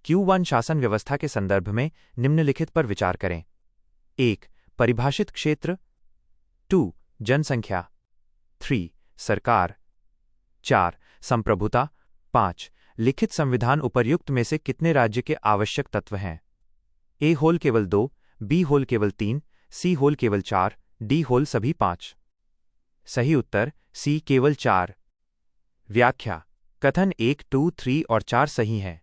Q1 शासन व्यवस्था के संदर्भ में निम्नलिखित पर विचार करें। 1. परिभाषित क्षेत्र। 2. जनसंख्या। 3. सरकार। 4. संप्रभुता। 5. लिखित संविधान उपर्युक्त में से कितने राज्य के आवश्यक तत्व हैं? A होल केवल 2, B होल केवल 3, C होल केवल 4, D होल सभी 5। सही उत्तर C केवल 4। व्याख्या। कथन 1, 2, 3 और 4 सही हैं।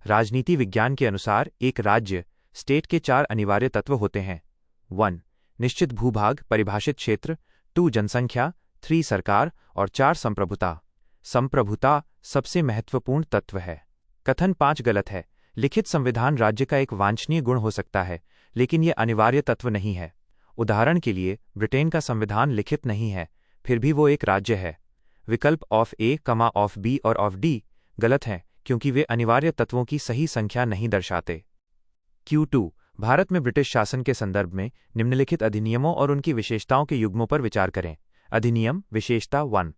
राजनीति विज्ञान के अनुसार एक राज्य स्टेट के 4 अनिवार्य तत्व होते हैं। 1. निश्चित भूभाग परिभाषित क्षेत्र। 2. जनसंख्या। 3. सरकार और 4. संप्रभुता। संप्रभुता सबसे महत्वपूर्ण तत्व है। कथन 5 गलत है। लिखित संविधान राज्य का एक वांछनीय गुण हो सकता है, लेकिन यह अनिवार्य तत्व नहीं है। उदाहरण के लिए, ब्रिटेन का संविधान लिखित नहीं है, फिर भी वो एक राज्य है। विकल्प ऑफ ए, ऑफ बी और ऑफ डी गलत हैं, क्योंकि वे अनिवार्य तत्वों की सही संख्या नहीं दर्शाते। Q2 भारत में ब्रिटिश शासन के संदर्भ में निम्नलिखित अधिनियमों और उनकी विशेषताओं के युग्मों पर विचार करें। अधिनियम विशेषता 1.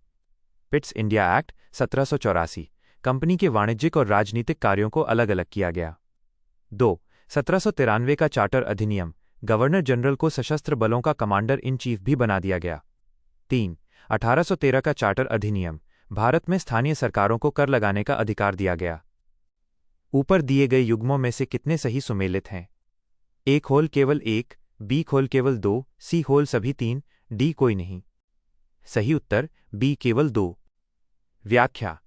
पिट्स इंडिया एक्ट 1784, कंपनी के वाणिज्यिक और राजनीतिक कार्यों को अलग अलग किया गया। 2. 1793 का चार्टर अधिनियम, गवर्नर जनरल को सशस्त्र बलों का कमांडर इन चीफ भी बना दिया गया। 3. 1813 का चार्टर अधिनियम, भारत में स्थानीय सरकारों को कर लगाने का अधिकार दिया गया। ऊपर दिए गए युग्मों में से कितने सही सुमेलित हैं? A होल केवल 1, B होल केवल 2, C होल सभी 3, D कोई नहीं। सही उत्तर B केवल 2। व्याख्या।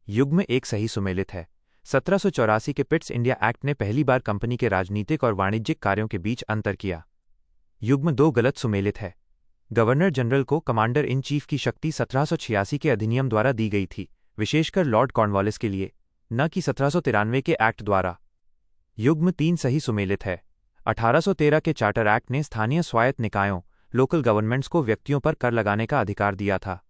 युग्म 1 सही सुमेलित है। 1784 के पिट्स इंडिया एक्ट ने पहली बार कंपनी के राजनीतिक और वाणिज्यिक कार्यों के बीच अंतर किया। युग्म 2 गलत सुमेलित है। गवर्नर जनरल को कमांडर इन चीफ की शक्ति 1786 के अधिनियम द्वारा दी गई थी, विशेषकर लॉर्ड कॉर्नवालिस के लिए, न कि 1793 के एक्ट द्वारा। युग्म 3 सही सुमेलित है। 1813 के चार्टर एक्ट ने स्थानीय स्वायत्त निकायों, लोकल गवर्नमेंट्स को व्यक्तियों पर कर लगाने का अधिकार दिया था।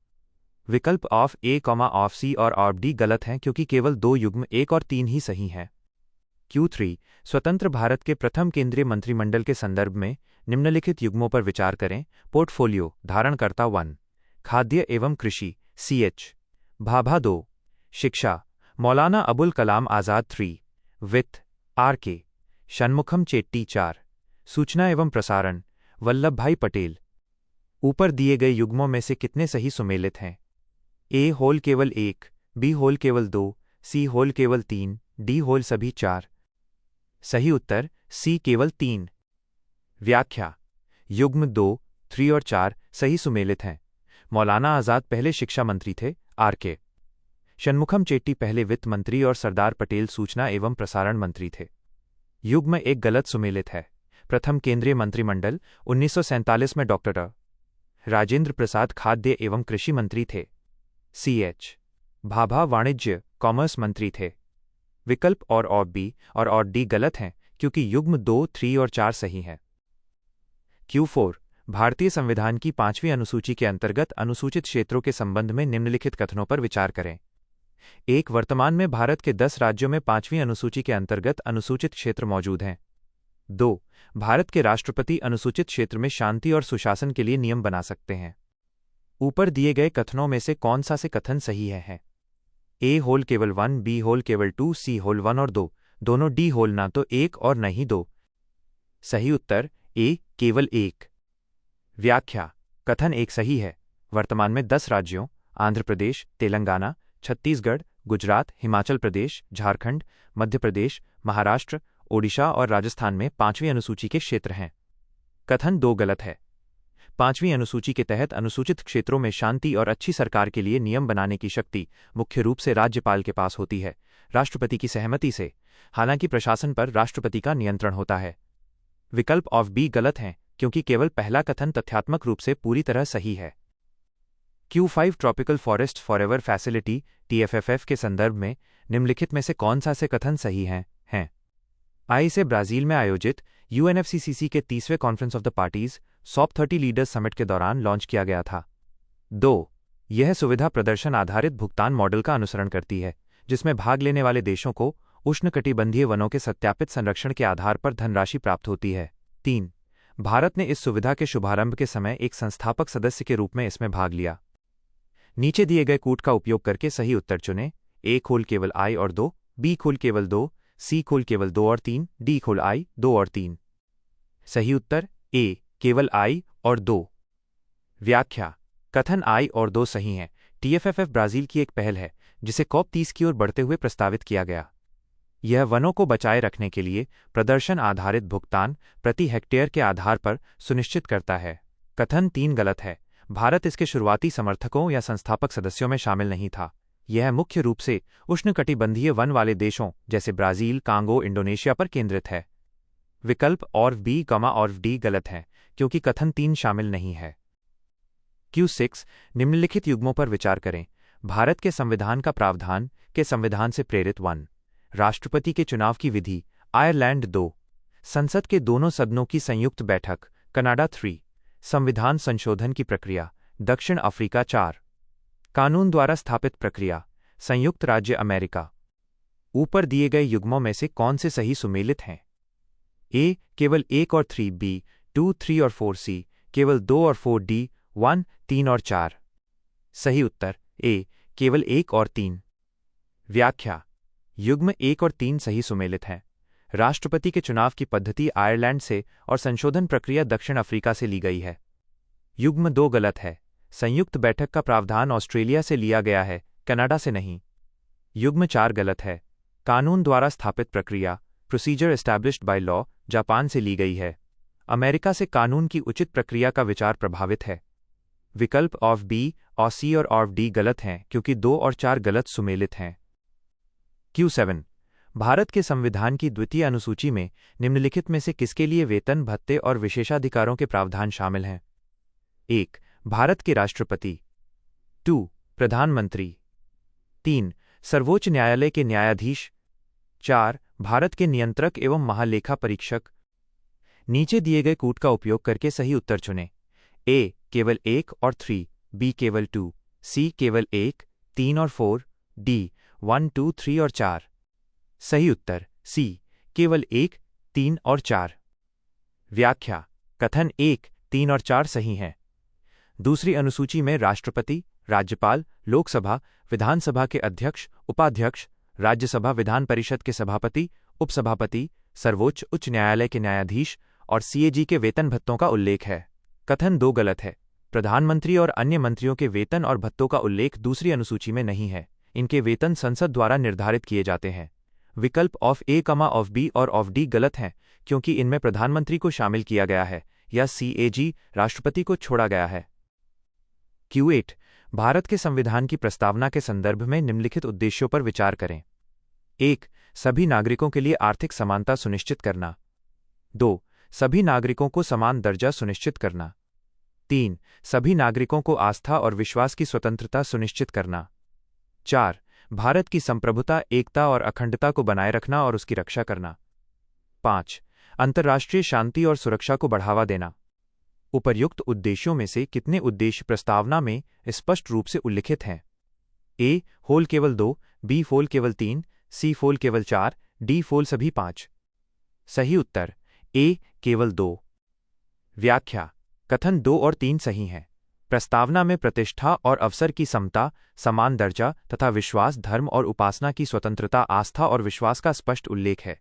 विकल्प ऑफ ए, ऑफ सी और ऑफ डी गलत हैं, क्योंकि केवल 2 युग्म 1 और 3 ही सही हैं। Q3 स्वतंत्र भारत के प्रथम केंद्रीय मंत्रिमंडल के संदर्भ में निम्नलिखित युग्मों पर विचार करें। पोर्टफोलियो धारणकर्ता 1, खाद्य एवं कृषि CH, भाभा 2, शिक्षा मौलाना अबुल कलाम आजाद 3, वित्त RK, षणमुखम चेट्टी 4, सूचना एवं प्रसारण वल्लभ भाई पटेल। ऊपर दिए गए युग्मों में से कितने सही सुमेलित हैं? A होल केवल 1, B होल केवल 2, C होल केवल 3, D होल सभी 4। सही उत्तर C केवल 3। व्याख्या। युग्म 2, 3 और 4 सही सुमेलित हैं। मौलाना आजाद पहले शिक्षा मंत्री थे, RK। षणमुखम चेट्टी पहले वित्त मंत्री और सरदार पटेल सूचना एवं प्रसारण मंत्री थे। युग्म 1 गलत सुमेलित है। प्रथम केंद्रीय मंत्रिमंडल 1947 में डॉक्टर राजेंद्र प्रसाद खाद्य एवं कृषि मंत्री थे। CH, भाभा वाणिज्य कॉमर्स मंत्री थे। विकल्प और B और D गलत हैं, क्योंकि युग्म 2, 3 और 4 सही हैं। Q4 भारतीय संविधान की 5वीं अनुसूची के अंतर्गत अनुसूचित क्षेत्रों के संबंध में निम्नलिखित कथनों पर विचार करें। 1. वर्तमान में भारत के 10 राज्यों में 5वीं अनुसूची के अंतर्गत अनुसूचित क्षेत्र मौजूद हैं। 2. भारत के राष्ट्रपति अनुसूचित क्षेत्र में शांति और सुशासन के लिए नियम बना सकते हैं। ऊपर दिए गए कथनों में से कौन सा से कथन सही है? A होल केवल 1, B होल केवल 2, C होल 1 और 2, दोनों D होल ना तो 1 और न ही 2। सही उत्तर A केवल 1। व्याख्या। कथन 1 सही है। वर्तमान में 10 राज्यों आंध्र प्रदेश, तेलंगाना, छत्तीसगढ़, गुजरात, हिमाचल प्रदेश, झारखंड, मध्य प्रदेश, महाराष्ट्र, ओडिशा और राजस्थान में 5वीं अनुसूची के क्षेत्र हैं। कथन 2 गलत है। 5वीं अनुसूची के तहत अनुसूचित क्षेत्रों में शांति और अच्छी सरकार के लिए नियम बनाने की शक्ति मुख्य रूप से राज्यपाल के पास होती है, राष्ट्रपति की सहमति से। हालांकि प्रशासन पर राष्ट्रपति का नियंत्रण होता है। विकल्प ऑफ B गलत हैं, क्योंकि केवल पहला कथन तथ्यात्मक रूप से पूरी तरह सही है। Q5 tropical forest forever facility TFFF के संदर्भ में निम्नलिखित में से कौन सा से कथन सही हैं? I से ब्राजील में आयोजित UNFCCC के 30वें conference of the parties SOP 30 leaders summit के दौरान लॉन्च किया गया था। 2. यह सुविधा प्रदर्शन आधारित भुगतान मॉडल का अनुसरण करती है, जिसमें भाग लेने वाले देशों को उष्णकटिबंधीय वनों के सत्यापित संरक्षण के आधार पर धनराशि प्राप्त होती है। 3. भारत ने इस सुविधा के शुभारंभ के समय एक संस्थापक सदस्य के रूप में इसमें भाग लिया। नीचे दिए गए कूट का उपयोग करके सही उत्तर चुनें। A खोल केवल I और 2, B खोल केवल 2, सी खोल केवल 2 और 3, डी खोल आई 2 और 3। सही उत्तर ए केवल आई और 2। व्याख्या। कथन आई और 2 सही हैं। टीएफएफएफ ब्राजील की एक पहल है जिसे कॉप 30 की ओर बढ़ते हुए प्रस्तावित किया गया। यह वनों को बचाए रखने के लिए प्रदर्शन आधारित भुगतान प्रति हेक्टेयर के आधार पर सुनिश्चित करता है। कथन 3 गलत है। भारत इसके शुरुआती समर्थकों या संस्थापक सदस्यों में शामिल नहीं था। यह मुख्य रूप से उष्णकटिबंधीय वन वाले देशों जैसे ब्राजील, कांगो, इंडोनेशिया पर केंद्रित है। विकल्प और बी, और डी गलत हैं क्योंकि कथन 3 शामिल नहीं है। Q6 निम्नलिखित युग्मों पर विचार करें। भारत के संविधान का प्रावधान के संविधान से प्रेरित 1। राष्ट्रपति के चुनाव की विधि आयरलैंड 2। संसद के दोनों सदनों की संयुक्त बैठक कनाडा 3। संविधान संशोधन की प्रक्रिया दक्षिण अफ्रीका 4। कानून द्वारा स्थापित प्रक्रिया संयुक्त राज्य अमेरिका। ऊपर दिए गए युग्मों में से कौन से सही सुमेलित हैं? ए केवल 1 और 3, बी 2, 3 और 4, सी केवल 2 और 4, डी 1, 3 और 4। सही उत्तर ए केवल 1 और 3। व्याख्या। युग्म 1 और 3 सही सुमेलित हैं। राष्ट्रपति के चुनाव की पद्धति आयरलैंड से और संशोधन प्रक्रिया दक्षिण अफ्रीका से ली गई है। युग्म 2 गलत है। संयुक्त बैठक का प्रावधान ऑस्ट्रेलिया से लिया गया है, कनाडा से नहीं। युग्म 4 गलत है। कानून द्वारा स्थापित प्रक्रिया procedure established by law Japan से ली गई है। अमेरिका से कानून की उचित प्रक्रिया का विचार प्रभावित है। विकल्प ऑफ बी और सी और ऑफ डी गलत हैं क्योंकि 2 और 4 गलत सुमेलित हैं। Q7 भारत के संविधान की द्वितीय अनुसूची में निम्नलिखित में से किसके लिए वेतन, भत्ते और विशेषाधिकारों के प्रावधान शामिल हैं? 1. भारत के राष्ट्रपति। 2. प्रधानमंत्री। 3. सर्वोच्च न्यायालय के न्यायाधीश। 4. भारत के नियंत्रक एवं महालेखा परीक्षक। नीचे दिए गए कूट का उपयोग करके सही उत्तर चुनें। ए केवल 1 और 3, बी केवल 2, सी केवल 1, 3 और 4, डी 1, 2, 3 और 4। सही उत्तर सी केवल 1, 3 और 4। व्याख्या। कथन 1, 3 और 4 सही हैं। दूसरी अनुसूची में राष्ट्रपति, राज्यपाल, लोकसभा, विधानसभा के अध्यक्ष, उपाध्यक्ष, राज्यसभा विधान परिषद के सभापति, उपसभापति, सर्वोच्च उच्च न्यायालय के न्यायाधीश और सीएजी के वेतन भत्तों का उल्लेख है। कथन 2 गलत है। प्रधानमंत्री और अन्य मंत्रियों के वेतन और भत्तों का उल्लेख दूसरी अनुसूची में नहीं है। इनके वेतन संसद द्वारा निर्धारित किए जाते हैं। विकल्प ऑफ ए, ऑफ बी और ऑफ डी गलत हैं क्योंकि इनमें प्रधानमंत्री को शामिल किया गया है या सीएजी राष्ट्रपति को छोड़ा गया है। Q8 भारत के संविधान की प्रस्तावना के संदर्भ में निम्नलिखित उद्देश्यों पर विचार करें। 1. सभी नागरिकों के लिए आर्थिक समानता सुनिश्चित करना। 2. सभी नागरिकों को समान दर्जा सुनिश्चित करना। 3. सभी नागरिकों को आस्था और विश्वास की स्वतंत्रता सुनिश्चित करना। 4. भारत की संप्रभुता, एकता और अखंडता को बनाए रखना और उसकी रक्षा करना। 5. अंतर्राष्ट्रीय शांति और सुरक्षा को बढ़ावा देना। उपर्युक्त उद्देश्यों में से कितने उद्देश्य प्रस्तावना में स्पष्ट रूप से उल्लिखित हैं? ए होल केवल 2, बी होल केवल 3, सी होल केवल 4, डी होल सभी 5। सही उत्तर ए केवल 2। व्याख्या। कथन 2 और 3 सही हैं। प्रस्तावना में प्रतिष्ठा और अवसर की समता, समान दर्जा तथा विश्वास, धर्म और उपासना की स्वतंत्रता, आस्था और विश्वास का स्पष्ट उल्लेख है।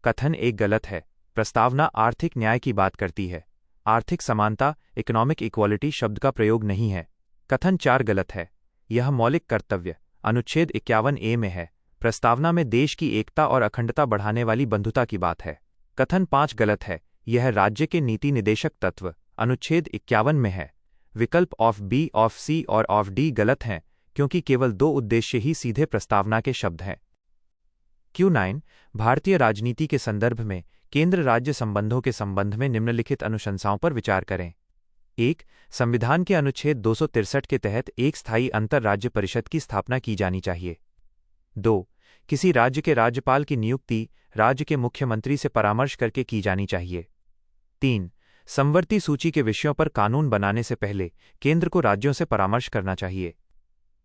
कथन 1 गलत है। प्रस्तावना आर्थिक न्याय की बात करती है। आर्थिक समानता, इकोनॉमिक इक्वालिटी शब्द का प्रयोग नहीं है। कथन 4 गलत है। यह मौलिक कर्तव्य अनुच्छेद 51A में है। प्रस्तावना में देश की एकता और अखंडता बढ़ाने वाली बंधुता की बात है। कथन 5 गलत है। यह राज्य के नीति निदेशक तत्व अनुच्छेद 51 में है। विकल्प ऑफ बी, ऑफ सी और ऑफ डी गलत हैं क्योंकि केवल 2 उद्देश्य ही सीधे प्रस्तावना के शब्द हैं। Q9 भारतीय राजनीति के संदर्भ में केंद्र राज्य संबंधों के संबंध में निम्नलिखित अनुशंसाओं पर विचार करें। 1. संविधान के अनुच्छेद 263 के तहत एक स्थायी अंतर-राज्य परिषद की स्थापना की जानी चाहिए। 2. किसी राज्य के राज्यपाल की नियुक्ति राज्य के मुख्यमंत्री से परामर्श करके की जानी चाहिए। 3. समवर्ती सूची के विषयों पर कानून बनाने से पहले केंद्र को राज्यों से परामर्श करना चाहिए।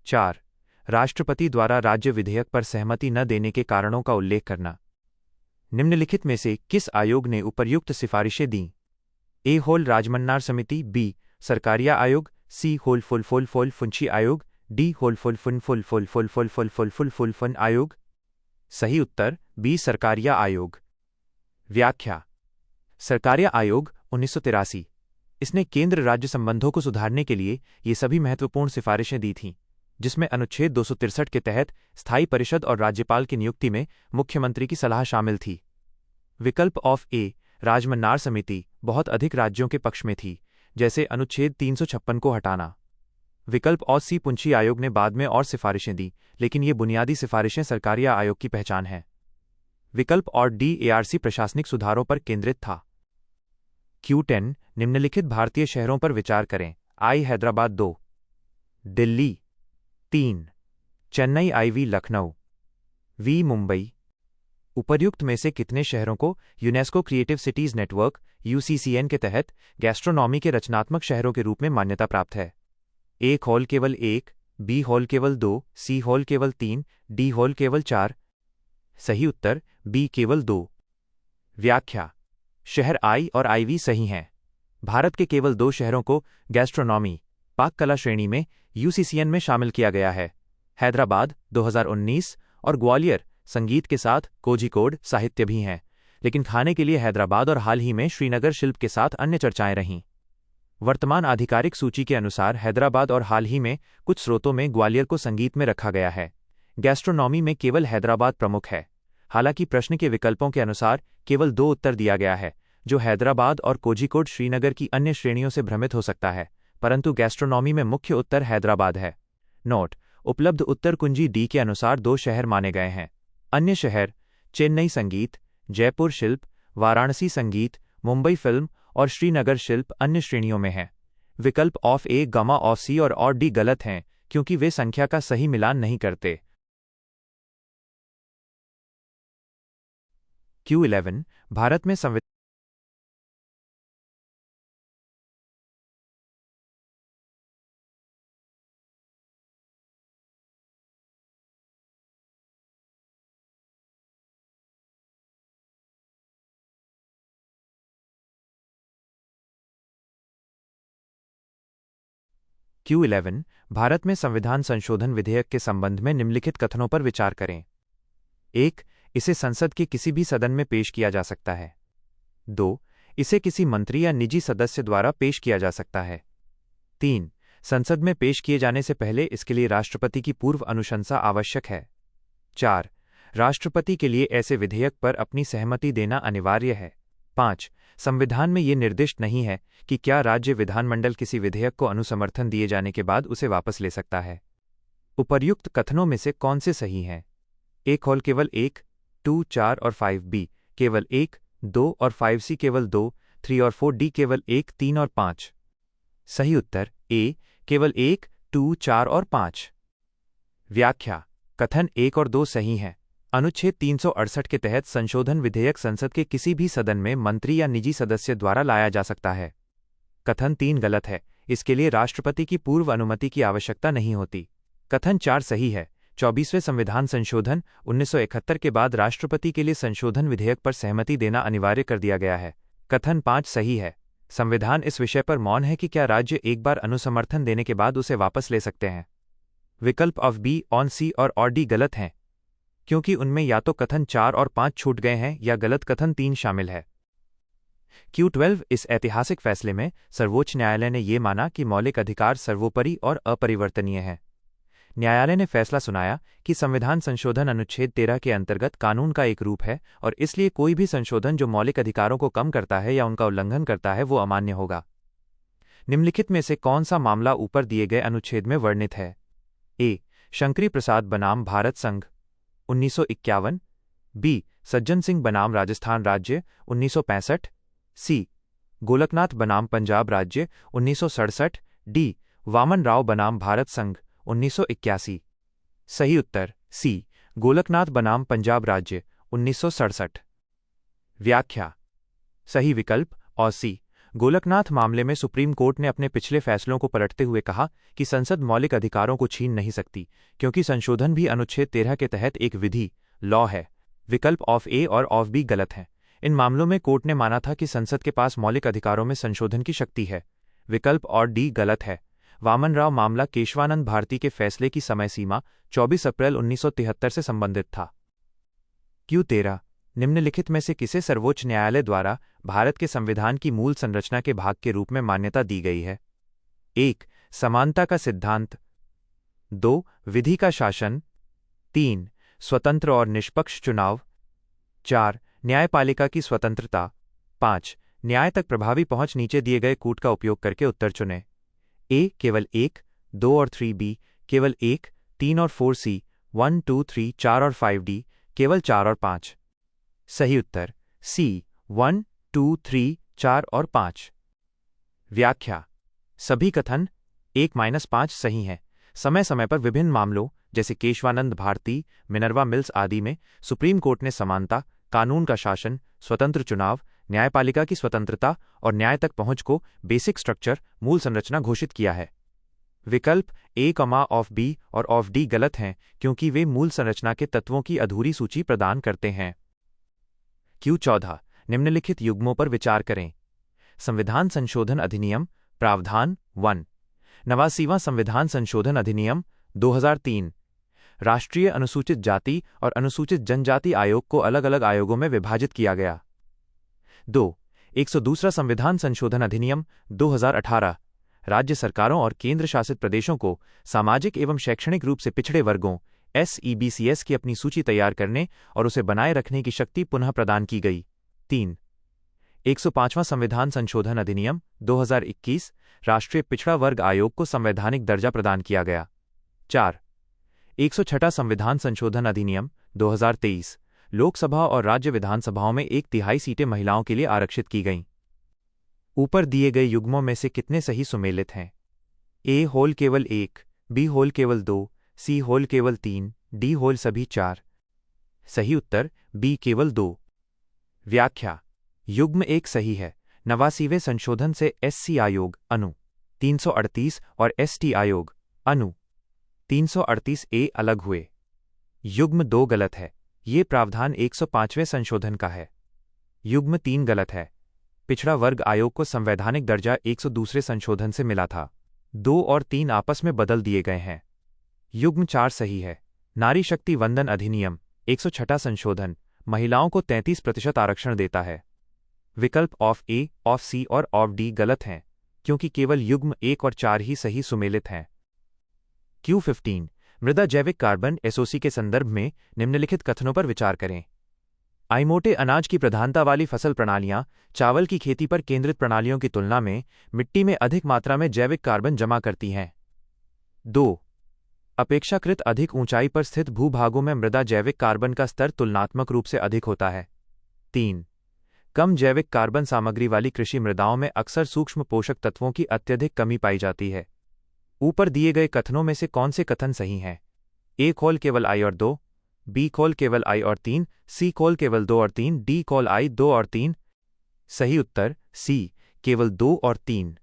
4. राष्ट्रपति द्वारा राज्य विधेयक पर सहमति न देने के कारणों का उल्लेख करना। निम्नलिखित में से किस आयोग ने उपर्युक्त सिफारिशें दी? ए होल राजमन्नार समिति, बी सरकारिया आयोग, सी होल फुल आयोग, डी होल फुल फुन full full full full full full full full full full आयोग। सही उत्तर बी सरकारिया आयोग। व्याख्या। सरकारिया आयोग 1983। इसने केंद्र राज्य संबंधों को सुधारने के लिए ये सभी महत्वपूर्ण सिफारिशें दी थीं, जिसमें अनुच्छेद 263 के तहत स्थायी परिषद और राज्यपाल की नियुक्ति में मुख्यमंत्री की सलाह शामिल थी। विकल्प ऑफ ए राजमन्नार समिति बहुत अधिक राज्यों के पक्ष में थी, जैसे अनुच्छेद 356 को हटाना। विकल्प ऑफ सी पुंछी आयोग ने बाद में और सिफारिशें दी, लेकिन ये बुनियादी सिफारिशें सरकारिया आयोग की पहचान हैं। विकल्प और डी एआरसी प्रशासनिक सुधारों पर केंद्रित था। Q10 निम्नलिखित भारतीय शहरों पर विचार करें। आई हैदराबाद 2, दिल्ली 3, चेन्नई IV लखनऊ, वी मुंबई। उपर्युक्त में से कितने शहरों को UNESCO creative cities network UCCN के तहत गैस्ट्रोनॉमी के रचनात्मक शहरों के रूप में मान्यता प्राप्त है? ए हॉल केवल 1, बी हॉल केवल 2, सी हॉल केवल 3, डी हॉल केवल 4। सही उत्तर बी केवल 2। व्याख्या। शहर आई और IV सही हैं। भारत के केवल 2 शहरों को गैस्ट्रोनॉमी पाक कला श्रेणी में UCCN में शामिल किया गया है, हैदराबाद 2019 और ग्वालियर संगीत के साथ कोझिकोड साहित्य भी हैं, लेकिन खाने के लिए हैदराबाद और हाल ही में श्रीनगर शिल्प के साथ अन्य चर्चाएं रहीं। वर्तमान आधिकारिक सूची के अनुसार हैदराबाद और हाल ही में कुछ स्रोतों में ग्वालियर को संगीत में रखा गया है। गैस्ट्रोनॉमी में केवल हैदराबाद प्रमुख है। हालांकि प्रश्न के विकल्पों के अनुसार केवल 2 उत्तर दिया गया है, जो हैदराबाद और कोझिकोड श्रीनगर की अन्य श्रेणियों से भ्रमित हो सकता है, परंतु गैस्ट्रोनॉमी में मुख्य उत्तर हैदराबाद है। नोट: उपलब्ध उत्तर कुंजी डी के अनुसार 2 शहर माने गए हैं। अन्य शहर चेन्नई संगीत, जयपुर शिल्प, वाराणसी संगीत, मुंबई फिल्म और श्रीनगर शिल्प अन्य श्रेणियों में हैं। विकल्प ऑफ ए, गामा ऑफ सी और डी गलत हैं, क्योंकि वे संख्या का सही मिलान नहीं करते। Q11 भारत में संविधान Q11 भारत में संविधान संशोधन विधेयक के संबंध में निम्नलिखित कथनों पर विचार करें। 1. इसे संसद के किसी भी सदन में पेश किया जा सकता है। 2. इसे किसी मंत्री या निजी सदस्य द्वारा पेश किया जा सकता है। 3. संसद में पेश किए जाने से पहले इसके लिए राष्ट्रपति की पूर्व अनुशंसा आवश्यक है। 4. राष्ट्रपति के लिए ऐसे विधेयक पर अपनी सहमति देना अनिवार्य है। 5. संविधान में ये निर्दिष्ट नहीं है कि क्या राज्य विधानमंडल किसी विधेयक को अनुसमर्थन दिए जाने के बाद उसे वापस ले सकता है। उपर्युक्त कथनों में से कौन से सही हैं? ए हॉल केवल 1, 2, 4 और 5, बी केवल 1, 2 और 5, सी केवल 2, 3 और 4, डी केवल 1, 3 और 5। सही उत्तर ए केवल 1, 2, 4 और 5। व्याख्या। कथन 1 और 2 सही हैं। अनुच्छेद 368 के तहत संशोधन विधेयक संसद के किसी भी सदन में मंत्री या निजी सदस्य द्वारा लाया जा सकता है। कथन 3 गलत है, इसके लिए राष्ट्रपति की पूर्व अनुमति की आवश्यकता नहीं होती। कथन 4 सही है। 24वें संविधान संशोधन 1971 के बाद राष्ट्रपति के लिए संशोधन विधेयक पर सहमति देना अनिवार्य कर दिया गया है। कथन 5 सही है। संविधान इस विषय पर मौन है कि क्या राज्य एक बार अनुसमर्थन देने के बाद उसे वापस ले सकते हैं। विकल्प ऑफ बी, ऑन सी और डी गलत हैं, क्योंकि उनमें या तो कथन 4 और 5 छूट गए हैं या गलत कथन 3 शामिल है। Q12 इस ऐतिहासिक फैसले में सर्वोच्च न्यायालय ने ये माना कि मौलिक अधिकार सर्वोपरि और अपरिवर्तनीय हैं। न्यायालय ने फैसला सुनाया कि संविधान संशोधन अनुच्छेद 13 के अंतर्गत कानून का एक रूप है और इसलिए कोई भी संशोधन जो मौलिक अधिकारों को कम करता है या उनका उल्लंघन करता है वो अमान्य होगा। निम्नलिखित में से कौन सा मामला ऊपर दिए गए अनुच्छेद में वर्णित है? ए. शंकरी प्रसाद बनाम भारत संघ 1951, बी. सज्जन सिंह बनाम राजस्थान राज्य 1965, सी. गोलकनाथ बनाम पंजाब राज्य 1967, डी. वामन राव बनाम भारत संघ 1981। सही उत्तर सी. गोलकनाथ बनाम पंजाब राज्य 1967। व्याख्या। सही विकल्प और सी। गोलकनाथ मामले में सुप्रीम कोर्ट ने अपने पिछले फैसलों को पलटते हुए कहा कि संसद मौलिक अधिकारों को छीन नहीं सकती, क्योंकि संशोधन भी अनुच्छेद 13 के तहत एक विधि लॉ है। विकल्प ऑफ ए और ऑफ बी गलत हैं। इन मामलों में कोर्ट ने माना था कि संसद के पास मौलिक अधिकारों में संशोधन की शक्ति है। विकल्प और डी गलत है। वामन राव मामला केशवानंद भारती के फैसले की समय सीमा 24 अप्रैल 1973 से संबंधित था। Q13 निम्नलिखित में से किसे सर्वोच्च न्यायालय द्वारा भारत के संविधान की मूल संरचना के भाग के रूप में मान्यता दी गई है? 1. समानता का सिद्धांत। 2. विधि का शासन। 3. स्वतंत्र और निष्पक्ष चुनाव। 4. न्यायपालिका की स्वतंत्रता। 5. न्याय तक प्रभावी पहुंच। नीचे दिए गए कूट का उपयोग करके उत्तर चुनें। ए केवल 1, 2 और 3, बी केवल 1, 3 और 4, सी 1, 2, 3, 4 और 5, डी केवल 4 और 5। सही उत्तर सी 1, 2, 3, 4 और 5। व्याख्या। सभी कथन 1-5 सही हैं। समय समय पर विभिन्न मामलों जैसे केशवानंद भारती, मिनर्वा मिल्स आदि में सुप्रीम कोर्ट ने समानता, कानून का शासन, स्वतंत्र चुनाव, न्यायपालिका की स्वतंत्रता और न्याय तक पहुंच को बेसिक स्ट्रक्चर, मूल संरचना घोषित किया है। विकल्प ए, ऑफ बी और ऑफ डी गलत हैं क्योंकि वे मूल संरचना के तत्वों की अधूरी सूची प्रदान करते हैं। Q14 निम्नलिखित युग्मों पर विचार करें। संविधान संशोधन अधिनियम प्रावधान 1, 89वां संविधान संशोधन अधिनियम 2003, राष्ट्रीय अनुसूचित जाति और अनुसूचित जनजाति आयोग को अलग अलग आयोगों में विभाजित किया गया। 2. 102वां संविधान संशोधन अधिनियम 2018, राज्य सरकारों और केंद्र शासित प्रदेशों को सामाजिक एवं शैक्षणिक रूप से पिछड़े वर्गों SEBCS की अपनी सूची तैयार करने और उसे बनाए रखने की शक्ति पुनः प्रदान की गई। 3. 105वां संविधान संशोधन अधिनियम 2021, राष्ट्रीय पिछड़ा वर्ग आयोग को संवैधानिक दर्जा प्रदान किया गया। 4. 106वां संविधान संशोधन अधिनियम 2023, लोकसभा और राज्य विधानसभाओं में 1/3 सीटें महिलाओं के लिए आरक्षित की गईं। ऊपर दिए गए युग्मों में से कितने सही सुमेलित हैं? ए होल केवल 1, बी होल केवल 2, सी होल केवल 3, डी होल सभी 4। सही उत्तर बी केवल 2। व्याख्या। युग्म 1 सही है। 89वें संशोधन से SC आयोग अनु 338 और ST आयोग अनु 338 ए अलग हुए। युग्म 2 गलत है। ये प्रावधान 105वें संशोधन का है। युग्म 3 गलत है। पिछड़ा वर्ग आयोग को संवैधानिक दर्जा 102वें संशोधन से मिला था। 2 और 3 आपस में बदल दिए गए हैं। युग्म 4 सही है। नारी शक्ति वंदन अधिनियम 106वां संशोधन महिलाओं को 33% आरक्षण देता है। विकल्प ऑफ ए, ऑफ सी और ऑफ डी गलत हैं क्योंकि केवल युग्म 1 और 4 ही सही सुमेलित हैं। Q15 मृदा जैविक कार्बन SOC के संदर्भ में निम्नलिखित कथनों पर विचार करें। मोटे अनाज की प्रधानता वाली फसल प्रणालियां चावल की खेती पर केंद्रित प्रणालियों की तुलना में मिट्टी में अधिक मात्रा में जैविक कार्बन जमा करती हैं। 2. अपेक्षाकृत अधिक ऊंचाई पर स्थित भूभागों में मृदा जैविक कार्बन का स्तर तुलनात्मक रूप से अधिक होता है। 3. कम जैविक कार्बन सामग्री वाली कृषि मृदाओं में अक्सर सूक्ष्म पोषक तत्वों की अत्यधिक कमी पाई जाती है। ऊपर दिए गए कथनों में से कौन से कथन सही हैं? ए खोल केवल I और 2, बी खोल केवल I और 3, सी खोल केवल 2 और 3, डी खोल I 2 और 3। सही उत्तर सी केवल 2 और 3।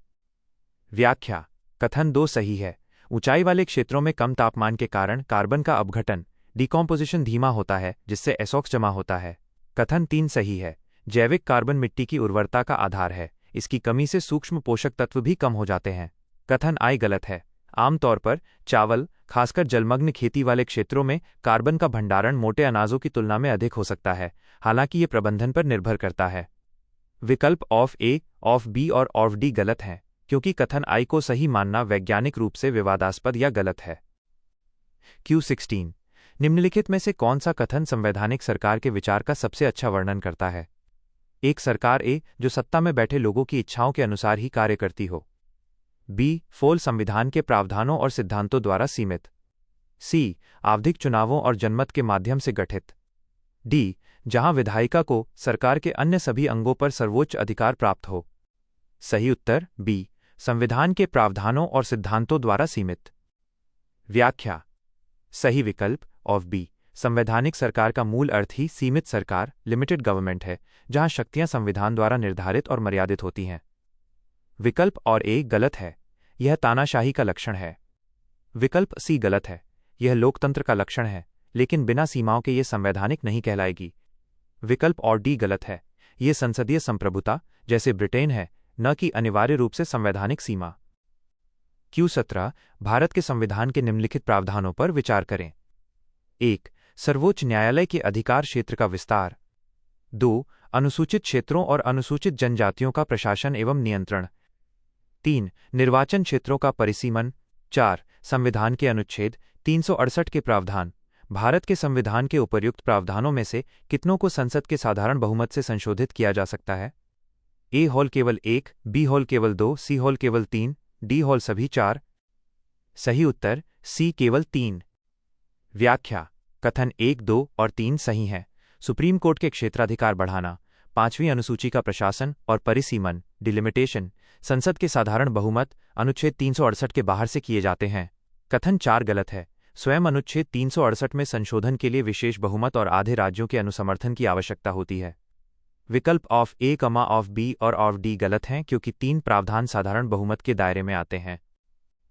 व्याख्या। कथन 2 सही है। ऊंचाई वाले क्षेत्रों में कम तापमान के कारण कार्बन का अपघटन डिकॉम्पोजिशन धीमा होता है जिससे SOx जमा होता है। कथन 3 सही है। जैविक कार्बन मिट्टी की उर्वरता का आधार है। इसकी कमी से सूक्ष्म पोषक तत्व भी कम हो जाते हैं। कथन I गलत है। आमतौर पर चावल, खासकर जलमग्न खेती वाले क्षेत्रों में कार्बन का भंडारण मोटे अनाजों की तुलना में अधिक हो सकता है, हालांकि ये प्रबंधन पर निर्भर करता है। विकल्प ऑफ ए, ऑफ बी और ऑफ डी गलत हैं क्योंकि कथन I को सही मानना वैज्ञानिक रूप से विवादास्पद या गलत है। Q16 निम्नलिखित में से कौन सा कथन संवैधानिक सरकार के विचार का सबसे अच्छा वर्णन करता है? एक सरकार ए जो सत्ता में बैठे लोगों की इच्छाओं के अनुसार ही कार्य करती हो। बी फोल संविधान के प्रावधानों और सिद्धांतों द्वारा सीमित। सी आवधिक चुनावों और जनमत के माध्यम से गठित। डी जहां विधायिका को सरकार के अन्य सभी अंगों पर सर्वोच्च अधिकार प्राप्त हो। सही उत्तर बी संविधान के प्रावधानों और सिद्धांतों द्वारा सीमित। व्याख्या। सही विकल्प ऑफ बी संवैधानिक सरकार का मूल अर्थ ही सीमित सरकार लिमिटेड गवर्नमेंट है, जहां शक्तियां संविधान द्वारा निर्धारित और मर्यादित होती हैं। विकल्प और ए गलत है। यह तानाशाही का लक्षण है। विकल्प सी गलत है। यह लोकतंत्र का लक्षण है, लेकिन बिना सीमाओं के ये संवैधानिक नहीं कहलाएगी। विकल्प और डी गलत है। ये संसदीय संप्रभुता जैसे ब्रिटेन है, न कि अनिवार्य रूप से संवैधानिक सीमा। Q17 भारत के संविधान के निम्नलिखित प्रावधानों पर विचार करें। 1. सर्वोच्च न्यायालय के अधिकार क्षेत्र का विस्तार। 2. अनुसूचित क्षेत्रों और अनुसूचित जनजातियों का प्रशासन एवं नियंत्रण। 3. निर्वाचन क्षेत्रों का परिसीमन। 4. संविधान के अनुच्छेद 368 के प्रावधान। भारत के संविधान के उपर्युक्त प्रावधानों में से कितनों को संसद के साधारण बहुमत से संशोधित किया जा सकता है? ए होल केवल 1, बी होल केवल 2, सी होल केवल 3, डी होल सभी 4। सही उत्तर सी केवल 3। व्याख्या। कथन 1, 2 और 3 सही हैं। सुप्रीम कोर्ट के क्षेत्राधिकार बढ़ाना, 5वीं अनुसूची का प्रशासन और परिसीमन डिलिमिटेशन संसद के साधारण बहुमत अनुच्छेद 368 के बाहर से किए जाते हैं। कथन 4 गलत है। स्वयं अनुच्छेद 368 में संशोधन के लिए विशेष बहुमत और आधे राज्यों के अनुसमर्थन की आवश्यकता होती है। विकल्प ऑफ ए, ऑफ बी और ऑफ डी गलत हैं क्योंकि 3 प्रावधान साधारण बहुमत के दायरे में आते हैं।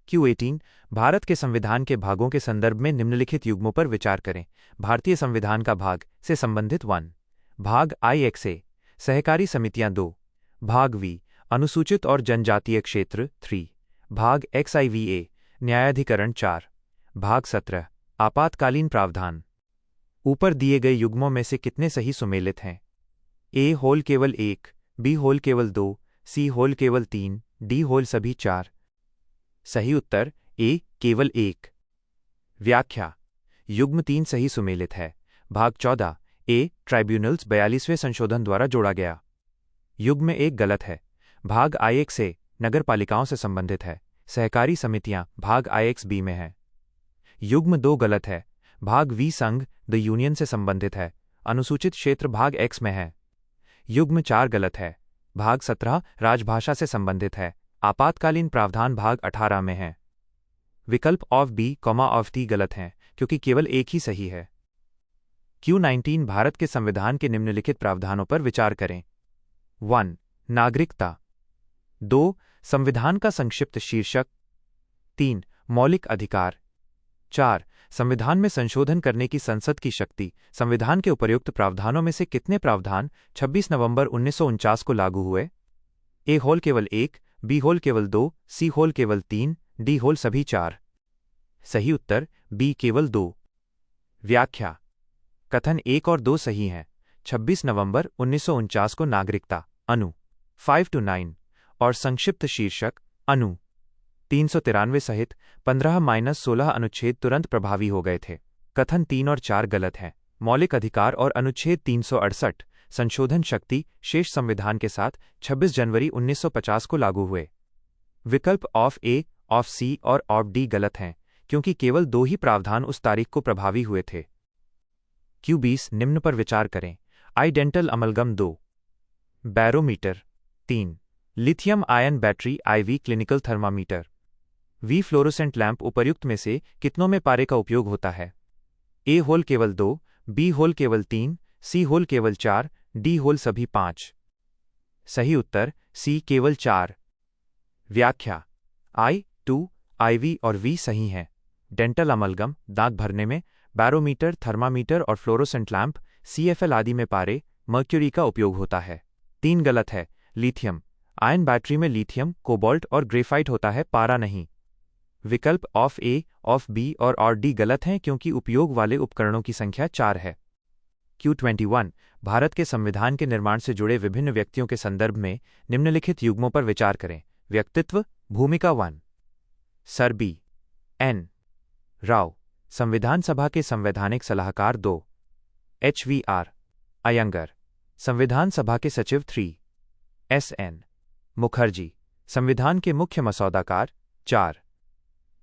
Q18 भारत के संविधान के भागों के संदर्भ में निम्नलिखित युग्मों पर विचार करें। भारतीय संविधान का भाग से संबंधित 1, भाग I-XA सहकारी समितियां 2, भाग V अनुसूचित और जनजातीय क्षेत्र 3, भाग XIVA न्यायाधिकरण 4, भाग 17 आपातकालीन प्रावधान। ऊपर दिए गए युग्मों में से कितने सही सुमेलित हैं? ए होल केवल 1, बी होल केवल 2, सी होल केवल 3, डी होल सभी 4। सही उत्तर ए केवल 1। व्याख्या। युग्म 3 सही सुमेलित है। भाग 14 ए ट्राइब्यूनल्स 42वें संशोधन द्वारा जोड़ा गया। युग्म 1 गलत है। भाग I-XA नगर पालिकाओं से संबंधित है। सहकारी समितियां भाग I-XB में है। युग्म 2 गलत है। भाग V संघ द यूनियन से संबंधित है। अनुसूचित क्षेत्र भाग X में है। युग्म 4 गलत है। भाग 17 राजभाषा से संबंधित है। आपातकालीन प्रावधान भाग 18 में है। विकल्प ऑफ बी, ऑफ डी गलत हैं क्योंकि केवल एक ही सही है। Q19 भारत के संविधान के निम्नलिखित प्रावधानों पर विचार करें। 1. नागरिकता। 2. संविधान का संक्षिप्त शीर्षक। 3. मौलिक अधिकार। 4. संविधान में संशोधन करने की संसद की शक्ति। संविधान के उपर्युक्त प्रावधानों में से कितने प्रावधान 26 नवंबर 1949 को लागू हुए? ए होल केवल 1, बी होल केवल 2, सी होल केवल 3, डी होल सभी 4। सही उत्तर बी केवल 2। व्याख्या। कथन 1 और 2 सही हैं। 26 नवंबर 1949 को नागरिकता अनु 5-9 और संक्षिप्त शीर्षक अनु 393 सहित 15-16 अनुच्छेद तुरंत प्रभावी हो गए थे। कथन 3 और 4 गलत हैं। मौलिक अधिकार और अनुच्छेद 368 संशोधन शक्ति शेष संविधान के साथ 26 जनवरी 1950 को लागू हुए। विकल्प ऑफ ए, ऑफ सी और ऑफ डी गलत हैं क्योंकि केवल 2 ही प्रावधान उस तारीख को प्रभावी हुए थे। Q20 निम्न पर विचार करें। I dental amalgam 2, barometer 3, lithium ion battery IV clinical thermometer. V fluorescent lamp उपर्युक्त में से कितनों में पारे का उपयोग होता है? ए होल केवल 2, बी होल केवल 3, सी होल केवल 4, डी होल सभी 5। सही उत्तर सी केवल 4। व्याख्या। I-2, IV और V सही हैं। डेंटल अमलगम दांत भरने में, बैरोमीटर, थर्मामीटर और फ्लोरोसेंट लैंप CFL आदि में पारे मर्क्यूरी का उपयोग होता है। 3 गलत है। लिथियम आयन बैटरी में लिथियम, कोबाल्ट और ग्रेफाइट होता है, पारा नहीं। विकल्प ऑफ ए, ऑफ बी और डी गलत हैं क्योंकि उपयोग वाले उपकरणों की संख्या 4 है। Q21 भारत के संविधान के निर्माण से जुड़े विभिन्न व्यक्तियों के संदर्भ में निम्नलिखित युग्मों पर विचार करें। व्यक्तित्व। भूमिका 1 सर बी एन राव संविधान सभा के संवैधानिक सलाहकार 2 HVR अयंगर संविधान सभा के सचिव 3 SN मुखर्जी संविधान के मुख्य मसौदाकार 4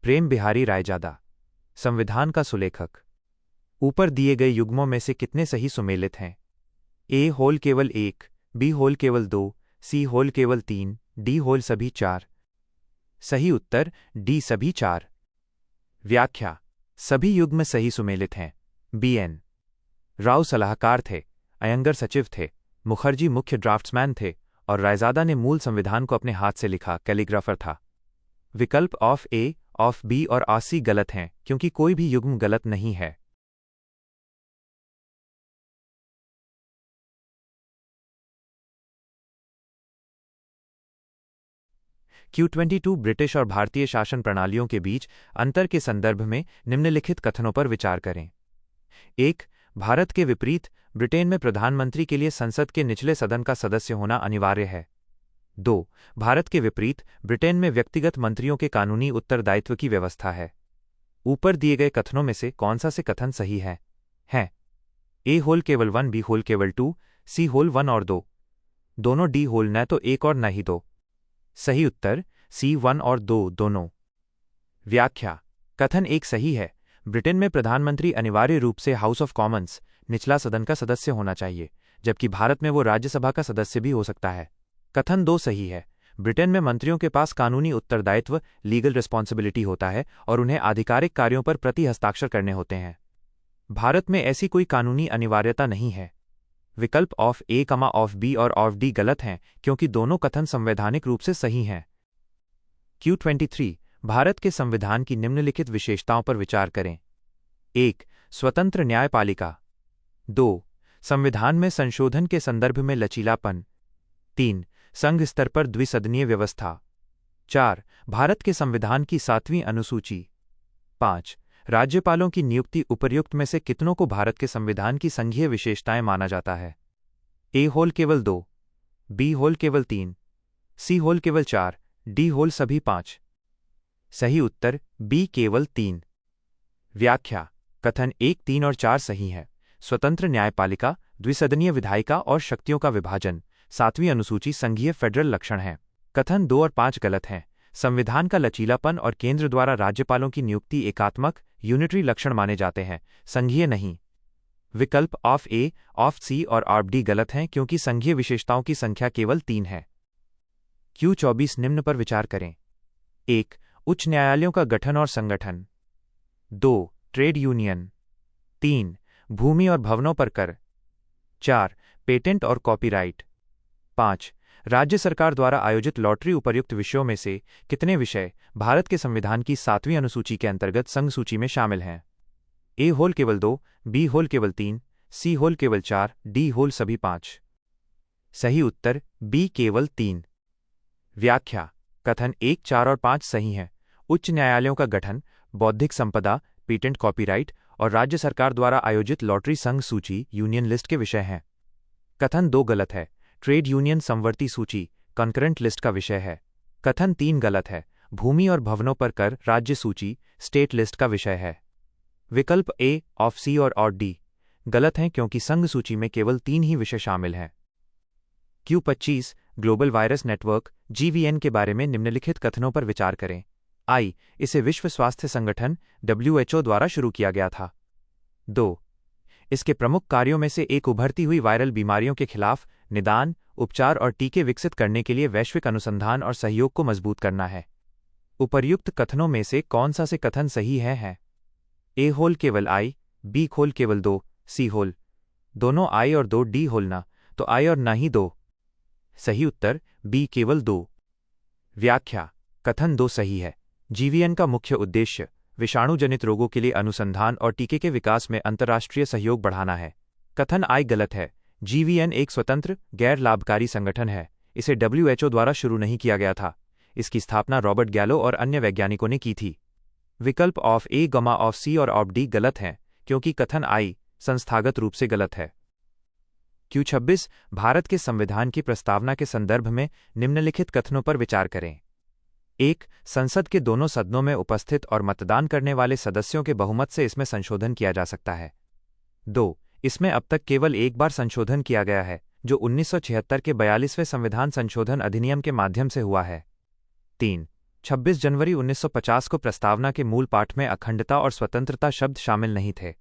प्रेम बिहारी रायजादा संविधान का सुलेखक। ऊपर दिए गए युग्मों में से कितने सही सुमेलित हैं? ए होल केवल 1, बी होल केवल 2, सी होल केवल 3, डी होल सभी 4। सही उत्तर डी सभी 4। व्याख्या। सभी युग्म सही सुमेलित हैं। BN राव सलाहकार थे, अयंगर सचिव थे, मुखर्जी मुख्य ड्राफ्ट्समैन थे और रायजादा ने मूल संविधान को अपने हाथ से लिखा, कैलीग्राफर था। विकल्प ऑफ ए, ऑफ बी और सी गलत हैं क्योंकि कोई भी युग्म गलत नहीं है। Q22 ब्रिटिश और भारतीय शासन प्रणालियों के बीच अंतर के संदर्भ में निम्नलिखित कथनों पर विचार करें। 1. भारत के विपरीत ब्रिटेन में प्रधानमंत्री के लिए संसद के निचले सदन का सदस्य होना अनिवार्य है। 2. भारत के विपरीत ब्रिटेन में व्यक्तिगत मंत्रियों के कानूनी उत्तरदायित्व की व्यवस्था है। ऊपर दिए गए कथनों में से कौन सा से कथन सही है? ए होल केवल 1, बी होल केवल 2, सी होल 1 और 2, दोनों, डी होल न तो 1 और न ही 2। सही उत्तर सी 1 और 2 दोनों। व्याख्या: कथन 1 सही है। ब्रिटेन में प्रधानमंत्री अनिवार्य रूप से हाउस ऑफ कॉमन्स निचला सदन का सदस्य होना चाहिए, जबकि भारत में वो राज्यसभा का सदस्य भी हो सकता है। कथन 2 सही है। ब्रिटेन में मंत्रियों के पास कानूनी उत्तरदायित्व लीगल रिस्पॉन्सिबिलिटी होता है और उन्हें आधिकारिक कार्यों पर प्रति हस्ताक्षर करने होते हैं। भारत में ऐसी कोई कानूनी अनिवार्यता नहीं है। विकल्प ऑफ ए, ऑफ बी और ऑफ डी गलत हैं क्योंकि दोनों कथन संवैधानिक रूप से सही हैं। Q23 भारत के संविधान की निम्नलिखित विशेषताओं पर विचार करें। 1. स्वतंत्र न्यायपालिका। 2. संविधान में संशोधन के संदर्भ में लचीलापन। 3. संघ स्तर पर द्विसदनीय व्यवस्था। 4. भारत के संविधान की 7वीं अनुसूची। 5. राज्यपालों की नियुक्ति उपर्युक्त में से कितनों को भारत के संविधान की संघीय विशेषताएं माना जाता है? ए होल केवल 2, बी होल केवल 3, सी होल केवल 4, डी होल सभी 5। सही उत्तर बी केवल 3। व्याख्या: कथन 1, 3 और 4 सही है। स्वतंत्र न्यायपालिका, द्विसदनीय विधायिका और शक्तियों का विभाजन, 7वीं अनुसूची संघीय फेडरल लक्षण है। कथन 2 और 5 गलत हैं। संविधान का लचीलापन और केंद्र द्वारा राज्यपालों की नियुक्ति एकात्मक यूनिटरी लक्षण माने जाते हैं, संघीय नहीं। विकल्प ऑफ ए, ऑफ सी और ऑफ डी गलत हैं क्योंकि संघीय विशेषताओं की संख्या केवल 3 है। Q24 निम्न पर विचार करें। 1. उच्च न्यायालयों का गठन और संगठन। 2. Trade union. 3. भूमि और भवनों पर कर। 4. पेटेंट और कॉपीराइट। 5. राज्य सरकार द्वारा आयोजित लॉटरी। उपर्युक्त विषयों में से कितने विषय भारत के संविधान की 7वीं अनुसूची के अंतर्गत संघ सूची में शामिल हैं? ए होल केवल 2, बी होल केवल 3, सी होल केवल 4, डी होल सभी 5। सही उत्तर बी केवल 3। व्याख्या: कथन 1, 4 और 5 सही हैं। उच्च न्यायालयों का गठन, बौद्धिक संपदा, पेटेंट, कॉपीराइट और राज्य सरकार द्वारा आयोजित लॉटरी संघ सूची यूनियन लिस्ट के विषय हैं। कथन 2 गलत है। ट्रेड यूनियन समवर्ती सूची कंकरेंट लिस्ट का विषय है। कथन 3 गलत है। भूमि और भवनों पर कर राज्य सूची स्टेट लिस्ट का विषय है। विकल्प ए, ऑफ सी और ऑफ डी गलत हैं क्योंकि संघ सूची में केवल 3 ही विषय शामिल हैं। Q25 global virus network GVN के बारे में निम्नलिखित कथनों पर विचार करें। आई. इसे विश्व स्वास्थ्य संगठन WHO द्वारा शुरू किया गया था। 2. इसके प्रमुख कार्यों में से एक उभरती हुई वायरल बीमारियों के खिलाफ निदान, उपचार और टीके विकसित करने के लिए वैश्विक अनुसंधान और सहयोग को मजबूत करना है। उपर्युक्त कथनों में से कौन सा से कथन सही है? ए होल केवल आई, बी होल केवल 2, सी होल दोनों आई और 2, डी होल ना तो आई और ना ही 2। सही उत्तर बी केवल 2। व्याख्या: कथन 2 सही है। GVN का मुख्य उद्देश्य विषाणु जनित रोगों के लिए अनुसंधान और टीके के विकास में अंतर्राष्ट्रीय सहयोग बढ़ाना है। कथन आई गलत है। GVN एक स्वतंत्र, गैर लाभकारी संगठन है। इसे WHO द्वारा शुरू नहीं किया गया था। इसकी स्थापना रॉबर्ट गैलो और अन्य वैज्ञानिकों ने की थी। विकल्प ऑफ ए, ऑफ सी और ऑफ डी गलत हैं क्योंकि कथन आई संस्थागत रूप से गलत है। Q26 भारत के संविधान की प्रस्तावना के संदर्भ में निम्नलिखित कथनों पर विचार करें। 1. संसद के दोनों सदनों में उपस्थित और मतदान करने वाले सदस्यों के बहुमत से इसमें संशोधन किया जा सकता है। 2. इसमें अब तक केवल एक बार संशोधन किया गया है, जो 1976 के 42वें संविधान संशोधन अधिनियम के माध्यम से हुआ है। 3. 26 जनवरी 1950 को प्रस्तावना के मूल पाठ में अखंडता और स्वतंत्रता शब्द शामिल नहीं थे।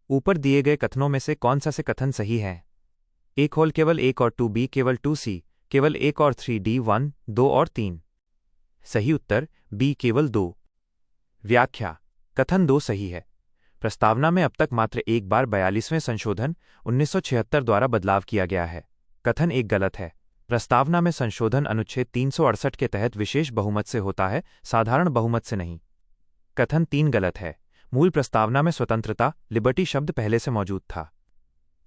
ऊपर दिए गए कथनों में से कौन सा से कथन सही है? एक होल केवल 1 और 2, बी केवल 2, सी केवल 1 और 3, डी 1, 2 और 3। सही उत्तर बी केवल 2। व्याख्या: कथन 2 सही है। प्रस्तावना में अब तक मात्र एक बार 42वें संशोधन 1976 द्वारा बदलाव किया गया है। कथन 1 गलत है। प्रस्तावना में संशोधन अनुच्छेद 368 के तहत विशेष बहुमत से होता है, साधारण बहुमत से नहीं। कथन 3 गलत है। मूल प्रस्तावना में स्वतंत्रता, लिबर्टी शब्द पहले से मौजूद था।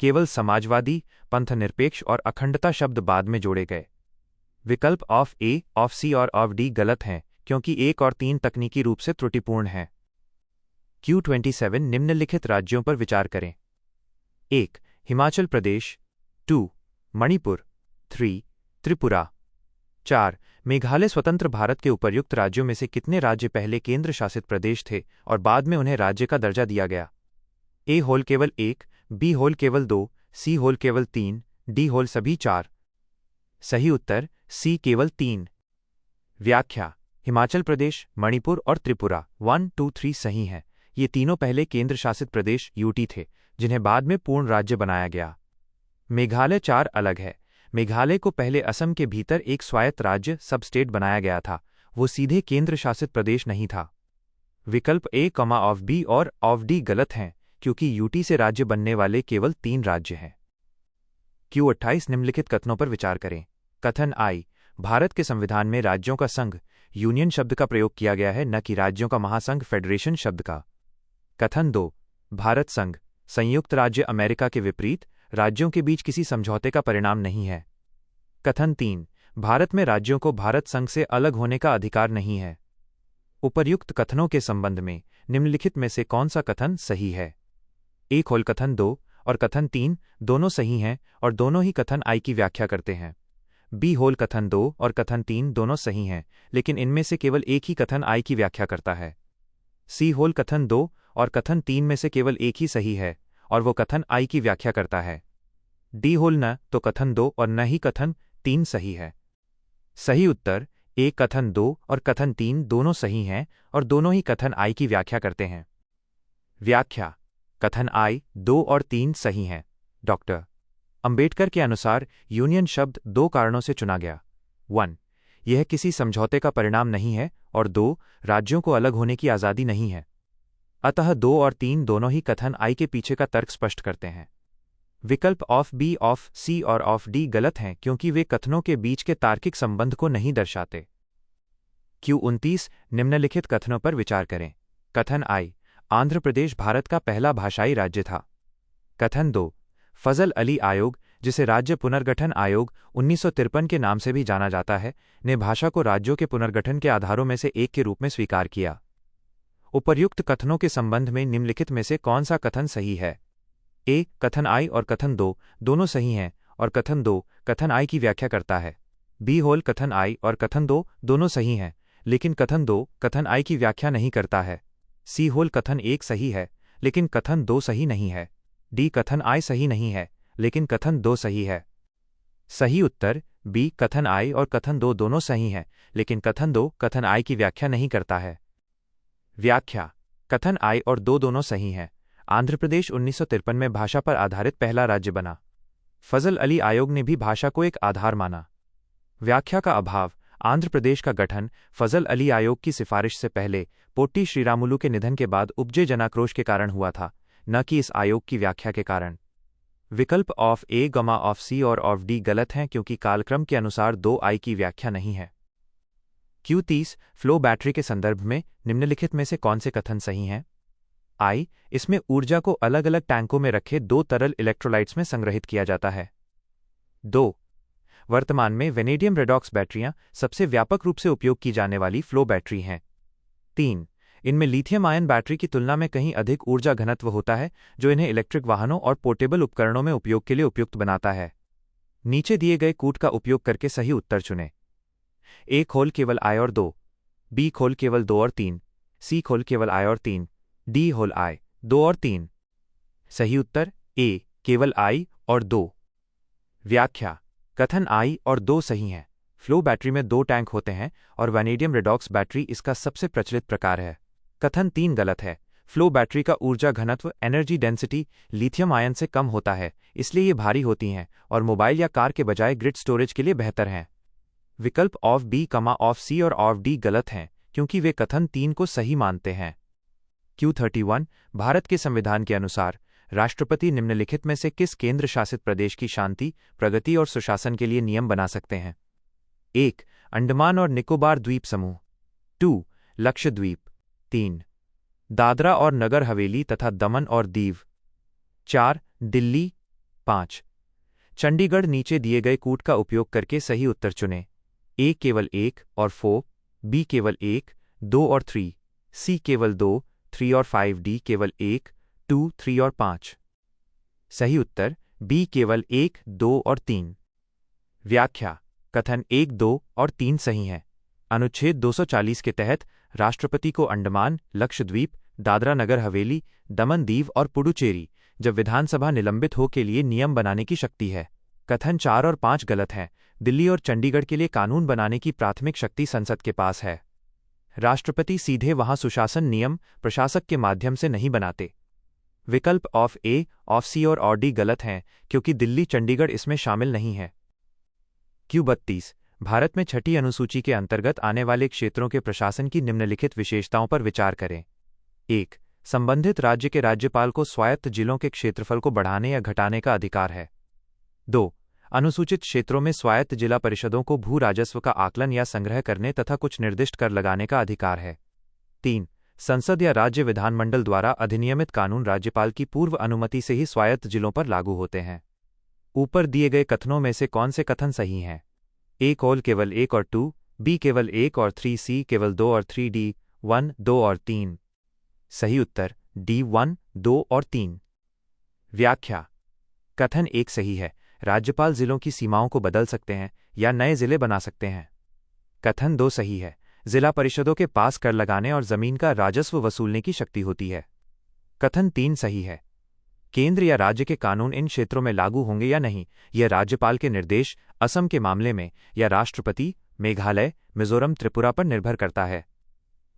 केवल समाजवादी, पंथनिरपेक्ष और अखंडता शब्द बाद में जोड़े गए। विकल्प ऑफ ए, ऑफ सी और ऑफ डी गलत हैं क्योंकि 1 और 3 तकनीकी रूप से त्रुटिपूर्ण हैं। Q27 निम्नलिखित राज्यों पर विचार करें। 1. हिमाचल प्रदेश, 2. मणिपुर, 3. त्रिपुरा। 4. मेघालय स्वतंत्र भारत के उपर्युक्त राज्यों में से कितने राज्य पहले केंद्र शासित प्रदेश थे और बाद में उन्हें राज्य का दर्जा दिया गया? ए होल केवल 1, बी होल केवल 2, सी होल केवल 3, डी होल सभी 4। सही उत्तर सी केवल 3। व्याख्या: हिमाचल प्रदेश, मणिपुर और त्रिपुरा 1, 2, 3 सही हैं। ये तीनों पहले केंद्र शासित प्रदेश यूटी थे, जिन्हें बाद में पूर्ण राज्य बनाया गया। मेघालय 4 अलग है। मेघालय को पहले असम के भीतर एक स्वायत्त राज्य सब स्टेट बनाया गया था, वो सीधे केंद्र शासित प्रदेश नहीं था। विकल्प ए, ऑफ बी और ऑफ डी गलत हैं, क्योंकि यूटी से राज्य बनने वाले केवल 3 राज्य हैं। Q28 निम्नलिखित कथनों पर विचार करें। कथन आई, भारत के संविधान में राज्यों का संघ यूनियन शब्द का प्रयोग किया गया है, न कि राज्यों का महासंघ फेडरेशन शब्द का। कथन 2, भारत संघ संयुक्त राज्य अमेरिका के विपरीत राज्यों के बीच किसी समझौते का परिणाम नहीं है। कथन 3, भारत में राज्यों को भारत संघ से अलग होने का अधिकार नहीं है। उपर्युक्त कथनों के संबंध में निम्नलिखित में से कौन सा कथन सही है? ए होल कथन 2 और कथन 3 दोनों सही हैं और दोनों ही कथन आई की व्याख्या करते हैं। बी होल कथन 2 और कथन 3 दोनों सही हैं, लेकिन इनमें से केवल एक ही कथन आई की व्याख्या करता है। सी होल कथन 2 और कथन 3 में से केवल एक ही सही है और वो कथन आई की व्याख्या करता है। डी होल न तो कथन 2 और न ही कथन 3 सही है। सही उत्तर ए, कथन 2 और कथन 3 दोनों सही हैं और दोनों ही कथन आई की व्याख्या करते हैं। व्याख्या: कथन आई 2 और 3 सही हैं। डॉक्टर अंबेडकर के अनुसार यूनियन शब्द 2 कारणों से चुना गया। 1. यह किसी समझौते का परिणाम नहीं है और 2. राज्यों को अलग होने की आज़ादी नहीं है। अतः 2 और 3 दोनों ही कथन आई के पीछे का तर्क स्पष्ट करते हैं। विकल्प ऑफ बी, ऑफ सी और ऑफ डी गलत हैं, क्योंकि वे कथनों के बीच के तार्किक संबंध को नहीं दर्शाते। Q29 निम्नलिखित कथनों पर विचार करें। कथन आई, आंध्र प्रदेश भारत का पहला भाषाई राज्य था। कथन 2, फजल अली आयोग, जिसे राज्य पुनर्गठन आयोग 1953 के नाम से भी जाना जाता है, ने भाषा को राज्यों के पुनर्गठन के आधारों में से एक के रूप में स्वीकार किया। उपर्युक्त कथनों के संबंध में निम्नलिखित में से कौन सा कथन सही है? ए, कथन आई और कथन 2 दोनों सही हैं और कथन 2 कथन आई की व्याख्या करता है। बी होल कथन आई और कथन 2 दोनों सही हैं, लेकिन कथन 2 कथन आई की व्याख्या नहीं करता है। सी होल कथन 1 सही है, लेकिन कथन 2 सही नहीं है। डी, कथन आई सही नहीं है, लेकिन कथन 2 सही है। सही उत्तर बी, कथन आई और कथन 2 दोनों सही हैं, लेकिन कथन 2 कथन आई की व्याख्या नहीं करता है। व्याख्या: कथन आई और 2 दोनों सही हैं। आंध्र प्रदेश 1953 में भाषा पर आधारित पहला राज्य बना। फजल अली आयोग ने भी भाषा को एक आधार माना। व्याख्या का अभाव: आंध्र प्रदेश का गठन फजल अली आयोग की सिफारिश से पहले पोट्टी श्रीरामुलु के निधन के बाद उपजे जनाक्रोश के कारण हुआ था, न कि इस आयोग की व्याख्या के कारण। विकल्प ऑफ ए, ऑफ सी और ऑफ डी गलत हैं, क्योंकि कालक्रम के अनुसार 2 आई की व्याख्या नहीं है। Q30 फ्लो बैटरी के संदर्भ में निम्नलिखित में से कौन से कथन सही हैं? आई, इसमें ऊर्जा को अलग अलग टैंकों में रखे 2 तरल इलेक्ट्रोलाइट्स में संग्रहित किया जाता है। 2. वर्तमान में वेनेडियम रेडॉक्स बैटरियां सबसे व्यापक रूप से उपयोग की जाने वाली फ्लो बैटरी हैं। 3. इनमें लिथियम आयन बैटरी की तुलना में कहीं अधिक ऊर्जा घनत्व होता है, जो इन्हें इलेक्ट्रिक वाहनों और पोर्टेबल उपकरणों में उपयोग के लिए उपयुक्त बनाता है। नीचे दिए गए कूट का उपयोग करके सही उत्तर चुनें। ए खोल केवल आई और 2, बी खोल केवल 2 और 3, सी खोल केवल आई और 3, डी होल आई 2 और 3। सही उत्तर ए, केवल आई और 2। व्याख्या: कथन आई और 2 सही हैं। फ्लो बैटरी में 2 टैंक होते हैं और वैनेडियम रेडॉक्स बैटरी इसका सबसे प्रचलित प्रकार है। कथन 3 गलत है। फ्लो बैटरी का ऊर्जा घनत्व एनर्जी डेंसिटी लिथियम आयन से कम होता है, इसलिए ये भारी होती हैं और मोबाइल या कार के बजाय ग्रिड स्टोरेज के लिए बेहतर हैं। विकल्प ऑफ बी, ऑफ सी और ऑफ डी गलत हैं, क्योंकि वे कथन 3 को सही मानते हैं। Q31 भारत के संविधान के अनुसार राष्ट्रपति निम्नलिखित में से किस केंद्र शासित प्रदेश की शांति, प्रगति और सुशासन के लिए नियम बना सकते हैं? 1. अंडमान और निकोबार द्वीप समूह। 2. लक्षद्वीप। 3. दादरा और नगर हवेली तथा दमन और दीव। 4. दिल्ली। 5. चंडीगढ़। नीचे दिए गए कूट का उपयोग करके सही उत्तर चुनें। ए केवल 1 और 4, बी केवल 1, 2 और 3, सी केवल 2, 3 और 5, डी केवल 1, 2, 3 और 5। सही उत्तर बी केवल 1, 2 और 3। व्याख्या। कथन 1, 2 और 3 सही हैं। अनुच्छेद 240 के तहत राष्ट्रपति को अंडमान, लक्षद्वीप, दादरा नगर हवेली, दमन दीव और पुडुचेरी जब विधानसभा निलंबित हो के लिए नियम बनाने की शक्ति है। कथन 4 और 5 गलत हैं। दिल्ली और चंडीगढ़ के लिए कानून बनाने की प्राथमिक शक्ति संसद के पास है। राष्ट्रपति सीधे वहां सुशासन नियम प्रशासक के माध्यम से नहीं बनाते। विकल्प ऑफ ए, ऑफ सी और डी गलत हैं क्योंकि दिल्ली चंडीगढ़ इसमें शामिल नहीं है। Q32 भारत में छठी अनुसूची के अंतर्गत आने वाले क्षेत्रों के प्रशासन की निम्नलिखित विशेषताओं पर विचार करें। 1. संबंधित राज्य के राज्यपाल को स्वायत्त जिलों के क्षेत्रफल को बढ़ाने या घटाने का अधिकार है। 2. अनुसूचित क्षेत्रों में स्वायत्त जिला परिषदों को भू राजस्व का आकलन या संग्रह करने तथा कुछ निर्दिष्ट कर लगाने का अधिकार है। 3. संसद या राज्य विधानमंडल द्वारा अधिनियमित कानून राज्यपाल की पूर्व अनुमति से ही स्वायत्त जिलों पर लागू होते हैं। ऊपर दिए गए कथनों में से कौन से कथन सही हैं? ए केवल 1 और 2, बी केवल 1 और 3, सी केवल 2 और 3, डी 1, 2 और 3। सही उत्तर डी 1, 2 और 3। व्याख्या। कथन 1 सही है। राज्यपाल जिलों की सीमाओं को बदल सकते हैं या नए जिले बना सकते हैं। कथन 2 सही है। जिला परिषदों के पास कर लगाने और जमीन का राजस्व वसूलने की शक्ति होती है। कथन 3 सही है। केंद्र या राज्य के कानून इन क्षेत्रों में लागू होंगे या नहीं, यह राज्यपाल के निर्देश, असम के मामले में, या राष्ट्रपति, मेघालय, मिजोरम, त्रिपुरा पर निर्भर करता है।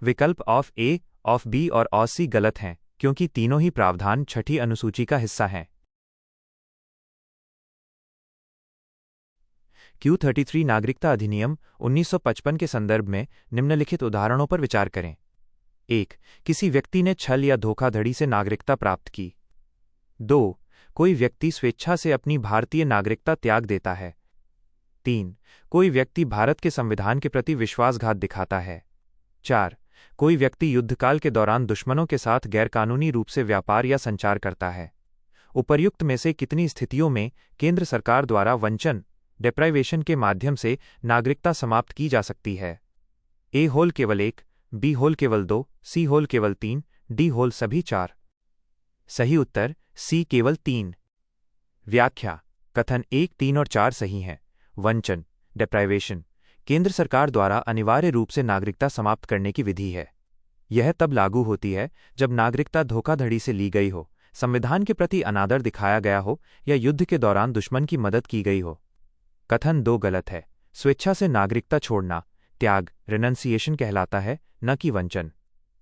विकल्प ऑफ ए, ऑफ बी और ऑफ सी गलत हैं क्योंकि तीनों ही प्रावधान छठी अनुसूची का हिस्सा हैं। Q33 नागरिकता अधिनियम 1955 के संदर्भ में निम्नलिखित उदाहरणों पर विचार करें। 1. किसी व्यक्ति ने छल या धोखाधड़ी से नागरिकता प्राप्त की। 2. कोई व्यक्ति स्वेच्छा से अपनी भारतीय नागरिकता त्याग देता है। 3. कोई व्यक्ति भारत के संविधान के प्रति विश्वासघात दिखाता है। 4. कोई व्यक्ति युद्धकाल के दौरान दुश्मनों के साथ गैरकानूनी रूप से व्यापार या संचार करता है। उपर्युक्त में से कितनी स्थितियों में केंद्र सरकार द्वारा वंचन, डेप्राइवेशन के माध्यम से नागरिकता समाप्त की जा सकती है? ए होल केवल 1, बी होल केवल 2, सी होल केवल 3, डी होल सभी 4। सही उत्तर सी केवल 3। व्याख्या। कथन 1, 3 और 4 सही हैं। वंचन, डेप्राइवेशन, केंद्र सरकार द्वारा अनिवार्य रूप से नागरिकता समाप्त करने की विधि है। यह तब लागू होती है जब नागरिकता धोखाधड़ी से ली गई हो, संविधान के प्रति अनादर दिखाया गया हो या युद्ध के दौरान दुश्मन की मदद की गई हो। कथन 2 गलत है। स्वेच्छा से नागरिकता छोड़ना त्याग, रिनंसिएशन कहलाता है, न कि वंचन।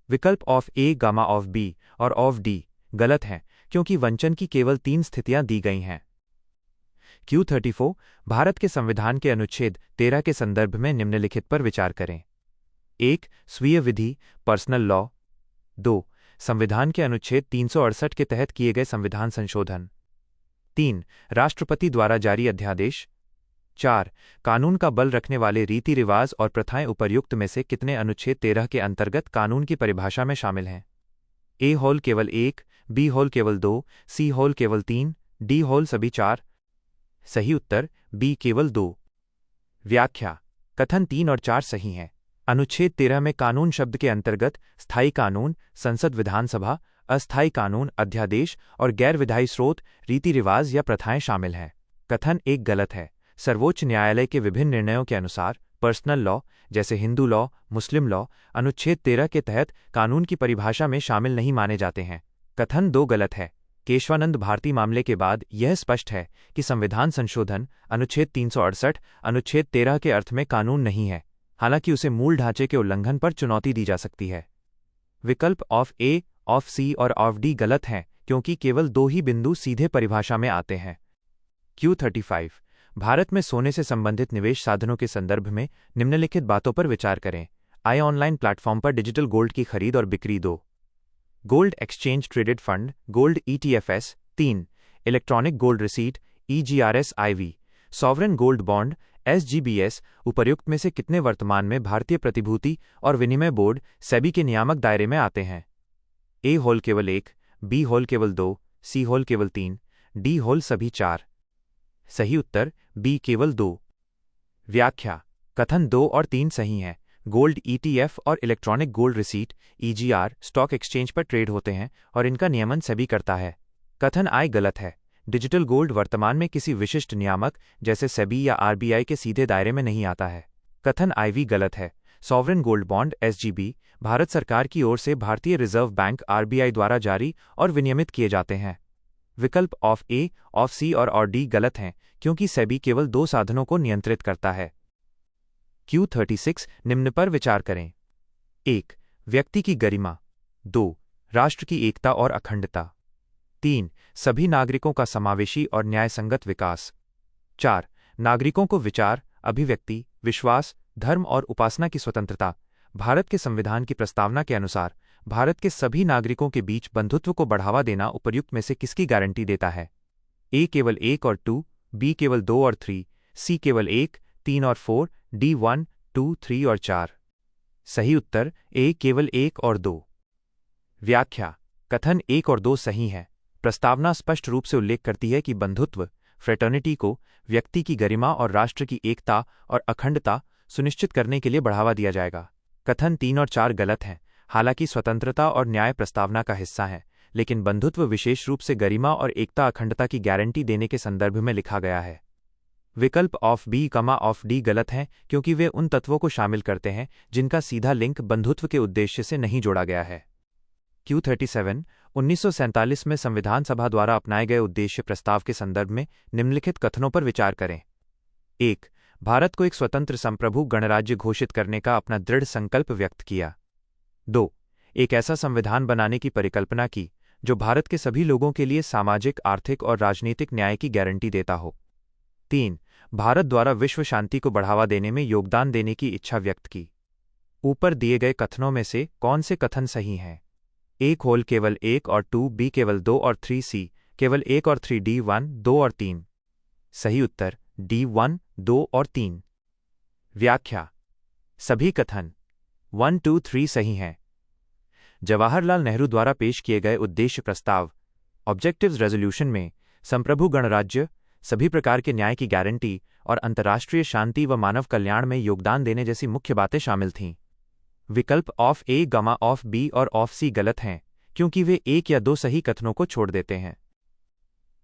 विकल्प ऑफ ए, गामा ऑफ बी और ऑफ डी गलत हैं क्योंकि वंचन की केवल 3 स्थितियां दी गई हैं। Q34 भारत के संविधान के अनुच्छेद 13 के संदर्भ में निम्नलिखित पर विचार करें। 1. स्वीय विधि, पर्सनल लॉ। 2. संविधान के अनुच्छेद 368 के तहत किए गए संविधान संशोधन। 3. राष्ट्रपति द्वारा जारी अध्यादेश। 4. कानून का बल रखने वाले रीति रिवाज और प्रथाएं उपर्युक्त में से कितने अनुच्छेद 13 के अंतर्गत कानून की परिभाषा में शामिल हैं? ए होल केवल 1, बी होल केवल 2, सी होल केवल 3, डी होल सभी 4। सही उत्तर बी केवल 2। व्याख्या। कथन 3 और 4 सही हैं। अनुच्छेद 13 में कानून शब्द के अंतर्गत स्थायी कानून, संसद, विधानसभा, अस्थायी कानून, अध्यादेश और गैर विधायी स्रोत, रीति रिवाज या प्रथाएं शामिल हैं। कथन 1 गलत है। सर्वोच्च न्यायालय के विभिन्न निर्णयों के अनुसार पर्सनल लॉ, जैसे हिंदू लॉ, मुस्लिम लॉ, अनुच्छेद 13 के तहत कानून की परिभाषा में शामिल नहीं माने जाते हैं। कथन 2 गलत है। केशवानंद भारती मामले के बाद यह स्पष्ट है कि संविधान संशोधन अनुच्छेद 368 अनुच्छेद 13 के अर्थ में कानून नहीं है, हालांकि उसे मूल ढांचे के उल्लंघन पर चुनौती दी जा सकती है। विकल्प ऑफ ए, ऑफ सी और ऑफ डी गलत हैं क्योंकि केवल 2 ही बिंदु सीधे परिभाषा में आते हैं। Q35 भारत में सोने से संबंधित निवेश साधनों के संदर्भ में निम्नलिखित बातों पर विचार करें। आई ऑनलाइन प्लेटफॉर्म पर डिजिटल गोल्ड की खरीद और बिक्री। 2. Gold exchange traded fund, gold ETFs। 3. Electronic gold receipt, EGRS IV। Sovereign gold bond, SGBS। उपर्युक्त में से कितने वर्तमान में भारतीय प्रतिभूति और विनिमय बोर्ड सेबी के नियामक दायरे में आते हैं? ए होल केवल 1, बी होल केवल 2, सी होल केवल 3, डी होल सभी 4। सही उत्तर बी केवल 2। व्याख्या। कथन 2 और 3 सही हैं। गोल्ड ETF और electronic gold receipt EGR stock exchange पर ट्रेड होते हैं और इनका नियमन सेबी करता है। कथन आई गलत है। डिजिटल गोल्ड वर्तमान में किसी विशिष्ट नियामक जैसे सेबी या आरबीआई के सीधे दायरे में नहीं आता है। कथन IV गलत है। Sovereign gold bond SGB Bharat सरकार की ओर से भारतीय रिजर्व बैंक RBI द्वारा जारी और विनियमित किए जाते हैं। विकल्प ऑफ A, ऑफ C और D गलत हैं, क्योंकि सेबी केवल 2 साधनों को नियंत्रित करता है। Q36 निम्न पर विचार करें। 1. व्यक्ति की गरिमा। 2. राष्ट्र की एकता और अखंडता। 3. सभी नागरिकों का समावेशी और न्यायसंगत विकास। 4. नागरिकों को विचार, अभिव्यक्ति, विश्वास, धर्म और उपासना की स्वतंत्रता। भारत के संविधान की प्रस्तावना के अनुसार भारत के सभी नागरिकों के बीच बंधुत्व को बढ़ावा देना उपर्युक्त में से किसकी गारंटी देता है? A केवल 1 और 2, B केवल 2 और 3, C केवल 1, 3 और 4, D 1, 2, 3 और 4। सही उत्तर A केवल 1 और 2। व्याख्या। कथन 1 और 2 सही है। प्रस्तावना स्पष्ट रूप से उल्लेख करती है कि बंधुत्व फ्रेटर्निटी को व्यक्ति की गरिमा और राष्ट्र की एकता और अखंडता सुनिश्चित करने के लिए बढ़ावा दिया जाएगा। कथन 3 और 4 गलत हैं। हालांकि स्वतंत्रता और न्याय प्रस्तावना का हिस्सा है, लेकिन बंधुत्व विशेष रूप से गरिमा और एकता अखंडता की गारंटी देने के संदर्भ में लिखा गया है। विकल्प ऑफ B, ऑफ D गलत हैं, क्योंकि वे उन तत्वों को शामिल करते हैं जिनका सीधा लिंक बंधुत्व के उद्देश्य से नहीं जोड़ा गया है। Q37 1947 में संविधान सभा द्वारा अपनाए गए उद्देश्य प्रस्ताव के संदर्भ में निम्नलिखित कथनों पर विचार करें। 1. भारत को एक स्वतंत्र संप्रभु गणराज्य घोषित करने का अपना दृढ़ संकल्प व्यक्त किया। 2. एक ऐसा संविधान बनाने की परिकल्पना की जो भारत के सभी लोगों के लिए सामाजिक, आर्थिक और राजनीतिक न्याय की गारंटी देता हो। 3. भारत द्वारा विश्व शांति को बढ़ावा देने में योगदान देने की इच्छा व्यक्त की। ऊपर दिए गए कथनों में से कौन से कथन सही हैं? A खोल केवल 1 और 2, B केवल 2 और 3, C केवल 1 और 3, D 1, 2 और 3। सही उत्तर D 1, 2 और 3। व्याख्या। सभी कथन 1, 2, 3 सही हैं। जवाहरलाल नेहरू द्वारा पेश किए गए उद्देश्य प्रस्ताव ऑब्जेक्टिव्स रेजोल्यूशन में संप्रभु गणराज्य, सभी प्रकार के न्याय की गारंटी और अंतर्राष्ट्रीय शांति व मानव कल्याण में योगदान देने जैसी मुख्य बातें शामिल थीं। विकल्प ऑफ A, ऑफ B और ऑफ C गलत हैं, क्योंकि वे 1 या 2 सही कथनों को छोड़ देते हैं।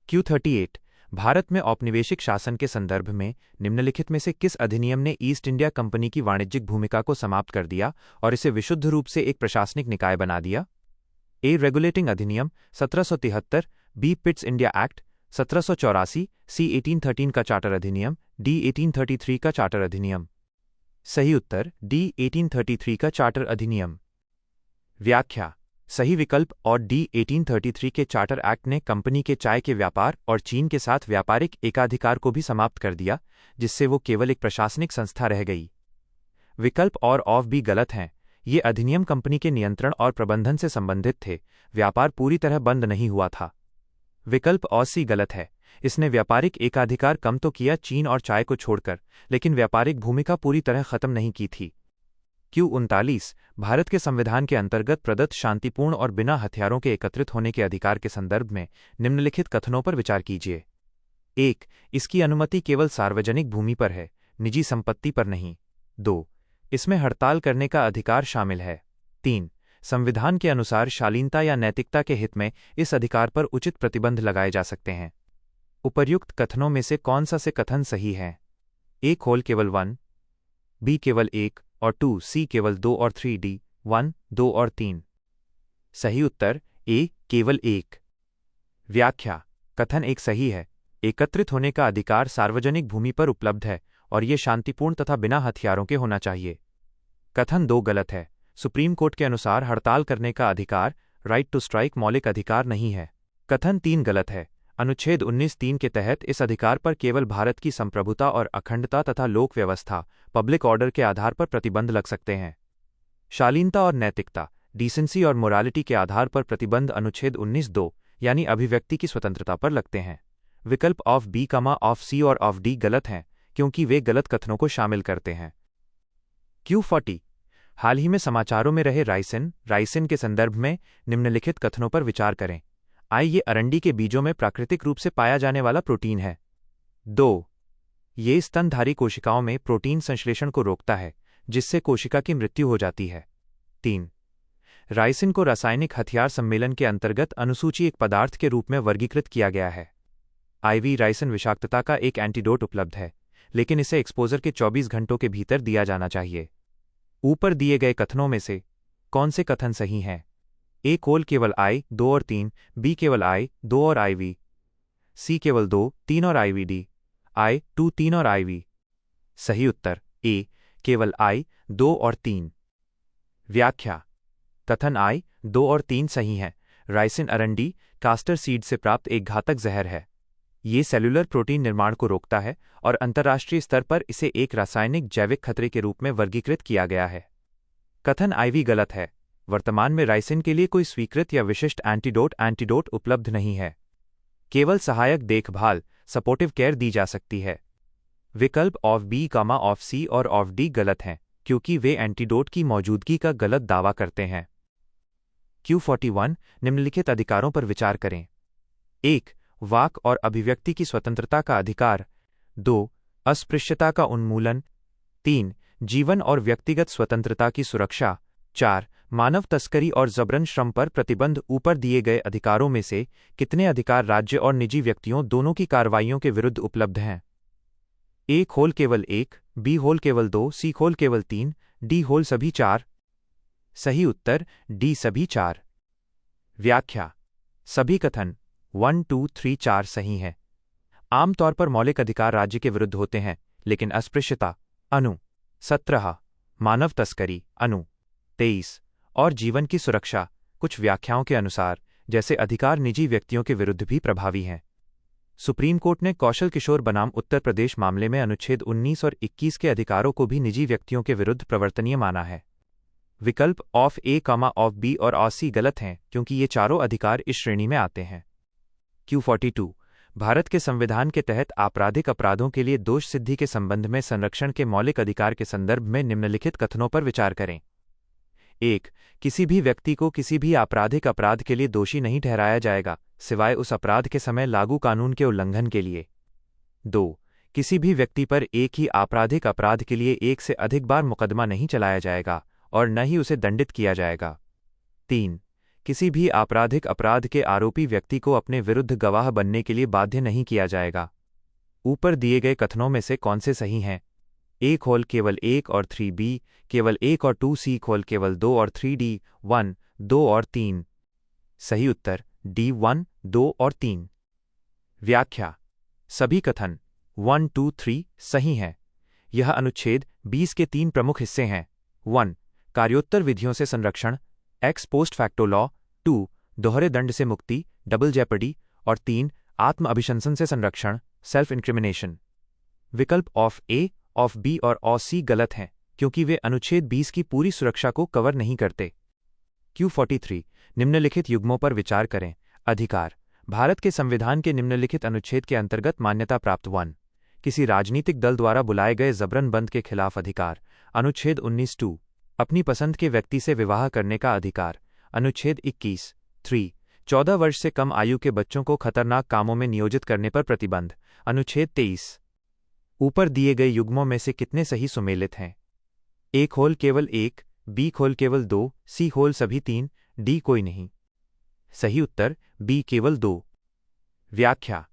Q38 भारत में औपनिवेशिक शासन के संदर्भ में निम्नलिखित में से किस अधिनियम ने ईस्ट इंडिया कंपनी की वाणिज्यिक भूमिका को समाप्त कर दिया और इसे विशुद्ध रूप से एक प्रशासनिक निकाय बना दिया? A रेगुलेटिंग अधिनियम 1773, B Pitt's India act 1784, C 1813 का चार्टर अधिनियम, D 1833 का चार्टर अधिनियम। सही उत्तर D 1833 का चार्टर अधिनियम। व्याख्या। सही विकल्प और D 1833 के चार्टर एक्ट ने कंपनी के चाय के व्यापार और चीन के साथ व्यापारिक एकाधिकार को भी समाप्त कर दिया, जिससे वो केवल एक प्रशासनिक संस्था रह गई। विकल्प और ऑफ B गलत हैं। ये अधिनियम कंपनी के नियंत्रण और प्रबंधन से संबंधित थे, व्यापार पूरी तरह बंद नहीं हुआ था। विकल्प और C गलत है। इसने व्यापारिक एकाधिकार कम तो किया चीन और चाय को छोड़कर, लेकिन व्यापारिक भूमिका पूरी तरह खत्म नहीं की थी। Q39 भारत के संविधान के अंतर्गत प्रदत्त शांतिपूर्ण और बिना हथियारों के एकत्रित होने के अधिकार के संदर्भ में निम्नलिखित कथनों पर विचार कीजिए। 1. इसकी अनुमति केवल सार्वजनिक भूमि पर है, निजी संपत्ति पर नहीं। 2. इसमें हड़ताल करने का अधिकार शामिल है। 3. संविधान के अनुसार शालीनता या नैतिकता के हित में इस अधिकार पर उचित प्रतिबंध लगाए जा सकते हैं। उपर्युक्त कथनों में से कौन सा से कथन सही है? A खोल केवल 1, B केवल 1 और 2, C केवल 2 और 3, D 1, 2 और 3। सही उत्तर A केवल 1। व्याख्या। कथन 1 सही है। एकत्रित होने का अधिकार सार्वजनिक भूमि पर उपलब्ध है और ये शांतिपूर्ण तथा बिना हथियारों के होना चाहिए। कथन 2 गलत है। सुप्रीम कोर्ट के अनुसार हड़ताल करने का अधिकार राइट टू स्ट्राइक मौलिक अधिकार नहीं है। कथन 3 गलत है। अनुच्छेद 19(3) के तहत इस अधिकार पर केवल भारत की संप्रभुता और अखंडता तथा लोक व्यवस्था पब्लिक ऑर्डर के आधार पर प्रतिबंध लग सकते हैं। शालीनता और नैतिकता डिसेंसी और मोरालिटी के आधार पर प्रतिबंध अनुच्छेद 19(2) यानी अभिव्यक्ति की स्वतंत्रता पर लगते हैं। विकल्प ऑफ B, ऑफ C और ऑफ D गलत हैं, क्योंकि वे गलत कथनों को शामिल करते हैं। Q40 हाल ही में समाचारों में रहे राइसिन के संदर्भ में निम्नलिखित कथनों पर विचार करें। ये अरंडी के बीजों में प्राकृतिक रूप से पाया जाने वाला प्रोटीन है। 2. ये स्तनधारी कोशिकाओं में प्रोटीन संश्लेषण को रोकता है, जिससे कोशिका की मृत्यु हो जाती है। 3. राइसिन को रासायनिक हथियार सम्मेलन के अंतर्गत अनुसूची एक पदार्थ के रूप में वर्गीकृत किया गया है। IV राइसिन विषाक्तता का एक एंटीडोट उपलब्ध है, लेकिन इसे एक्सपोजर के 24 घंटों के भीतर दिया जाना चाहिए। ऊपर दिए गए कथनों में से कौन से कथन सही हैं? ए केवल I 2 और 3, बी केवल I 2 और IV, सी केवल 2, 3 और IVD, I 2, 3 और IV। सही उत्तर ए केवल I 2 और 3। व्याख्या: कथन I 2 और 3 सही है। राइसिन अरंडी कास्टर सीड से प्राप्त एक घातक जहर है। ये सेलुलर प्रोटीन निर्माण को रोकता है और अंतर्राष्ट्रीय स्तर पर इसे एक रासायनिक जैविक खतरे के रूप में वर्गीकृत किया गया है। कथन IV गलत है। वर्तमान में राइसिन के लिए कोई स्वीकृत या विशिष्ट एंटीडोट उपलब्ध नहीं है। केवल सहायक देखभाल सपोर्टिव केयर दी जा सकती है। विकल्प ऑफ बी, ऑफ सी और ऑफ डी गलत हैं, क्योंकि वे एंटीडोट की मौजूदगी का गलत दावा करते हैं। Q41 निम्नलिखित अधिकारों पर विचार करें। 1. वाक और अभिव्यक्ति की स्वतंत्रता का अधिकार। 2. अस्पृश्यता का उन्मूलन। 3. जीवन और व्यक्तिगत स्वतंत्रता की सुरक्षा। 4. मानव तस्करी और जबरन श्रम पर प्रतिबंध। ऊपर दिए गए अधिकारों में से कितने अधिकार राज्य और निजी व्यक्तियों दोनों की कार्रवाइयों के विरुद्ध उपलब्ध हैं? ए केवल 1, बी केवल 2, सी केवल 3, डी सभी 4। सही उत्तर डी सभी 4। व्याख्या: सभी कथन 1, 2, 3, 4 सही हैं। आमतौर पर मौलिक अधिकार राज्य के विरुद्ध होते हैं, लेकिन अस्पृश्यता अनु 17, मानव तस्करी अनु 23 और जीवन की सुरक्षा कुछ व्याख्याओं के अनुसार जैसे अधिकार निजी व्यक्तियों के विरुद्ध भी प्रभावी हैं। सुप्रीम कोर्ट ने कौशल किशोर बनाम उत्तर प्रदेश मामले में अनुच्छेद 19 और 21 के अधिकारों को भी निजी व्यक्तियों के विरुद्ध प्रवर्तनीय माना है। विकल्प ऑफ ए, ऑफ बी और ऑफ सी गलत हैं, क्योंकि ये चारों अधिकार इस श्रेणी में आते हैं। Q42 भारत के संविधान के तहत आपराधिक अपराधों के लिए दोष सिद्धि के संबंध में संरक्षण के मौलिक अधिकार के संदर्भ में निम्नलिखित कथनों पर विचार करें। 1. किसी भी व्यक्ति को किसी भी आपराधिक अपराध के लिए दोषी नहीं ठहराया जाएगा, सिवाय उस अपराध के समय लागू कानून के उल्लंघन के लिए। 2. किसी भी व्यक्ति पर एक ही आपराधिक अपराध के लिए एक से अधिक बार मुकदमा नहीं चलाया जाएगा और न ही उसे दंडित किया जाएगा। 3. किसी भी आपराधिक अपराध के आरोपी व्यक्ति को अपने विरुद्ध गवाह बनने के लिए बाध्य नहीं किया जाएगा। ऊपर दिए गए कथनों में से कौन से सही हैं? ए केवल 1 और 3, बी केवल 1 और 2, सी केवल 2 और 3, डी 1, 2 और 3। सही उत्तर डी 1, 2 और 3। व्याख्या: सभी कथन 1, 2, 3 सही हैं। यह अनुच्छेद 20 के 3 प्रमुख हिस्से हैं। 1. कार्योत्तर विधियों से संरक्षण एक्स पोस्ट फैक्टो लॉ। 2. दोहरे दंड से मुक्ति डबल जेपर्डी और 3. आत्म अभिशंसन से संरक्षण सेल्फ इंक्रिमिनेशन। विकल्प ऑफ ए, ऑफ बी और ऑफ सी गलत हैं, क्योंकि वे अनुच्छेद 20 की पूरी सुरक्षा को कवर नहीं करते। Q43 निम्नलिखित युग्मों पर विचार करें। अधिकार: भारत के संविधान के निम्नलिखित अनुच्छेद के अंतर्गत मान्यता प्राप्त। 1. किसी राजनीतिक दल द्वारा बुलाए गए जबरन बंद के खिलाफ अधिकार। अनुच्छेद 19। 2. अपनी पसंद के व्यक्ति से विवाह करने का अधिकार। अनुच्छेद 21। 3. 14 वर्ष से कम आयु के बच्चों को खतरनाक कामों में नियोजित करने पर प्रतिबंध। अनुच्छेद 23। ऊपर दिए गए युग्मों में से कितने सही सुमेलित हैं? ए केवल 1, बी केवल 2, सी सभी 3, डी कोई नहीं। सही उत्तर बी केवल 2। व्याख्या: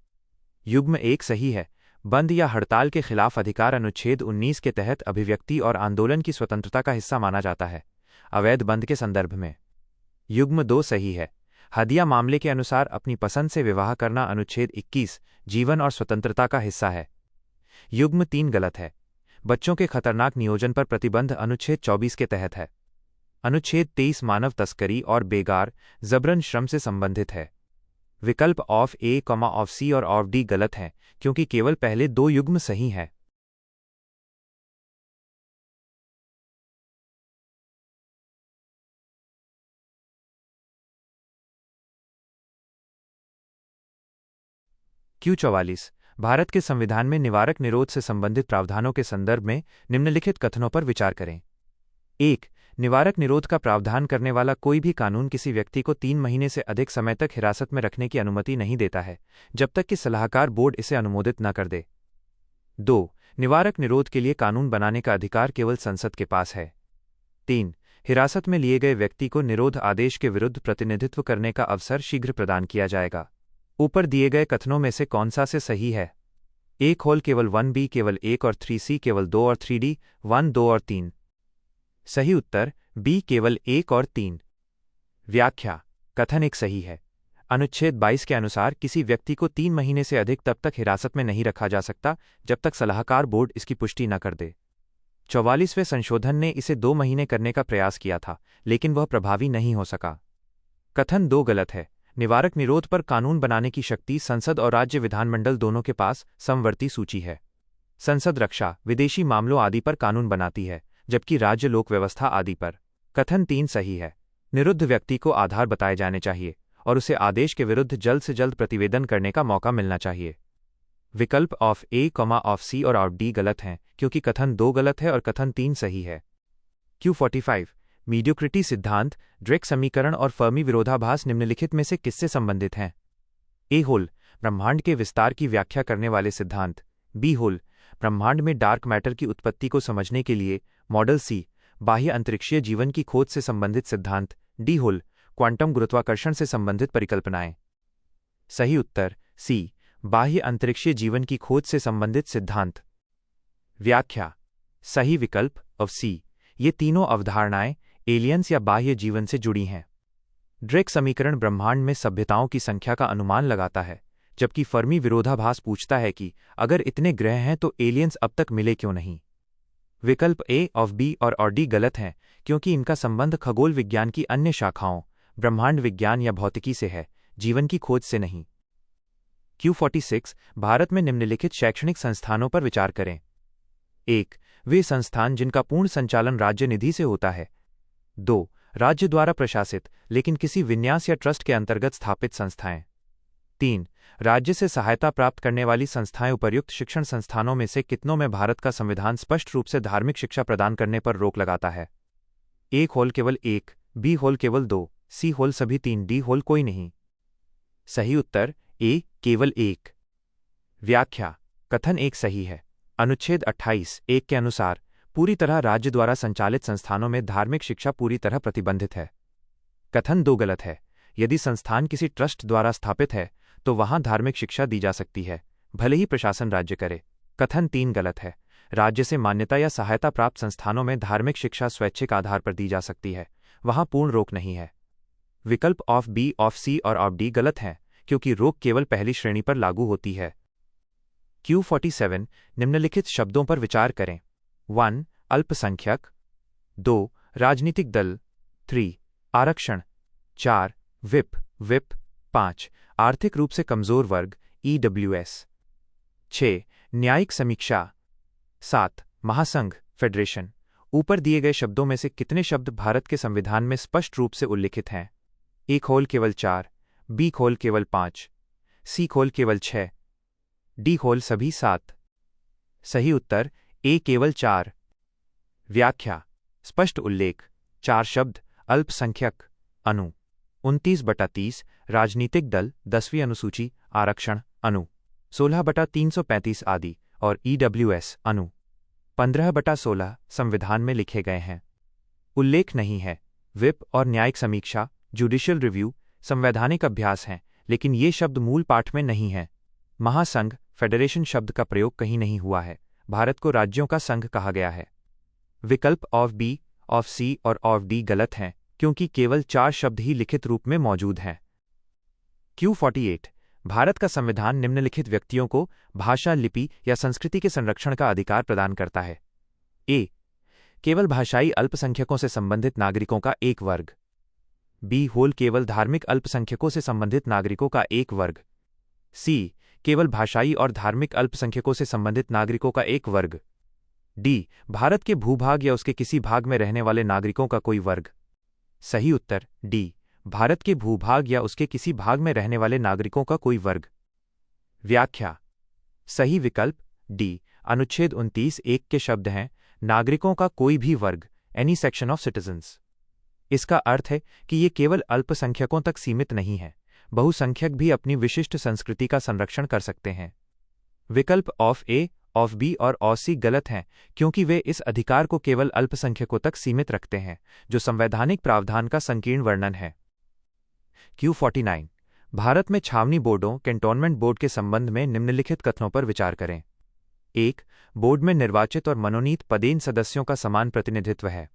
युग्म 1 सही है। बंद या हड़ताल के खिलाफ अधिकार अनुच्छेद 19 के तहत अभिव्यक्ति और आंदोलन की स्वतंत्रता का हिस्सा माना जाता है, अवैध बंद के संदर्भ में। युग्म 2 सही है। हदिया मामले के अनुसार अपनी पसंद से विवाह करना अनुच्छेद 21 जीवन और स्वतंत्रता का हिस्सा है। युग्म 3 गलत है। बच्चों के खतरनाक नियोजन पर प्रतिबंध अनुच्छेद 24 के तहत है। अनुच्छेद 23 मानव तस्करी और बेगार जबरन श्रम से संबंधित है। विकल्प ऑफ ए, ऑफ सी और ऑफ डी गलत हैं, क्योंकि केवल पहले 2 युग्म सही हैं। Q44 भारत के संविधान में निवारक निरोध से संबंधित प्रावधानों के संदर्भ में निम्नलिखित कथनों पर विचार करें। 1. निवारक निरोध का प्रावधान करने वाला कोई भी कानून किसी व्यक्ति को 3 महीने से अधिक समय तक हिरासत में रखने की अनुमति नहीं देता है, जब तक कि सलाहकार बोर्ड इसे अनुमोदित न कर दे। 2. निवारक निरोध के लिए कानून बनाने का अधिकार केवल संसद के पास है। 3. हिरासत में लिए गए व्यक्ति को निरोध आदेश के विरुद्ध प्रतिनिधित्व करने का अवसर शीघ्र प्रदान किया जाएगा। ऊपर दिए गए कथनों में से कौन सा से सही है? ए होल केवल 1 बी केवल 1 और 3 सी केवल 2 और 3 डी 1 2 और 3। सही उत्तर बी केवल 1 और 3। व्याख्या। कथन एक सही है। अनुच्छेद 22 के अनुसार किसी व्यक्ति को 3 महीने से अधिक तब तक हिरासत में नहीं रखा जा सकता जब तक सलाहकार बोर्ड इसकी पुष्टि न कर दे। 44वें संशोधन ने इसे 2 महीने करने का प्रयास किया था, लेकिन वह प्रभावी नहीं हो सका। कथन 2 गलत है। निवारक निरोध पर कानून बनाने की शक्ति संसद और राज्य विधानमंडल दोनों के पास समवर्ती सूची है। संसद रक्षा, विदेशी मामलों आदि पर कानून बनाती है, जबकि राज्य लोक व्यवस्था आदि पर। कथन 3 सही है। निरुद्ध व्यक्ति को आधार बताए जाने चाहिए और उसे आदेश के विरुद्ध जल्द से जल्द प्रतिवेदन करने का मौका मिलना चाहिए। विकल्प ऑफ ए, ऑफ सी और ऑफ डी गलत हैं, क्योंकि कथन 2 गलत है और कथन 3 सही है। Q45 मीडियोक्रिटी सिद्धांत, ड्रेक समीकरण और फर्मी विरोधाभास निम्नलिखित में से किससे संबंधित हैं? ए होल, ब्रह्मांड के विस्तार की व्याख्या करने वाले सिद्धांत। बी होल, ब्रह्मांड में डार्क मैटर की उत्पत्ति को समझने के लिए मॉडल। सी, बाह्य अंतरिक्षीय जीवन की खोज से संबंधित सिद्धांत। डी होल, क्वांटम गुरुत्वाकर्षण से संबंधित परिकल्पनाएं। सही उत्तर सी, बाह्य अंतरिक्षीय जीवन की खोज से संबंधित सिद्धांत। व्याख्या। सही विकल्प ऑफ सी, ये तीनों अवधारणाएं एलियंस या बाह्य जीवन से जुड़ी हैं। ड्रेक समीकरण ब्रह्मांड में सभ्यताओं की संख्या का अनुमान लगाता है, जबकि फर्मी विरोधाभास पूछता है कि अगर इतने ग्रह हैं तो एलियंस अब तक मिले क्यों नहीं। विकल्प ए ऑफ बी और डी गलत हैं, क्योंकि इनका संबंध खगोल विज्ञान की अन्य शाखाओं, ब्रह्मांड विज्ञान या भौतिकी से है, जीवन की खोज से नहीं। Q46 भारत में निम्नलिखित शैक्षणिक संस्थानों पर विचार करें। 1. वे संस्थान जिनका पूर्ण संचालन राज्य निधि से होता है। 2. राज्य द्वारा प्रशासित लेकिन किसी विन्यास या ट्रस्ट के अंतर्गत स्थापित संस्थाएं। 3. राज्य से सहायता प्राप्त करने वाली संस्थाएं। उपर्युक्त शिक्षण संस्थानों में से कितनों में भारत का संविधान स्पष्ट रूप से धार्मिक शिक्षा प्रदान करने पर रोक लगाता है? ए होल केवल 1, बी होल केवल 2, सी होल सभी 3, डी होल कोई नहीं। सही उत्तर ए केवल 1। व्याख्या। कथन 1 सही है। अनुच्छेद 28(1) के अनुसार पूरी तरह राज्य द्वारा संचालित संस्थानों में धार्मिक शिक्षा पूरी तरह प्रतिबंधित है। कथन 2 गलत है। यदि संस्थान किसी ट्रस्ट द्वारा स्थापित है तो वहां धार्मिक शिक्षा दी जा सकती है, भले ही प्रशासन राज्य करे। कथन 3 गलत है। राज्य से मान्यता या सहायता प्राप्त संस्थानों में धार्मिक शिक्षा स्वैच्छिक आधार पर दी जा सकती है, वहां पूर्ण रोक नहीं है। विकल्प ऑफ बी, ऑफ सी और ऑफ डी गलत हैं, क्योंकि रोक केवल पहली श्रेणी पर लागू होती है। Q47 निम्नलिखित शब्दों पर विचार करें। 1. अल्पसंख्यक। 2. राजनीतिक दल। 3. आरक्षण। 4. विप। 5. आर्थिक रूप से कमजोर वर्ग EWS। 6. न्यायिक समीक्षा। 7. महासंघ फेडरेशन। ऊपर दिए गए शब्दों में से कितने शब्द भारत के संविधान में स्पष्ट रूप से उल्लिखित हैं? ए खोल केवल 4, बी खोल केवल 5, सी खोल केवल 6, डी खोल सभी 7। सही उत्तर ए केवल 4। व्याख्या। स्पष्ट उल्लेख। 4 शब्द अल्पसंख्यक अनु 29/30, राजनीतिक दल 10वीं अनुसूची, आरक्षण अनु 16/335 आदि और EWS अनु 15/16 संविधान में लिखे गए हैं। उल्लेख नहीं है। विप और न्यायिक समीक्षा जुडिशियल रिव्यू संवैधानिक अभ्यास हैं, लेकिन ये शब्द मूल पाठ में नहीं हैं। महासंघ फेडरेशन शब्द का प्रयोग कहीं नहीं हुआ है। भारत को राज्यों का संघ कहा गया है। विकल्प ऑफ बी, ऑफ सी और ऑफ डी गलत हैं, क्योंकि केवल 4 शब्द ही लिखित रूप में मौजूद हैं। Q48 भारत का संविधान निम्नलिखित व्यक्तियों को भाषा, लिपि या संस्कृति के संरक्षण का अधिकार प्रदान करता है। ए. केवल भाषाई अल्पसंख्यकों से संबंधित नागरिकों का एक वर्ग। बी होल केवल धार्मिक अल्पसंख्यकों से संबंधित नागरिकों का एक वर्ग। सी. केवल भाषाई और धार्मिक अल्पसंख्यकों से संबंधित नागरिकों का एक वर्ग। डी. भारत के भूभाग या उसके किसी भाग में रहने वाले नागरिकों का कोई वर्ग। सही उत्तर डी. भारत के भूभाग या उसके किसी भाग में रहने वाले नागरिकों का कोई वर्ग। व्याख्या। सही विकल्प डी. अनुच्छेद 29(1) के शब्द हैं नागरिकों का कोई भी वर्ग, एनी सेक्शन ऑफ सिटीजन्स। इसका अर्थ है कि ये केवल अल्पसंख्यकों तक सीमित नहीं है, बहुसंख्यक भी अपनी विशिष्ट संस्कृति का संरक्षण कर सकते हैं। विकल्प ऑफ ए, ऑफ बी और ऑफ सी गलत हैं, क्योंकि वे इस अधिकार को केवल अल्पसंख्यकों तक सीमित रखते हैं, जो संवैधानिक प्रावधान का संकीर्ण वर्णन है। Q49 भारत में छावनी बोर्डों कैंटोनमेंट बोर्ड के संबंध में निम्नलिखित कथनों पर विचार करें। 1. बोर्ड में निर्वाचित और मनोनीत पदेन सदस्यों का समान प्रतिनिधित्व है।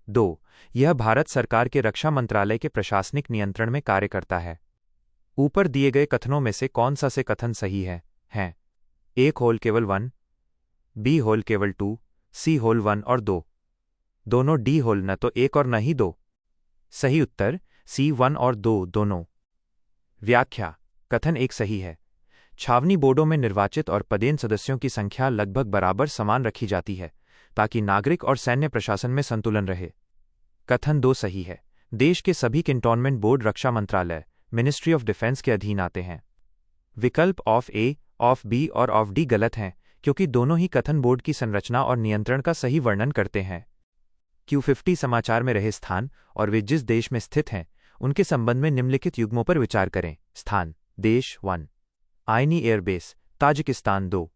2. यह भारत सरकार के रक्षा मंत्रालय के प्रशासनिक नियंत्रण में कार्य करता है। ऊपर दिए गए कथनों में से कौन सा से कथन सही है? A होल केवल 1, B होल केवल 2, C होल 1 और 2। दोनों D होल न तो 1 और न ही 2। सही उत्तर C 1 और 2 दोनों। व्याख्या: कथन 1 सही है। छावनी बोर्डों में निर्वाचित और पदेन सदस्यों की संख्या लगभग बराबर समान रखी जाती है ताकि नागरिक और सैन्य प्रशासन में संतुलन रहे। कथन 2 सही है। देश के सभी कैंटोनमेंट बोर्ड रक्षा मंत्रालय मिनिस्ट्री ऑफ डिफेंस के अधीन आते हैं। विकल्प ऑफ A, ऑफ B और ऑफ D गलत हैं क्योंकि दोनों ही कथन बोर्ड की संरचना और नियंत्रण का सही वर्णन करते हैं। Q50 समाचार में रहे स्थान और वे जिस देश में स्थित हैं उनके संबंध में निम्नलिखित युग्मों पर विचार करें। स्थान: देश 1, Ayni airbase Tajikistan 2,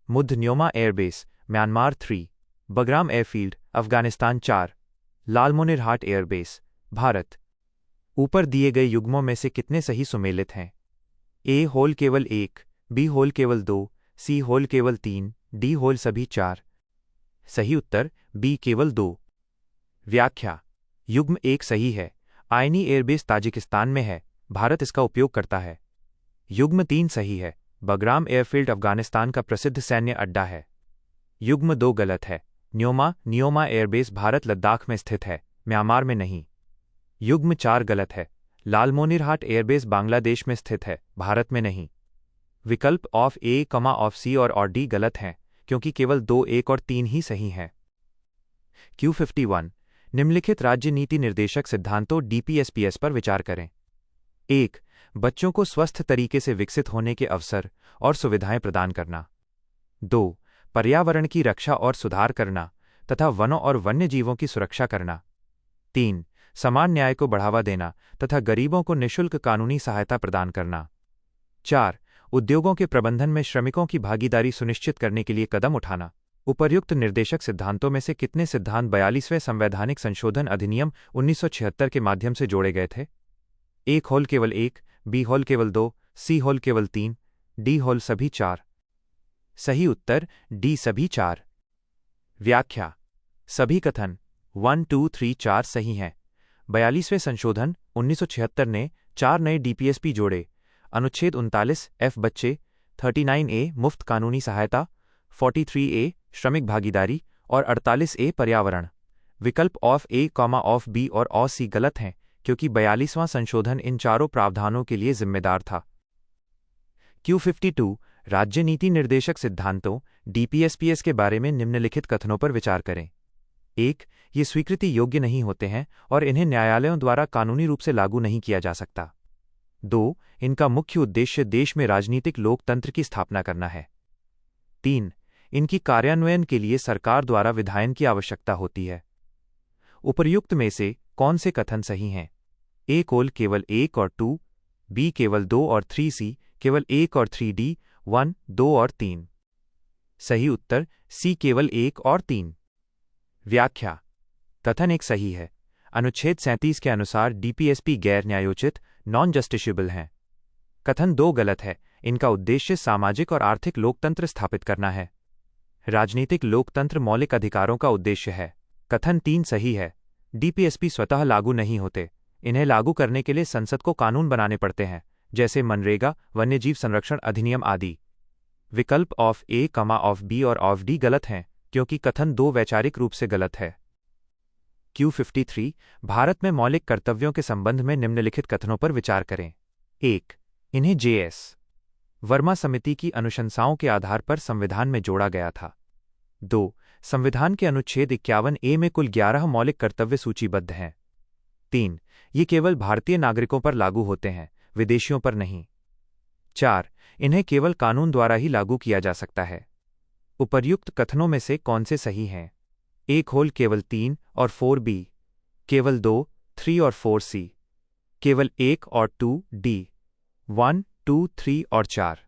Mudh Nyoma airbase Myanmar 3, Bagram airfield Afghanistan 4, Lalmonirhat airbase Bharat. ऊपर दिए गए युग्मों में से कितने सही सुमेलित हैं? A होल केवल 1, B होल केवल 2, C होल केवल 3, D होल सभी 4। सही उत्तर B केवल 2। व्याख्या: युग्म 1 सही है। आइनी एयरबेस ताजिकिस्तान में है, भारत इसका उपयोग करता है। युग्म 3 सही है। बगराम एयरफील्ड अफगानिस्तान का प्रसिद्ध सैन्य अड्डा है। युग्म 2 गलत है। न्योमा एयरबेस भारत लद्दाख में स्थित है, म्यांमार में नहीं। युग्म 4 गलत है। लालमोनिरहाट एयरबेस बांग्लादेश में स्थित है, भारत में नहीं। विकल्प ऑफ A, ऑफ C और D गलत हैं क्योंकि केवल 2, 1 और 3 ही सही हैं। Q51 निम्नलिखित राज्य नीति निर्देशक सिद्धांतों DPSPS पर विचार करें। 1. बच्चों को स्वस्थ तरीके से विकसित होने के अवसर और सुविधाएं प्रदान करना। 2. पर्यावरण की रक्षा और सुधार करना तथा वनों और वन्य जीवों की सुरक्षा करना। 3. समान न्याय को बढ़ावा देना तथा गरीबों को निःशुल्क कानूनी सहायता प्रदान करना। 4. उद्योगों के प्रबंधन में श्रमिकों की भागीदारी सुनिश्चित करने के लिए कदम उठाना। उपर्युक्त निर्देशक सिद्धांतों में से कितने सिद्धांत 42वें संवैधानिक संशोधन अधिनियम 1976 के माध्यम से जोड़े गए थे? A होल केवल 1, B होल केवल 2, C होल केवल 3, D होल सभी 4। सही उत्तर D सभी 4। व्याख्या: सभी कथन 1, 2, 3, 4 सही हैं। 42वें संशोधन 1976 ने 4 नए DPSP जोड़े। अनुच्छेद 39F बच्चे, 39A मुफ्त कानूनी सहायता, 43A श्रमिक भागीदारी और 48A पर्यावरण। विकल्प ऑफ A, ऑफ B और C गलत हैं क्योंकि 42वां संशोधन इन चारों प्रावधानों के लिए जिम्मेदार था। Q52 राज्य नीति निर्देशक सिद्धांतों DPSPS के बारे में निम्नलिखित कथनों पर विचार करें। 1. ये स्वीकृति योग्य नहीं होते हैं और इन्हें न्यायालयों द्वारा कानूनी रूप से लागू नहीं किया जा सकता। 2. इनका मुख्य उद्देश्य देश में राजनीतिक लोकतंत्र की स्थापना करना है। 3. इनकी कार्यान्वयन के लिए सरकार द्वारा विधायन की आवश्यकता होती है। उपर्युक्त में से कौन से कथन सही हैं? A केवल 1 और 2, B केवल 2 और 3, C केवल 1 और 3, D 1, 2 और 3। सही उत्तर C केवल 1 और 3। व्याख्या: कथन 1 सही है। अनुच्छेद 37 के अनुसार DPSP गैर न्यायोचित नॉन जस्टिसेबल हैं। कथन 2 गलत है। इनका उद्देश्य सामाजिक और आर्थिक लोकतंत्र स्थापित करना है। राजनीतिक लोकतंत्र मौलिक अधिकारों का उद्देश्य है। कथन 3 सही है। DPSP स्वतः लागू नहीं होते, इन्हें लागू करने के लिए संसद को कानून बनाने पड़ते हैं, जैसे मनरेगा, वन्यजीव संरक्षण अधिनियम आदि। विकल्प ऑफ A, ऑफ B और ऑफ D गलत हैं क्योंकि कथन 2 वैचारिक रूप से गलत है। Q53 भारत में मौलिक कर्तव्यों के संबंध में निम्नलिखित कथनों पर विचार करें। 1. इन्हें J.S. वर्मा समिति की अनुशंसाओं के आधार पर संविधान में जोड़ा गया था। 2. संविधान के अनुच्छेद 51A में कुल 11 मौलिक कर्तव्य सूचीबद्ध हैं। 3. ये केवल भारतीय नागरिकों पर लागू होते हैं, विदेशियों पर नहीं। 4. इन्हें केवल कानून द्वारा ही लागू किया जा सकता है। उपर्युक्त कथनों में से कौन से सही हैं? 1 होल केवल 3 और 4B, केवल 2, 3 और 4C, केवल 1 और 2, D 1, 2, 3 और 4।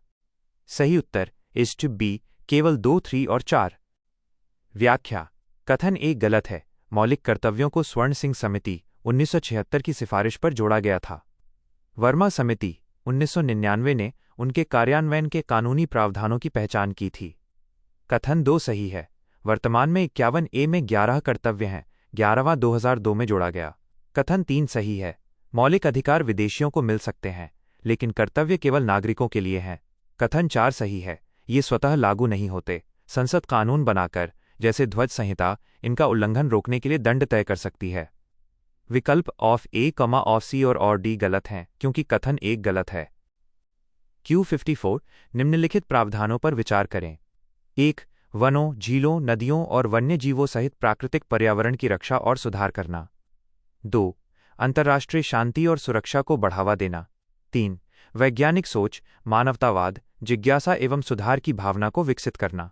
सही उत्तर इज टू B केवल 2, 3 और 4। व्याख्या: कथन 1 गलत है। मौलिक कर्तव्यों को स्वर्ण सिंह समिति 1976 की सिफारिश पर जोड़ा गया था। वर्मा समिति 1999 ने उनके कार्यान्वयन के कानूनी प्रावधानों की पहचान की थी। कथन 2 सही है। वर्तमान में 51A में 11 कर्तव्य हैं, 11वां 2002 में जोड़ा गया। कथन 3 सही है। मौलिक अधिकार विदेशियों को मिल सकते हैं, लेकिन कर्तव्य केवल नागरिकों के लिए हैं। कथन 4 सही है। ये स्वतः लागू नहीं होते। संसद कानून बनाकर, जैसे ध्वज संहिता, इनका उल्लंघन रोकने के लिए दंड तय कर सकती है। विकल्प ऑफ ए, ऑफ सी और डी गलत हैं, क्योंकि कथन 1 गलत है। Q54 निम्नलिखित प्रावधानों पर विचार करें। 1. वनों, झीलों, नदियों और वन्य जीवों सहित प्राकृतिक पर्यावरण की रक्षा और सुधार करना। 2. अंतर्राष्ट्रीय शांति और सुरक्षा को बढ़ावा देना। 3. वैज्ञानिक सोच, मानवतावाद, जिज्ञासा एवं सुधार की भावना को विकसित करना।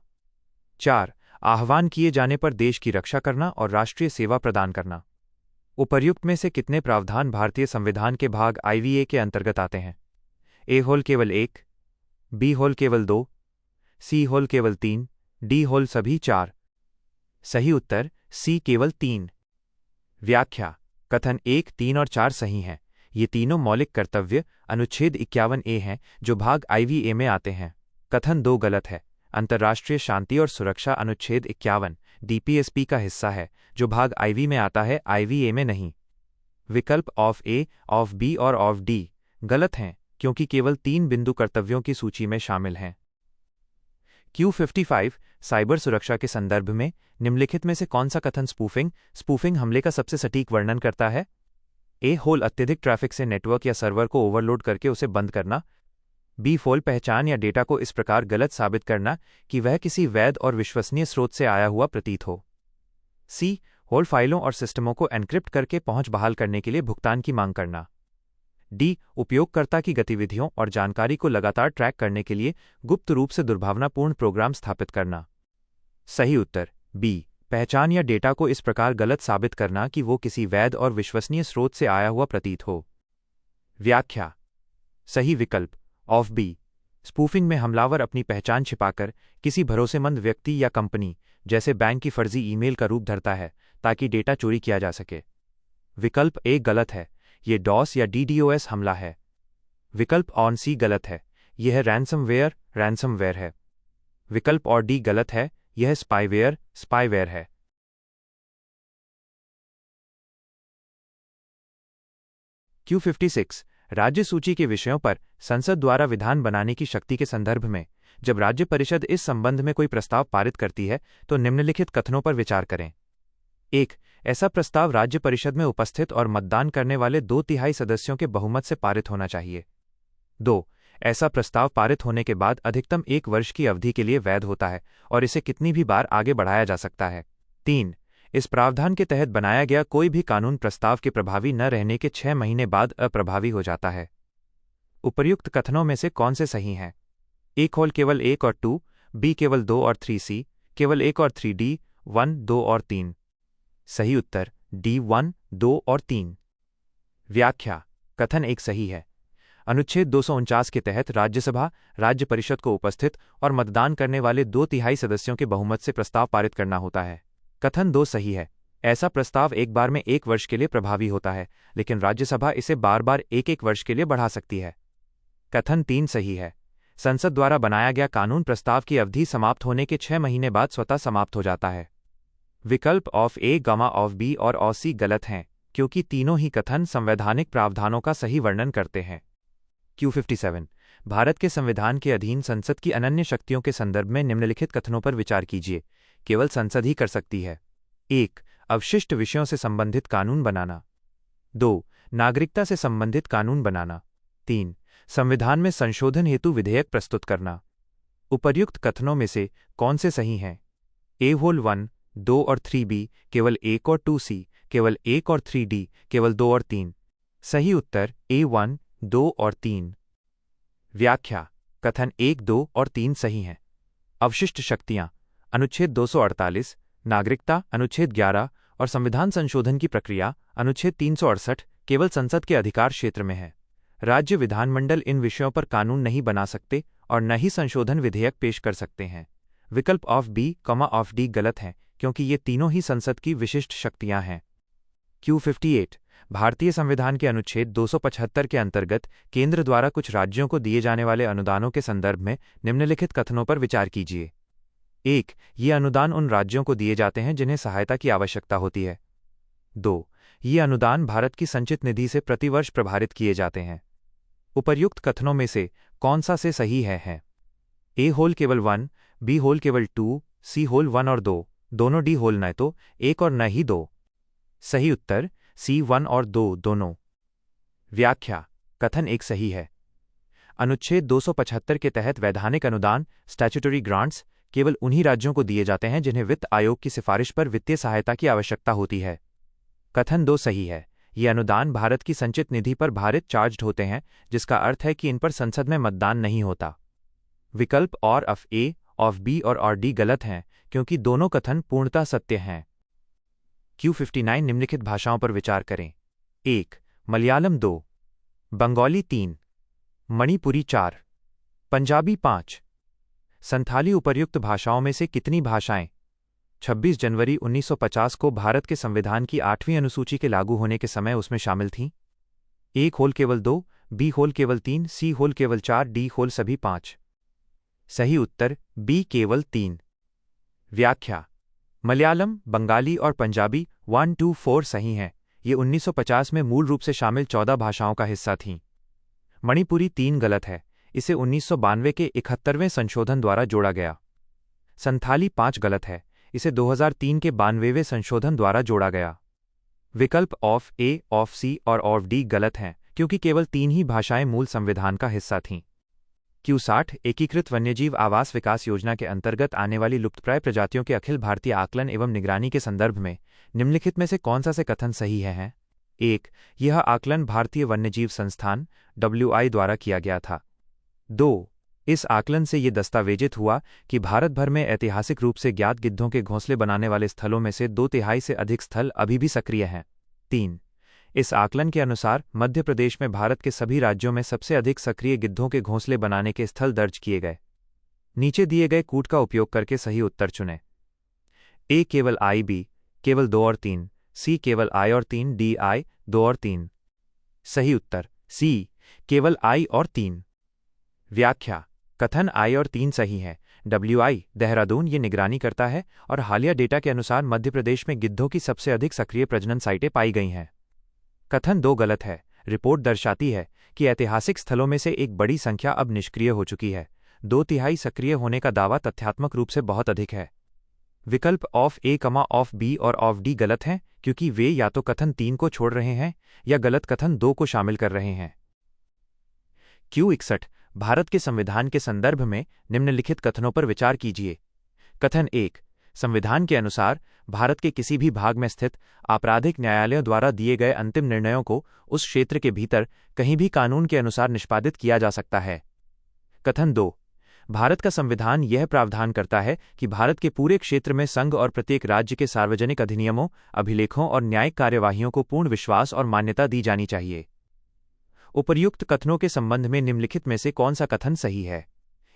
4. आह्वान किए जाने पर देश की रक्षा करना और राष्ट्रीय सेवा प्रदान करना। उपर्युक्त में से कितने प्रावधान भारतीय संविधान के भाग IVA के अंतर्गत आते हैं? A होल केवल 1, B होल केवल 2, C होल केवल 3, D होल सभी 4। सही उत्तर C केवल 3। व्याख्या। कथन 1, 3 और 4 सही हैं। ये तीनों मौलिक कर्तव्य अनुच्छेद 51A हैं, जो भाग IVA में आते हैं। कथन 2 गलत है। अंतर्राष्ट्रीय शांति और सुरक्षा अनुच्छेद 51 DPSP का हिस्सा है, जो भाग IV में आता है, IVA में नहीं। विकल्प ऑफ A, ऑफ B और ऑफ D गलत हैं, क्योंकि केवल 3 बिंदु कर्तव्यों की सूची में शामिल हैं। Q55 साइबर सुरक्षा के संदर्भ में निम्नलिखित में से कौन सा कथन स्पूफिंग हमले का सबसे सटीक वर्णन करता है? A होल अत्यधिक ट्रैफिक से नेटवर्क या सर्वर को ओवरलोड करके उसे बंद करना। B होल पहचान या डेटा को इस प्रकार गलत साबित करना कि वह किसी वैध और विश्वसनीय स्रोत से आया हुआ प्रतीत हो। C होल फाइलों और सिस्टमों को एन्क्रिप्ट करके पहुंच बहाल करने के लिए भुगतान की मांग करना। D उपयोगकर्ता की गतिविधियों और जानकारी को लगातार ट्रैक करने के लिए गुप्त रूप से दुर्भावनापूर्ण प्रोग्राम स्थापित करना। सही उत्तर B पहचान या डेटा को इस प्रकार गलत साबित करना कि वो किसी वैध और विश्वसनीय स्रोत से आया हुआ प्रतीत हो। व्याख्या। सही विकल्प ऑफ B। स्पूफिंग में हमलावर अपनी पहचान छिपाकर किसी भरोसेमंद व्यक्ति या कंपनी, जैसे बैंक की फर्जी ईमेल का रूप धरता है, ताकि डेटा चोरी किया जा सके। विकल्प A गलत है। यह DOS या DDoS हमला है। विकल्प ऑन C गलत है। यह रैंसमवेयर है। विकल्प और D गलत है। यह स्पाईवेयर है। Q56 राज्य सूची के विषयों पर संसद द्वारा विधान बनाने की शक्ति के संदर्भ में जब राज्य परिषद इस संबंध में कोई प्रस्ताव पारित करती है, तो निम्नलिखित कथनों पर विचार करें। 1. ऐसा प्रस्ताव राज्य परिषद में उपस्थित और मतदान करने वाले 2/3 सदस्यों के बहुमत से पारित होना चाहिए। 2. ऐसा प्रस्ताव पारित होने के बाद अधिकतम 1 वर्ष की अवधि के लिए वैध होता है और इसे कितनी भी बार आगे बढ़ाया जा सकता है। 3. इस प्रावधान के तहत बनाया गया कोई भी कानून प्रस्ताव के प्रभावी न रहने के 6 महीने बाद अप्रभावी हो जाता है। उपर्युक्त कथनों में से कौन से सही हैं? A होल केवल 1 और 2, B केवल 2 और 3, C केवल 1 और 3, D 1, 2 और 3। सही उत्तर D 1, 2 और 3। व्याख्या। कथन 1 सही है। अनुच्छेद 249 के तहत राज्यसभा राज्य परिषद को उपस्थित और मतदान करने वाले 2/3 सदस्यों के बहुमत से प्रस्ताव पारित करना होता है। कथन 2 सही है। ऐसा प्रस्ताव एक बार में 1 वर्ष के लिए प्रभावी होता है, लेकिन राज्यसभा इसे बार-बार 1-1 वर्ष के लिए बढ़ा सकती है। कथन 3 सही है। संसद द्वारा बनाया गया कानून प्रस्ताव की अवधि समाप्त होने के 6 महीने बाद स्वतः समाप्त हो जाता है। विकल्प ऑफ A, ऑफ B और ऑफ C गलत हैं, क्योंकि तीनों ही कथन संवैधानिक प्रावधानों का सही वर्णन करते हैं। Q57 भारत के संविधान के अधीन संसद की अनन्य शक्तियों के संदर्भ में निम्नलिखित कथनों पर विचार कीजिए। केवल संसद ही कर सकती है। 1. अवशिष्ट विषयों से संबंधित कानून बनाना। 2. नागरिकता से संबंधित कानून बनाना। 3. संविधान में संशोधन हेतु विधेयक प्रस्तुत करना। उपर्युक्त कथनों में से कौन से सही हैं? A होल 1, 2 और 3B केवल 1 और 2, C केवल 1 और 3D केवल 2 और 3। सही उत्तर A 1, 2 और 3। व्याख्या। कथन 1, 2 और 3 सही हैं। अवशिष्ट शक्तियां अनुच्छेद 248, नागरिकता अनुच्छेद 11 और संविधान संशोधन की प्रक्रिया अनुच्छेद 368 केवल संसद के अधिकार क्षेत्र में है। राज्य विधानमंडल इन विषयों पर कानून नहीं बना सकते और न ही संशोधन विधेयक पेश कर सकते हैं। विकल्प ऑफ B, ऑफ D गलत हैं, क्योंकि ये तीनों ही संसद की विशिष्ट शक्तियां हैं। Q58 भारतीय संविधान के अनुच्छेद 275 के अंतर्गत केंद्र द्वारा कुछ राज्यों को दिए जाने वाले अनुदानों के संदर्भ में निम्नलिखित कथनों पर विचार कीजिए। 1. ये अनुदान उन राज्यों को दिए जाते हैं जिन्हें सहायता की आवश्यकता होती है। 2. ये अनुदान भारत की संचित निधि से प्रतिवर्ष प्रभारित किए जाते हैं। उपर्युक्त कथनों में से कौन सा से सही है? ए होल केवल 1, बी होल केवल 2, सी होल 1 और 2, दोनों, डी होल न तो 1 और न ही 2। सही उत्तर सी 1 और 2 दोनों। व्याख्या: कथन 1 सही है। अनुच्छेद 275 के तहत वैधानिक अनुदान स्टैट्यूटरी ग्रांट्स केवल उन्हीं राज्यों को दिए जाते हैं जिन्हें वित्त आयोग की सिफारिश पर वित्तीय सहायता की आवश्यकता होती है। कथन 2 सही है। ये अनुदान भारत की संचित निधि पर भारित चार्ज्ड होते हैं, जिसका अर्थ है कि इन पर संसद में मतदान नहीं होता। विकल्प और ऑफ ए, ऑफ बी और डी गलत हैं, क्योंकि दोनों कथन पूर्णतः सत्य हैं। Q59 निम्नलिखित भाषाओं पर विचार करें। 1. मलयालम 2, बंगाली 3, मणिपुरी 4, पंजाबी 5। संथाली उपर्युक्त भाषाओं में से कितनी भाषाएं 26 जनवरी 1950 को भारत के संविधान की 8वीं अनुसूची के लागू होने के समय उसमें शामिल थीं? 1 होल केवल 2, बी होल केवल 3, सी होल केवल 4, डी होल सभी 5। सही उत्तर बी केवल 3। व्याख्या: मलयालम, बंगाली और पंजाबी 1, 2, 4 सही हैं। ये 1950 में मूल रूप से शामिल 14 भाषाओं का हिस्सा थीं। मणिपुरी 3 गलत है, इसे 1992 के 71वें संशोधन द्वारा जोड़ा गया। संथाली 5 गलत है, इसे 2003 के 92वें संशोधन द्वारा जोड़ा गया। विकल्प ऑफ ए, ऑफ सी और ऑफ डी गलत हैं, क्योंकि केवल 3 ही भाषाएं मूल संविधान का हिस्सा थीं। Q60 एकीकृत वन्यजीव आवास विकास योजना के अंतर्गत आने वाली लुप्तप्राय प्रजातियों के अखिल भारतीय आकलन एवं निगरानी के संदर्भ में निम्नलिखित में से कौन सा से कथन सही है? 1. यह आकलन भारतीय वन्यजीव संस्थान WI द्वारा किया गया था। 2. इस आकलन से ये दस्तावेजित हुआ कि भारत भर में ऐतिहासिक रूप से ज्ञात गिद्धों के घोंसले बनाने वाले स्थलों में से 2/3 से अधिक स्थल अभी भी सक्रिय हैं। 3. इस आकलन के अनुसार मध्य प्रदेश में भारत के सभी राज्यों में सबसे अधिक सक्रिय गिद्धों के घोंसले बनाने के स्थल दर्ज किए गए। नीचे दिए गए कूट का उपयोग करके सही उत्तर चुनें। ए केवल आई, बी केवल 2 और 3, सी केवल आई और 3, डी आई 2 और 3। सही उत्तर सी केवल आई और 3। व्याख्या: कथन आई और 3 सही है। WI देहरादून ये निगरानी करता है और हालिया डेटा के अनुसार मध्य प्रदेश में गिद्धों की सबसे अधिक सक्रिय प्रजनन साइटें पाई गई हैं। कथन 2 गलत है। रिपोर्ट दर्शाती है कि ऐतिहासिक स्थलों में से एक बड़ी संख्या अब निष्क्रिय हो चुकी है। 2/3 सक्रिय होने का दावा तथ्यात्मक रूप से बहुत अधिक है। विकल्प ऑफ ए, ऑफ बी और ऑफ डी गलत हैं, क्योंकि वे या तो कथन 3 को छोड़ रहे हैं या गलत कथन 2 को शामिल कर रहे हैं। Q61 भारत के संविधान के संदर्भ में निम्नलिखित कथनों पर विचार कीजिए। कथन 1. संविधान के अनुसार भारत के किसी भी भाग में स्थित आपराधिक न्यायालयों द्वारा दिए गए अंतिम निर्णयों को उस क्षेत्र के भीतर कहीं भी कानून के अनुसार निष्पादित किया जा सकता है। कथन 2. भारत का संविधान यह प्रावधान करता है कि भारत के पूरे क्षेत्र में संघ और प्रत्येक राज्य के सार्वजनिक अधिनियमों, अभिलेखों और न्यायिक कार्यवाहियों को पूर्ण विश्वास और मान्यता दी जानी चाहिए। उपर्युक्त कथनों के संबंध में निम्नलिखित में से कौन सा कथन सही है?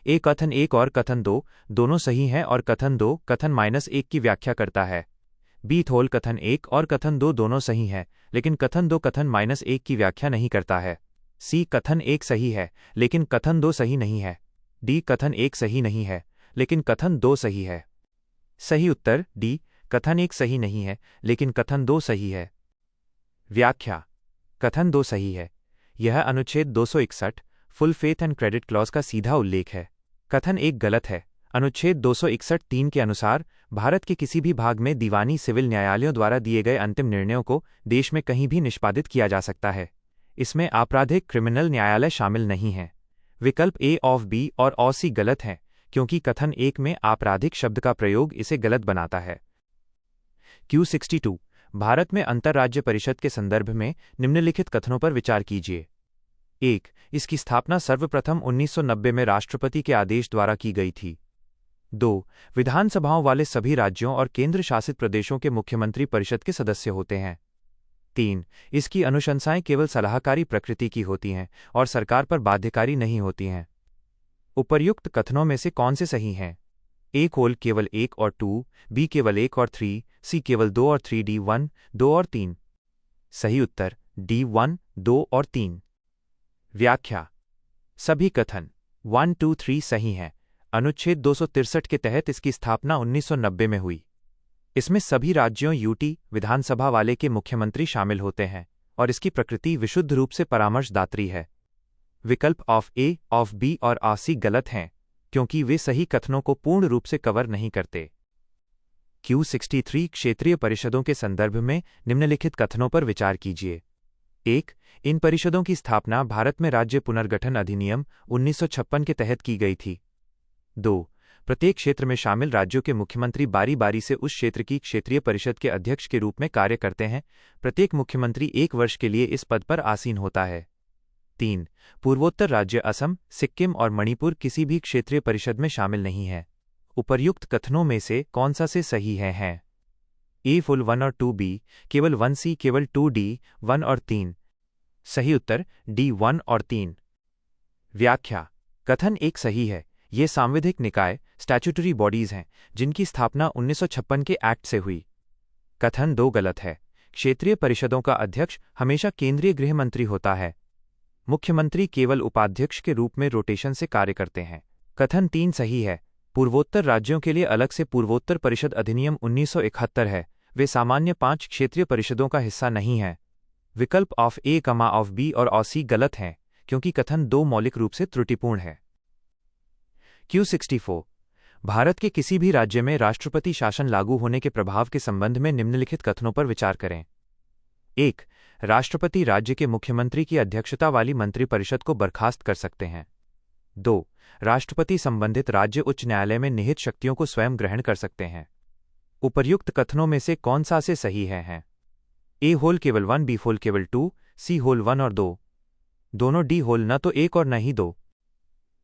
ए कथन 1 और कथन 2 दोनों सही हैं और कथन 2 कथन -1 की व्याख्या करता है। बी थोल कथन 1 और कथन 2 दोनों सही हैं, लेकिन कथन 2 कथन -1 की व्याख्या नहीं करता है। सी कथन 1 सही है, लेकिन कथन 2 सही नहीं है। डी कथन 1 सही नहीं है, लेकिन कथन 2 सही है। सही उत्तर डी कथन 1 सही नहीं है, लेकिन कथन 2 सही है। व्याख्या: कथन 2 सही है। यह अनुच्छेद 261 full faith and credit clause का सीधा उल्लेख है। कथन 1 गलत है। अनुच्छेद 261(3) के अनुसार भारत के किसी भी भाग में दीवानी सिविल न्यायालयों द्वारा दिए गए अंतिम निर्णयों को देश में कहीं भी निष्पादित किया जा सकता है। इसमें आपराधिक क्रिमिनल न्यायालय शामिल नहीं है। विकल्प ए ऑफ बी और ऑ सी गलत हैं, क्योंकि कथन 1 में आपराधिक शब्द का प्रयोग इसे गलत बनाता है। Q62 भारत में अंतर्राज्य परिषद के संदर्भ में निम्नलिखित कथनों पर विचार कीजिए। 1. इसकी स्थापना सर्वप्रथम 1990 में राष्ट्रपति के आदेश द्वारा की गई थी। 2. विधानसभाओं वाले सभी राज्यों और केंद्र शासित प्रदेशों के मुख्यमंत्री परिषद के सदस्य होते हैं। 3. इसकी अनुशंसाएं केवल सलाहकारी प्रकृति की होती हैं और सरकार पर बाध्यकारी नहीं होती हैं। उपर्युक्त कथनों में से कौन से सही हैं? ए कोल केवल 1 और 2, बी केवल 1 और 3, सी केवल 2 और 3, डी 1, 2 और 3। सही उत्तर डी 1, 2 और 3। व्याख्या। सभी कथन 1, 2, 3 सही हैं। अनुच्छेद 263 के तहत इसकी स्थापना 1990 में हुई। इसमें सभी राज्यों यूटी विधानसभा वाले के मुख्यमंत्री शामिल होते हैं और इसकी प्रकृति विशुद्ध रूप से परामर्शदात्री है। विकल्प ऑफ ए, ऑफ बी और ऑफ सी गलत हैं क्योंकि वे सही कथनों को पूर्ण रूप से कवर नहीं करते। Q63 क्षेत्रीय परिषदों के संदर्भ में निम्नलिखित कथनों पर विचार कीजिए। 1. इन परिषदों की स्थापना भारत में राज्य पुनर्गठन अधिनियम 1956 के तहत की गई थी। 2. प्रत्येक क्षेत्र में शामिल राज्यों के मुख्यमंत्री बारी बारी से उस क्षेत्र की क्षेत्रीय परिषद के अध्यक्ष के रूप में कार्य करते हैं। प्रत्येक मुख्यमंत्री 1 वर्ष के लिए इस पद पर आसीन होता है। 3. पूर्वोत्तर राज्य असम, सिक्किम और मणिपुर किसी भी क्षेत्रीय परिषद में शामिल नहीं है। उपर्युक्त कथनों में से कौन सा से सही है? ए फुल 1 और 2B, केवल 1C, केवल 2D, 1 और 3। सही उत्तर डी 1 और 3। व्याख्या। कथन 1 सही है। ये सांविधिक निकाय स्टैट्यूटरी बॉडीज हैं जिनकी स्थापना 1956 के एक्ट से हुई। कथन 2 गलत है। क्षेत्रीय परिषदों का अध्यक्ष हमेशा केंद्रीय गृह मंत्री होता है। मुख्यमंत्री केवल उपाध्यक्ष के रूप में रोटेशन से कार्य करते हैं। कथन 3 सही है। पूर्वोत्तर राज्यों के लिए अलग से पूर्वोत्तर परिषद अधिनियम 1971 है। वे सामान्य 5 क्षेत्रीय परिषदों का हिस्सा नहीं हैं। विकल्प ऑफ ए, ऑफ बी और ऑफ सी गलत हैं क्योंकि कथन 2 मौलिक रूप से त्रुटिपूर्ण है। Q64 भारत के किसी भी राज्य में राष्ट्रपति शासन लागू होने के प्रभाव के संबंध में निम्नलिखित कथनों पर विचार करें। 1. राष्ट्रपति राज्य के मुख्यमंत्री की अध्यक्षता वाली मंत्रिपरिषद को बर्खास्त कर सकते हैं। 2. राष्ट्रपति संबंधित राज्य उच्च न्यायालय में निहित शक्तियों को स्वयं ग्रहण कर सकते हैं। उपर्युक्त कथनों में से कौन सा से सही है? ए होल केवल 1, बी होल केवल 2, सी होल 1 और 2, दोनों डी होल न तो 1 और न ही 2।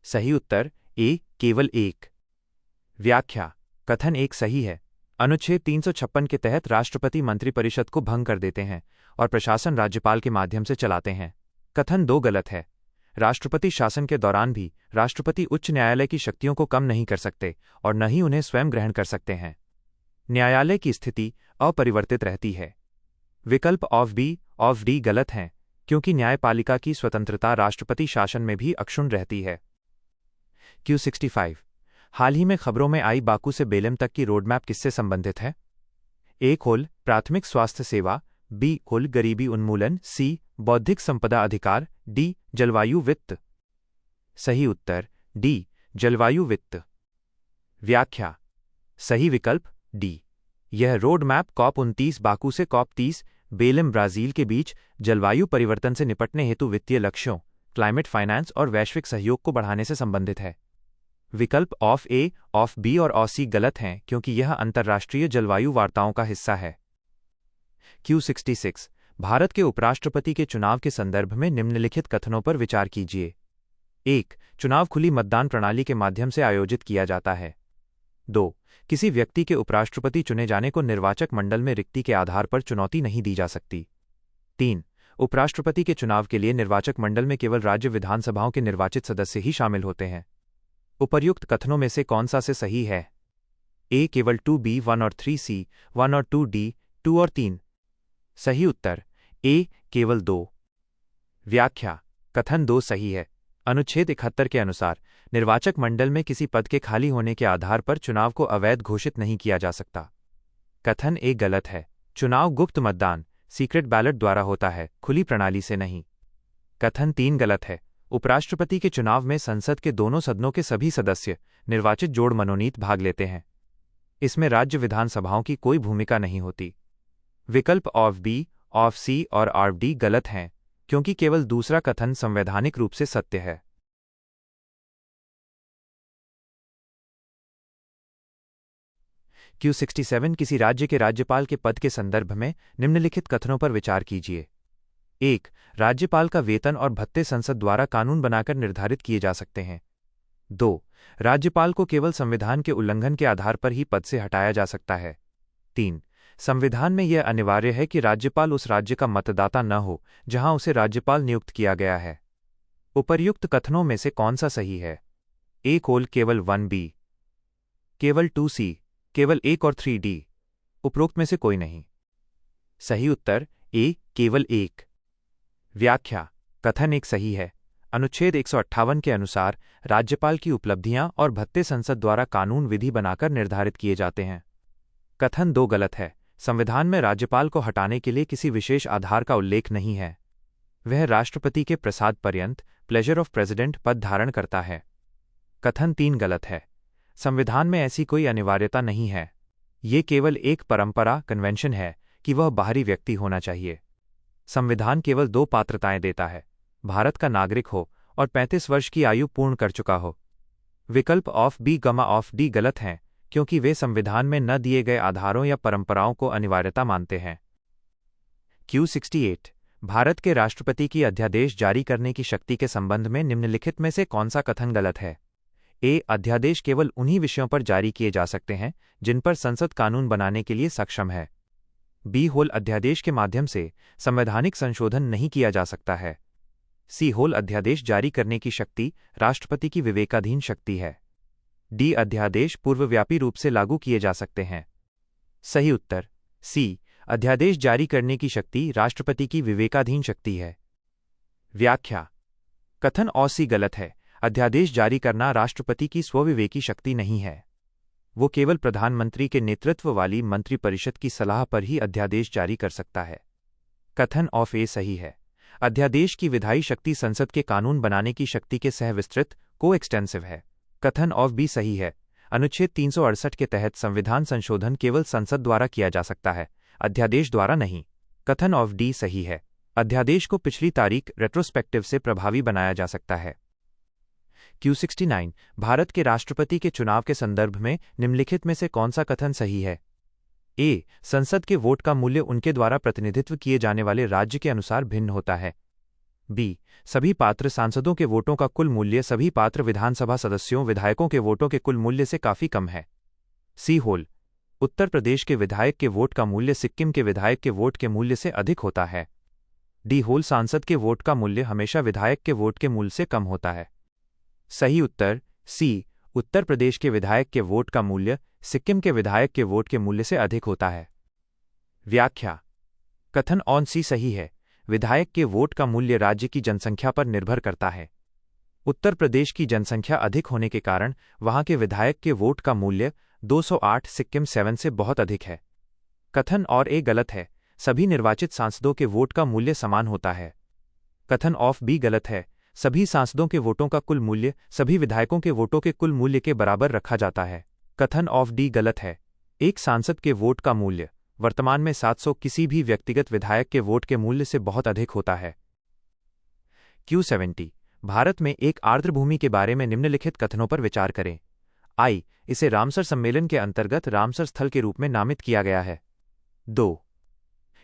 सही उत्तर ए, केवल 1। व्याख्या। कथन 1 सही है। अनुच्छेद 356 के तहत राष्ट्रपति मंत्रिपरिषद को भंग कर देते हैं और प्रशासन राज्यपाल के माध्यम से चलाते हैं। कथन 2 गलत है। राष्ट्रपति शासन के दौरान भी राष्ट्रपति उच्च न्यायालय की शक्तियों को कम नहीं कर सकते और न ही उन्हें स्वयं ग्रहण कर सकते हैं। न्यायालय की स्थिति अपरिवर्तित रहती है। विकल्प ऑफ बी, ऑफ डी गलत हैं क्योंकि न्यायपालिका की स्वतंत्रता राष्ट्रपति शासन में भी अक्षुण्ण रहती है। Q65 हाल ही में खबरों में आई बाकू से बेलम तक की रोडमैप किससे संबंधित है? ए होल प्राथमिक स्वास्थ्य सेवा, बी होल गरीबी उन्मूलन, सी बौद्धिक संपदा अधिकार, डी जलवायु वित्त। सही उत्तर डी जलवायु वित्त। व्याख्या। सही विकल्प डी। यह रोड मैप COP29 बाकू से COP30 बेलम ब्राजील के बीच जलवायु परिवर्तन से निपटने हेतु वित्तीय लक्ष्यों, क्लाइमेट फाइनेंस और वैश्विक सहयोग को बढ़ाने से संबंधित है। विकल्प ऑफ ए, ऑफ बी और ऑफ सी गलत हैं क्योंकि यह अंतर्राष्ट्रीय जलवायु वार्ताओं का हिस्सा है। Q66 भारत के उपराष्ट्रपति के चुनाव के संदर्भ में निम्नलिखित कथनों पर विचार कीजिए। 1. चुनाव खुली मतदान प्रणाली के माध्यम से आयोजित किया जाता है। 2. किसी व्यक्ति के उपराष्ट्रपति चुने जाने को निर्वाचक मंडल में रिक्ति के आधार पर चुनौती नहीं दी जा सकती। 3. उपराष्ट्रपति के चुनाव के लिए निर्वाचक मंडल में केवल राज्य विधानसभाओं के निर्वाचित सदस्य ही शामिल होते हैं। उपर्युक्त कथनों में से कौन सा से सही है? ए केवल 2B, 1 और 3C, 1 और 2D, 2 और 3। सही उत्तर ए, केवल 2। व्याख्या। कथन 2 सही है। अनुच्छेद 71 के अनुसार निर्वाचक मंडल में किसी पद के खाली होने के आधार पर चुनाव को अवैध घोषित नहीं किया जा सकता। कथन 1 गलत है। चुनाव गुप्त मतदान सीक्रेट बैलेट द्वारा होता है, खुली प्रणाली से नहीं। कथन 3 गलत है। उपराष्ट्रपति के चुनाव में संसद के दोनों सदनों के सभी सदस्य निर्वाचित जोड़ मनोनीत भाग लेते हैं। इसमें राज्य विधानसभाओं की कोई भूमिका नहीं होती। विकल्प ऑफ बी, ऑफ सी और ऑफ डी गलत हैं क्योंकि केवल दूसरा कथन संवैधानिक रूप से सत्य है। Q67 किसी राज्य के राज्यपाल के पद के संदर्भ में निम्नलिखित कथनों पर विचार कीजिए। 1. राज्यपाल का वेतन और भत्ते संसद द्वारा कानून बनाकर निर्धारित किए जा सकते हैं। 2. राज्यपाल को केवल संविधान के उल्लंघन के आधार पर ही पद से हटाया जा सकता है। 3. संविधान में यह अनिवार्य है कि राज्यपाल उस राज्य का मतदाता न हो जहां उसे राज्यपाल नियुक्त किया गया है। उपर्युक्त कथनों में से कौन सा सही है? ए कोल केवल 1B, केवल 2C, केवल 1 और 3D। उपरोक्त में से कोई नहीं। सही उत्तर ए केवल एक। व्याख्या। कथन एक सही है। अनुच्छेद 158 के अनुसार राज्यपाल की उपलब्धियां और भत्ते संसद द्वारा कानून विधि बनाकर निर्धारित किए जाते हैं। कथन दो गलत है। संविधान में राज्यपाल को हटाने के लिए किसी विशेष आधार का उल्लेख नहीं है। वह राष्ट्रपति के प्रसाद पर्यंत प्लेजर ऑफ प्रेसिडेंट पद धारण करता है। कथन तीन गलत है। संविधान में ऐसी कोई अनिवार्यता नहीं है। ये केवल एक परंपरा कन्वेंशन है कि वह बाहरी व्यक्ति होना चाहिए। संविधान केवल दो पात्रताएं देता है, भारत का नागरिक हो और 35 वर्ष की आयु पूर्ण कर चुका हो। विकल्प ऑफ बी ऑफ डी गलत हैं क्योंकि वे संविधान में न दिए गए आधारों या परंपराओं को अनिवार्यता मानते हैं। Q68 भारत के राष्ट्रपति की अध्यादेश जारी करने की शक्ति के संबंध में निम्नलिखित में से कौन सा कथन गलत है? ए अध्यादेश केवल उन्हीं विषयों पर जारी किए जा सकते हैं जिन पर संसद कानून बनाने के लिए सक्षम है। बी अध्यादेश के माध्यम से संवैधानिक संशोधन नहीं किया जा सकता है। सी अध्यादेश जारी करने की शक्ति राष्ट्रपति की विवेकाधीन शक्ति है। डी अध्यादेश पूर्वव्यापी रूप से लागू किए जा सकते हैं। सही उत्तर सी अध्यादेश जारी करने की शक्ति राष्ट्रपति की विवेकाधीन शक्ति है। व्याख्या। कथन और सी गलत है। अध्यादेश जारी करना राष्ट्रपति की स्वविवेकी शक्ति नहीं है। वो केवल प्रधानमंत्री के नेतृत्व वाली मंत्रिपरिषद की सलाह पर ही अध्यादेश जारी कर सकता है। कथन ऑफ ए सही है। अध्यादेश की विधायी शक्ति संसद के कानून बनाने की शक्ति के सहविस्तृत को-एक्सटेंसिव है। कथन ऑफ बी सही है। अनुच्छेद 368 के तहत संविधान संशोधन केवल संसद द्वारा किया जा सकता है, अध्यादेश द्वारा नहीं। कथन ऑफ डी सही है। अध्यादेश को पिछली तारीख रेट्रोस्पेक्टिव से प्रभावी बनाया जा सकता है। Q69 भारत के राष्ट्रपति के चुनाव के संदर्भ में निम्नलिखित में से कौन सा कथन सही है? ए संसद के वोट का मूल्य उनके द्वारा प्रतिनिधित्व किए जाने वाले राज्य के अनुसार भिन्न होता है। बी सभी पात्र सांसदों के वोटों का कुल मूल्य सभी पात्र विधानसभा सदस्यों विधायकों के वोटों के कुल मूल्य से काफी कम है। सी उत्तर प्रदेश के विधायक के वोट का मूल्य सिक्किम के विधायक के वोट के मूल्य से अधिक होता है। डी सांसद के वोट का मूल्य हमेशा विधायक के वोट के मूल्य से कम होता है। सही उत्तर सी उत्तर प्रदेश के विधायक के वोट का मूल्य सिक्किम के विधायक के वोट के मूल्य से अधिक होता है। व्याख्या। कथन ऑन सी सही है। विधायक के वोट का मूल्य राज्य की जनसंख्या पर निर्भर करता है। उत्तर प्रदेश की जनसंख्या अधिक होने के कारण वहां के विधायक के वोट का मूल्य 208 सिक्किम 7 से बहुत अधिक है। कथन और ए गलत है। सभी निर्वाचित सांसदों के वोट का मूल्य समान होता है। कथन ऑफ बी गलत है। सभी सांसदों के वोटों का कुल मूल्य सभी विधायकों के वोटों के कुल मूल्य के बराबर रखा जाता है। कथन ऑफ डी गलत है। एक सांसद के वोट का मूल्य वर्तमान में 700 किसी भी व्यक्तिगत विधायक के वोट के मूल्य से बहुत अधिक होता है। Q70 भारत में एक आर्द्रभूमि के बारे में निम्नलिखित कथनों पर विचार करें। आई इसे रामसर सम्मेलन के अंतर्गत रामसर स्थल के रूप में नामित किया गया है। 2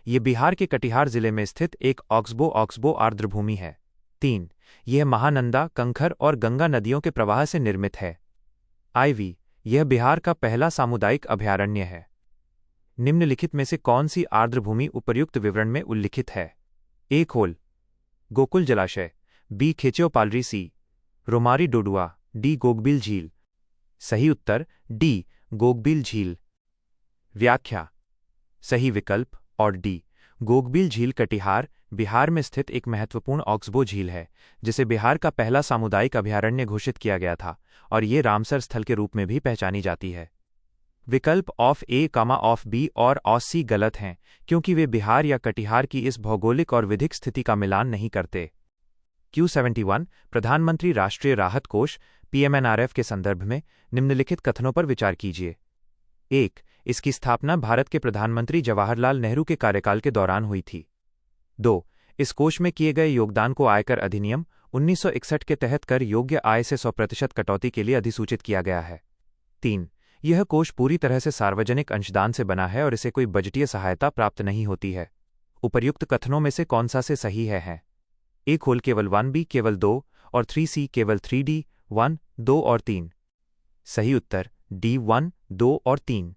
ये बिहार के कटिहार जिले में स्थित एक ऑक्सबो आर्द्रभूमि है। 3 यह महानंदा, कंखर और गंगा नदियों के प्रवाह से निर्मित है। IV यह बिहार का पहला सामुदायिक अभयारण्य है। निम्नलिखित में से कौन सी आर्द्रभूमि उपर्युक्त विवरण में उल्लिखित है? ए गोकुल जलाशय, बी खेचेओपालरी सी, रोमारी डोडुआ, डी गोगबिल झील। सही उत्तर डी गोगबिल झील। व्याख्या। सही विकल्प और डी गोगबिल झील कटिहार बिहार में स्थित एक महत्वपूर्ण ऑक्सबो झील है जिसे बिहार का पहला सामुदायिक अभयारण्य घोषित किया गया था और ये रामसर स्थल के रूप में भी पहचानी जाती है। विकल्प ऑफ ए ऑफ बी और सी गलत हैं क्योंकि वे बिहार या कटिहार की इस भौगोलिक और विधिक स्थिति का मिलान नहीं करते। Q71 प्रधानमंत्री राष्ट्रीय राहत कोष PMNRF के संदर्भ में निम्नलिखित कथनों पर विचार कीजिए। 1 इसकी स्थापना भारत के प्रधानमंत्री जवाहरलाल नेहरू के कार्यकाल के दौरान हुई थी। 2 इस कोष में किए गए योगदान को आयकर अधिनियम 1961 के तहत कर योग्य आय से 100% कटौती के लिए अधिसूचित किया गया है। 3 यह कोष पूरी तरह से सार्वजनिक अंशदान से बना है और इसे कोई बजटीय सहायता प्राप्त नहीं होती है। उपर्युक्त कथनों में से कौन सा से सही है? ए केवल 1B केवल 2 और 3C केवल 3D 1, 2 और 3। सही उत्तर D 1, 2 और 3।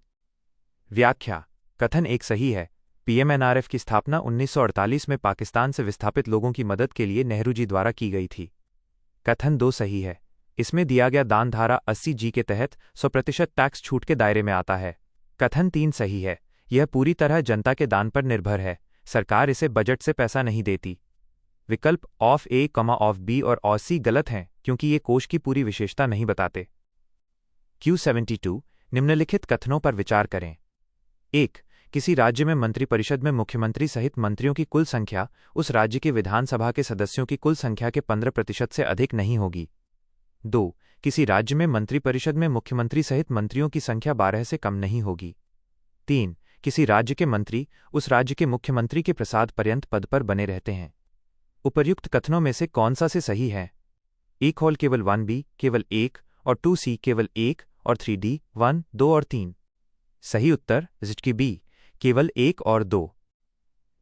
व्याख्या। कथन एक सही है। PMNRF की स्थापना 1948 में पाकिस्तान से विस्थापित लोगों की मदद के लिए नेहरू जी द्वारा की गई थी। कथन 2 सही है। इसमें दिया गया दान धारा 80G के तहत 100% टैक्स छूट के दायरे में आता है। कथन 3 सही है। यह पूरी तरह जनता के दान पर निर्भर है। सरकार इसे बजट से पैसा नहीं देती। विकल्प ऑफ ए, ऑफ बी और सी गलत हैं क्योंकि ये कोष की पूरी विशेषता नहीं बताते। Q72 निम्नलिखित कथनों पर विचार करें। 1. किसी राज्य में मंत्रिपरिषद में मुख्यमंत्री सहित मंत्रियों की कुल संख्या उस राज्य के विधानसभा के सदस्यों की कुल संख्या के 15% से अधिक नहीं होगी। 2. किसी राज्य में मंत्रिपरिषद में मुख्यमंत्री सहित मंत्रियों की संख्या 12 से कम नहीं होगी। 3. किसी राज्य के मंत्री उस राज्य के मुख्यमंत्री के प्रसाद पर्यंत पद पर बने रहते हैं। उपर्युक्त कथनों में से कौन सा से सही है? A खोल केवल 1B केवल 1 और 2C केवल 1 और 3D 1, 2 और 3। सही उत्तर B केवल 1 और 2।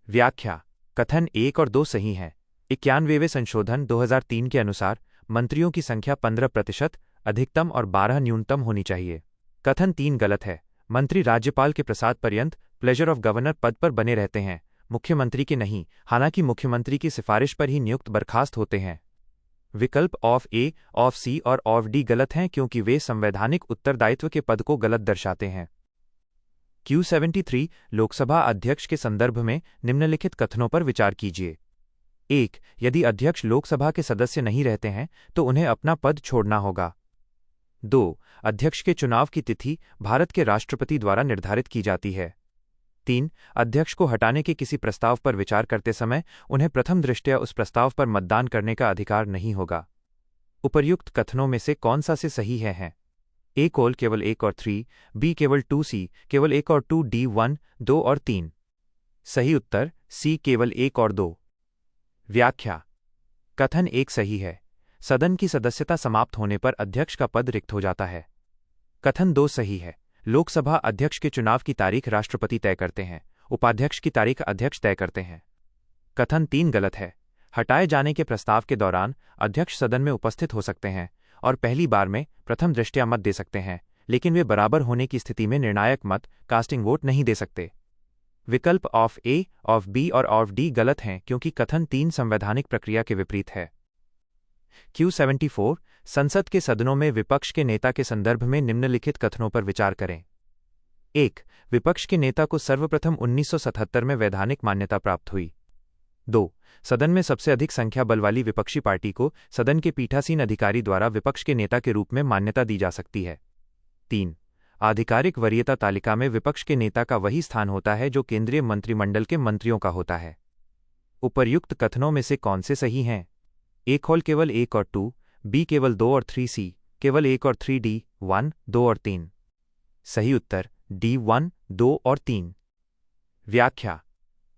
व्याख्या: कथन 1 और 2 सही हैं। 91वें संशोधन 2003 के अनुसार मंत्रियों की संख्या 15% अधिकतम और 12 न्यूनतम होनी चाहिए। कथन 3 गलत है। मंत्री राज्यपाल के प्रसाद पर्यंत प्लेजर ऑफ गवर्नर पद पर बने रहते हैं, मुख्यमंत्री के नहीं, हालांकि मुख्यमंत्री की सिफारिश पर ही नियुक्त बर्खास्त होते हैं। विकल्प ऑफ ए, ऑफ सी और ऑफ डी गलत हैं क्योंकि वे संवैधानिक उत्तरदायित्व के पद को गलत दर्शाते हैं। Q73 लोकसभा अध्यक्ष के संदर्भ में निम्नलिखित कथनों पर विचार कीजिए। 1. यदि अध्यक्ष लोकसभा के सदस्य नहीं रहते हैं तो उन्हें अपना पद छोड़ना होगा। 2. अध्यक्ष के चुनाव की तिथि भारत के राष्ट्रपति द्वारा निर्धारित की जाती है। 3. अध्यक्ष को हटाने के किसी प्रस्ताव पर विचार करते समय उन्हें प्रथम दृष्टया उस प्रस्ताव पर मतदान करने का अधिकार नहीं होगा। उपर्युक्त कथनों में से कौन सा से सही है? A कोल केवल 1 और 3, B केवल 2C केवल 1 और 2D 1, 2 और 3। सही उत्तर C केवल 1 और 2। व्याख्या: कथन 1 सही है। सदन की सदस्यता समाप्त होने पर अध्यक्ष का पद रिक्त हो जाता है। कथन 2 सही है। लोकसभा अध्यक्ष के चुनाव की तारीख राष्ट्रपति तय करते हैं, उपाध्यक्ष की तारीख अध्यक्ष तय करते हैं। कथन 3 गलत है। हटाए जाने के प्रस्ताव के दौरान अध्यक्ष सदन में उपस्थित हो सकते हैं और पहली बार में प्रथम दृष्टया मत दे सकते हैं, लेकिन वे बराबर होने की स्थिति में निर्णायक मत कास्टिंग वोट नहीं दे सकते। विकल्प ऑफ ए, ऑफ बी और ऑफ डी गलत हैं क्योंकि कथन 3 संवैधानिक प्रक्रिया के विपरीत है। Q74 संसद के सदनों में विपक्ष के नेता के संदर्भ में निम्नलिखित कथनों पर विचार करें। 1. विपक्ष के नेता को सर्वप्रथम 1977 में वैधानिक मान्यता प्राप्त हुई। 2. सदन में सबसे अधिक संख्या बल वाली विपक्षी पार्टी को सदन के पीठासीन अधिकारी द्वारा विपक्ष के नेता के रूप में मान्यता दी जा सकती है। 3. आधिकारिक वरीयता तालिका में विपक्ष के नेता का वही स्थान होता है जो केंद्रीय मंत्रिमंडल के मंत्रियों का होता है। उपर्युक्त कथनों में से कौन से सही हैं? A खोल केवल 1 और 2, B केवल 2 और 3C केवल 1 और 3D 1, 2 और 3। सही उत्तर D 1, 2 और 3। व्याख्या: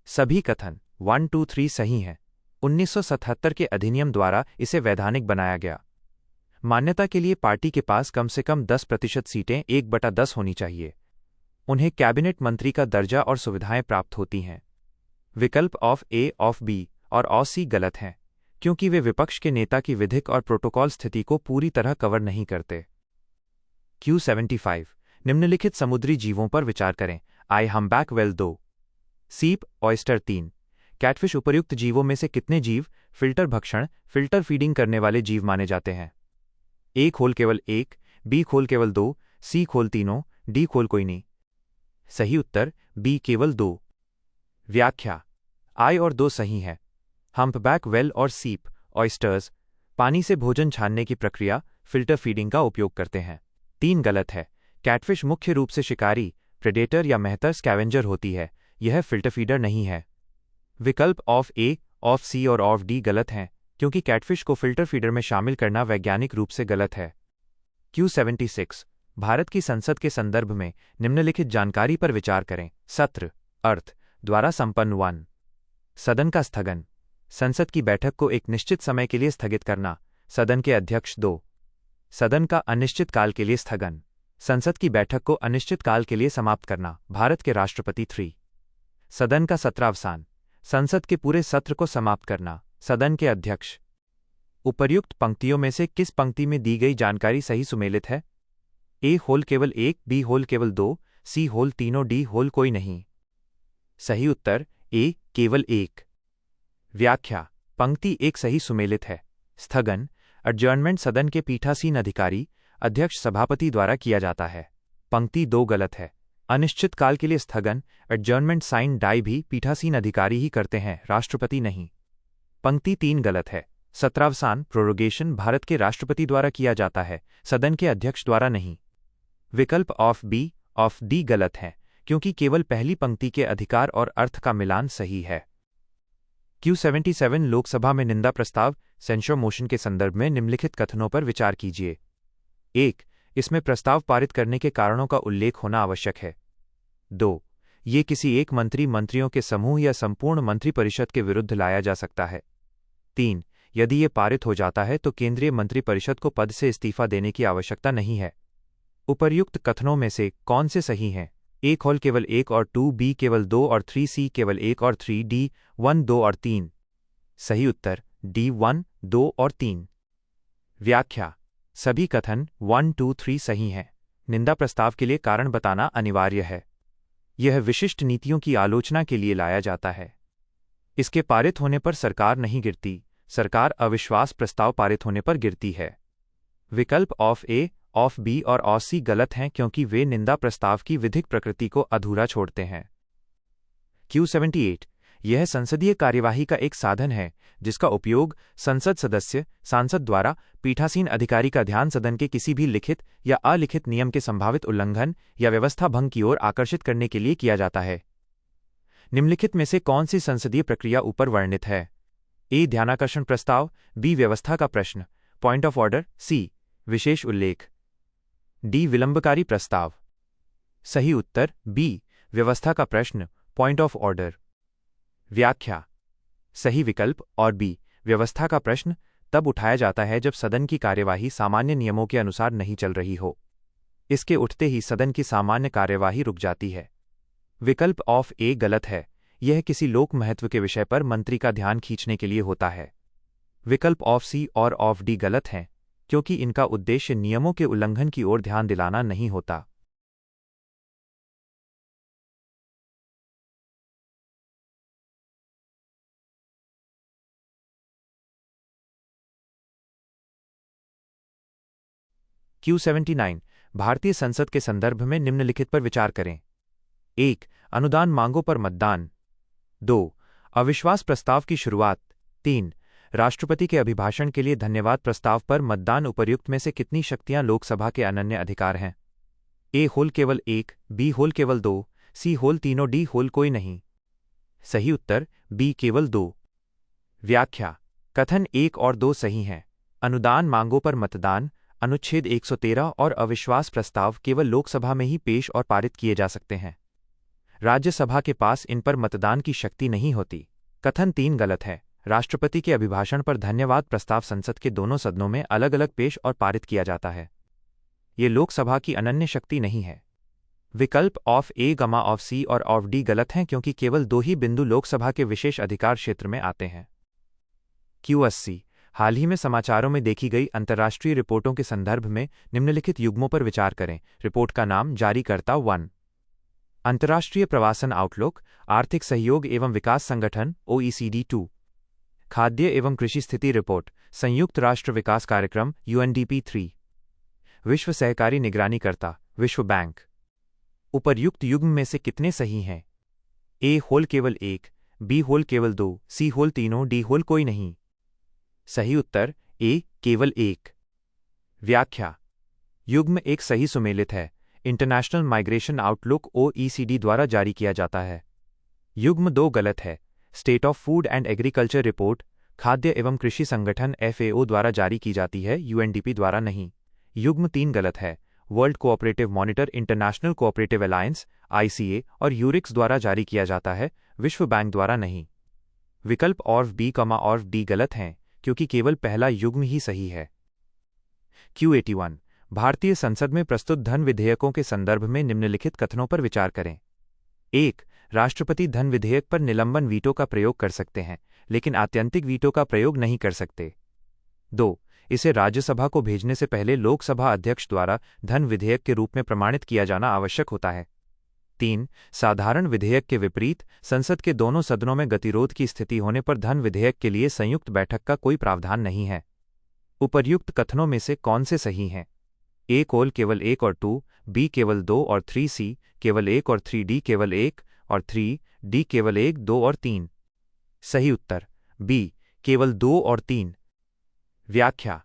सभी कथन 1, 2, 3 सही हैं। 1977 के अधिनियम द्वारा इसे वैधानिक बनाया गया। मान्यता के लिए पार्टी के पास कम से कम 10% सीटें 1/10 होनी चाहिए। उन्हें कैबिनेट मंत्री का दर्जा और सुविधाएं प्राप्त होती हैं। विकल्प ऑफ ए, ऑफ बी और ऑफ सी गलत हैं क्योंकि वे विपक्ष के नेता की विधिक और प्रोटोकॉल स्थिति को पूरी तरह कवर नहीं करते। Q75 निम्नलिखित समुद्री जीवों पर विचार करें। आई हम्बैक व्हेल 2, सीप, ऑयस्टर 3। कैटफिश उपर्युक्त जीवों में से कितने जीव फिल्टर भक्षण, फिल्टर फीडिंग करने वाले जीव माने जाते हैं? A खोल केवल 1, B खोल केवल 2, C खोल तीनों, D खोल कोई नहीं। सही उत्तर B केवल 2। व्याख्या: I और 2 सही है। हम्पबैक वेल और सीप, ऑयस्टर्स पानी से भोजन छानने की प्रक्रिया फिल्टर फीडिंग का उपयोग करते हैं। 3 गलत है। कैटफिश मुख्य रूप से शिकारी, प्रेडेटर या मेहतर स्कैवेंजर होती है, यह फिल्टर फीडर नहीं है। विकल्प ऑफ ए, ऑफ सी और ऑफ डी गलत हैं क्योंकि कैटफिश को फिल्टर फीडर में शामिल करना वैज्ञानिक रूप से गलत है। Q76 भारत की संसद के संदर्भ में निम्नलिखित जानकारी पर विचार करें। सत्र, अर्थ, द्वारा संपन्न 1। सदन का स्थगन, संसद की बैठक को एक निश्चित समय के लिए स्थगित करना, सदन के अध्यक्ष 2। सदन का अनिश्चित काल के लिए स्थगन, संसद की बैठक को अनिश्चित काल के लिए समाप्त करना, भारत के राष्ट्रपति 3। सदन का सत्रावसान, संसद के पूरे सत्र को समाप्त करना, सदन के अध्यक्ष। उपर्युक्त पंक्तियों में से किस पंक्ति में दी गई जानकारी सही सुमेलित है? A होल केवल 1, B होल केवल 2, C होल तीनों, D होल कोई नहीं। सही उत्तर A केवल 1। व्याख्या: पंक्ति 1 सही सुमेलित है। स्थगन, एडजर्नमेंट सदन के पीठासीन अधिकारी, अध्यक्ष सभापति द्वारा किया जाता है। पंक्ति 2 गलत है। अनिश्चित काल के लिए स्थगन एडजर्नमेंट साइन डाई भी पीठासीन अधिकारी ही करते हैं, राष्ट्रपति नहीं। पंक्ति 3 गलत है। सत्रावसान प्रोरोगेशन भारत के राष्ट्रपति द्वारा किया जाता है, सदन के अध्यक्ष द्वारा नहीं। विकल्प ऑफ बी ऑफ डी गलत है, क्योंकि केवल पहली पंक्ति के अधिकार और अर्थ का मिलान सही है। Q77 लोकसभा में निंदा प्रस्ताव सेंसर मोशन के संदर्भ में निम्नलिखित कथनों पर विचार कीजिए। 1. इसमें प्रस्ताव पारित करने के कारणों का उल्लेख होना आवश्यक है। 2. ये किसी एक मंत्रियों के समूह या संपूर्ण मंत्रिपरिषद के विरुद्ध लाया जा सकता है। 3. यदि ये पारित हो जाता है तो केंद्रीय मंत्रिपरिषद को पद से इस्तीफा देने की आवश्यकता नहीं है। उपर्युक्त कथनों में से कौन से सही हैं? A होल केवल 1 और 2, B केवल 2 और 3, C केवल 1 और 3, D 1, 2 और 3। सही उत्तर D 1, 2 और 3। व्याख्या: सभी कथन 1, 2, 3 सही हैं। निंदा प्रस्ताव के लिए कारण बताना अनिवार्य है। यह विशिष्ट नीतियों की आलोचना के लिए लाया जाता है। इसके पारित होने पर सरकार नहीं गिरती, सरकार अविश्वास प्रस्ताव पारित होने पर गिरती है। विकल्प ऑफ ए, ऑफ बी और ऑफ सी गलत हैं, क्योंकि वे निंदा प्रस्ताव की विधिक प्रकृति को अधूरा छोड़ते हैं। Q78 यह संसदीय कार्यवाही का एक साधन है जिसका उपयोग संसद सदस्य सांसद द्वारा पीठासीन अधिकारी का ध्यान सदन के किसी भी लिखित या अलिखित नियम के संभावित उल्लंघन या व्यवस्था भंग की ओर आकर्षित करने के लिए किया जाता है। निम्नलिखित में से कौन सी संसदीय प्रक्रिया ऊपर वर्णित है? ए. ध्यानाकर्षण प्रस्ताव, बी. व्यवस्था का प्रश्न पॉइंट ऑफ ऑर्डर, सी. विशेष उल्लेख, डी. विलंबकारी प्रस्ताव। सही उत्तर बी. व्यवस्था का प्रश्न पॉइंट ऑफ ऑर्डर। व्याख्या: सही विकल्प और बी. व्यवस्था का प्रश्न तब उठाया जाता है जब सदन की कार्यवाही सामान्य नियमों के अनुसार नहीं चल रही हो। इसके उठते ही सदन की सामान्य कार्यवाही रुक जाती है। विकल्प ऑफ ए गलत है, यह किसी लोक महत्व के विषय पर मंत्री का ध्यान खींचने के लिए होता है। विकल्प ऑफ सी और ऑफ डी गलत हैं, क्योंकि इनका उद्देश्य नियमों के उल्लंघन की ओर ध्यान दिलाना नहीं होता। Q79 भारतीय संसद के संदर्भ में निम्नलिखित पर विचार करें। 1. अनुदान मांगों पर मतदान। 2. अविश्वास प्रस्ताव की शुरुआत। 3. राष्ट्रपति के अभिभाषण के लिए धन्यवाद प्रस्ताव पर मतदान। उपर्युक्त में से कितनी शक्तियां लोकसभा के अनन्य अधिकार हैं? ए होल केवल 1, बी होल केवल 2, सी होल तीनों, डी होल कोई नहीं। सही उत्तर बी केवल 2। व्याख्या: कथन 1 और 2 सही हैं। अनुदान मांगों पर मतदान अनुच्छेद 113 और अविश्वास प्रस्ताव केवल लोकसभा में ही पेश और पारित किए जा सकते हैं। राज्यसभा के पास इन पर मतदान की शक्ति नहीं होती। कथन 3 गलत है। राष्ट्रपति के अभिभाषण पर धन्यवाद प्रस्ताव संसद के दोनों सदनों में अलग अलग पेश और पारित किया जाता है। ये लोकसभा की अनन्य शक्ति नहीं है। विकल्प ऑफ ए, ऑफ सी और ऑफ डी गलत हैं, क्योंकि केवल 2 ही बिंदु लोकसभा के विशेष अधिकार क्षेत्र में आते हैं। Q80 हाल ही में समाचारों में देखी गई अंतर्राष्ट्रीय रिपोर्टों के संदर्भ में निम्नलिखित युग्मों पर विचार करें। रिपोर्ट का नाम, जारीकर्ता 1, अंतर्राष्ट्रीय प्रवासन आउटलुक, आर्थिक सहयोग एवं विकास संगठन OECD 2, खाद्य एवं कृषि स्थिति रिपोर्ट, संयुक्त राष्ट्र विकास कार्यक्रम UNDP 3, विश्व सहकारी निगरानीकर्ता, विश्व बैंक। उपर्युक्त युग्म में से कितने सही हैं? ए होल केवल 1, बी होल केवल 2, सी होल तीनों, डी होल कोई नहीं। सही उत्तर ए केवल 1। व्याख्या: युग्म एक सही सुमेलित है। इंटरनेशनल माइग्रेशन आउटलुक OECD द्वारा जारी किया जाता है। युग्म 2 गलत है। State of food and agriculture report खाद्य एवं कृषि संगठन FAO द्वारा जारी की जाती है, UNDP द्वारा नहीं। युग्म 3 गलत है। World cooperative monitor international cooperative alliance ICA और यूरिक्स द्वारा जारी किया जाता है, विश्व बैंक द्वारा नहीं। विकल्प ऑफ बी, ऑफ डी गलत हैं, क्योंकि केवल पहला युग्म ही सही है। Q81 भारतीय संसद में प्रस्तुत धन विधेयकों के संदर्भ में निम्नलिखित कथनों पर विचार करें। 1. राष्ट्रपति धन विधेयक पर निलंबन वीटो का प्रयोग कर सकते हैं, लेकिन आत्यंतिक वीटो का प्रयोग नहीं कर सकते। 2. इसे राज्यसभा को भेजने से पहले लोकसभा अध्यक्ष द्वारा धन विधेयक के रूप में प्रमाणित किया जाना आवश्यक होता है। 3. साधारण विधेयक के विपरीत संसद के दोनों सदनों में गतिरोध की स्थिति होने पर धन विधेयक के लिए संयुक्त बैठक का कोई प्रावधान नहीं है। उपर्युक्त कथनों में से कौन से सही हैं? ए कोल केवल 1 और 2, बी केवल 2 और 3, सी केवल 1 और 3, डी केवल 1 और 3, डी केवल 1, 2 और 3। सही उत्तर बी केवल 2 और 3। व्याख्या।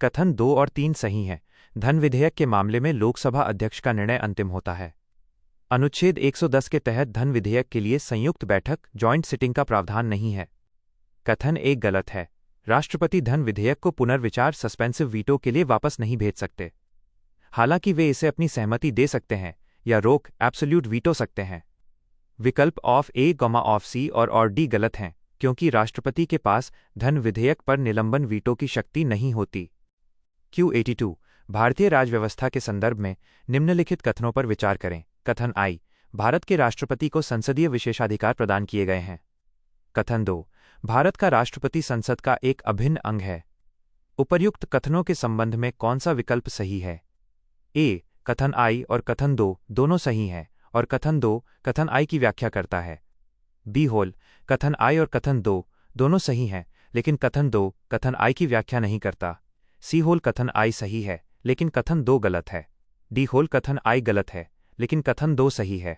कथन 2 और 3 सही हैं। धन विधेयक के मामले में लोकसभा अध्यक्ष का निर्णय अंतिम होता है। अनुच्छेद 110 के तहत धन विधेयक के लिए संयुक्त बैठक जॉइंट सिटिंग का प्रावधान नहीं है। कथन 1 गलत है। राष्ट्रपति धन विधेयक को पुनर्विचार सस्पेंसिव वीटो के लिए वापस नहीं भेज सकते। हालांकि वे इसे अपनी सहमति दे सकते हैं या रोक एब्सोल्यूट वीटो सकते हैं। विकल्प ऑफ ए, ऑफ सी और डी गलत हैं, क्योंकि राष्ट्रपति के पास धन विधेयक पर निलंबन वीटो की शक्ति नहीं होती। Q82 भारतीय राजव्यवस्था के संदर्भ में निम्नलिखित कथनों पर विचार करें। कथन आई, भारत के राष्ट्रपति को संसदीय विशेषाधिकार प्रदान किए गए हैं। कथन 2, भारत का राष्ट्रपति संसद का एक अभिन्न अंग है। उपर्युक्त कथनों के संबंध में कौन सा विकल्प सही है? ए, कथन आई और कथन 2 दोनों सही हैं और कथन 2 कथन आई की व्याख्या करता है। बी होल, कथन आई और कथन 2 दोनों सही हैं, लेकिन कथन 2 कथन आई की व्याख्या नहीं करता। सी होल, कथन आई सही है, लेकिन कथन 2 गलत है। डी होल, कथन आई गलत है, लेकिन कथन 2 सही है।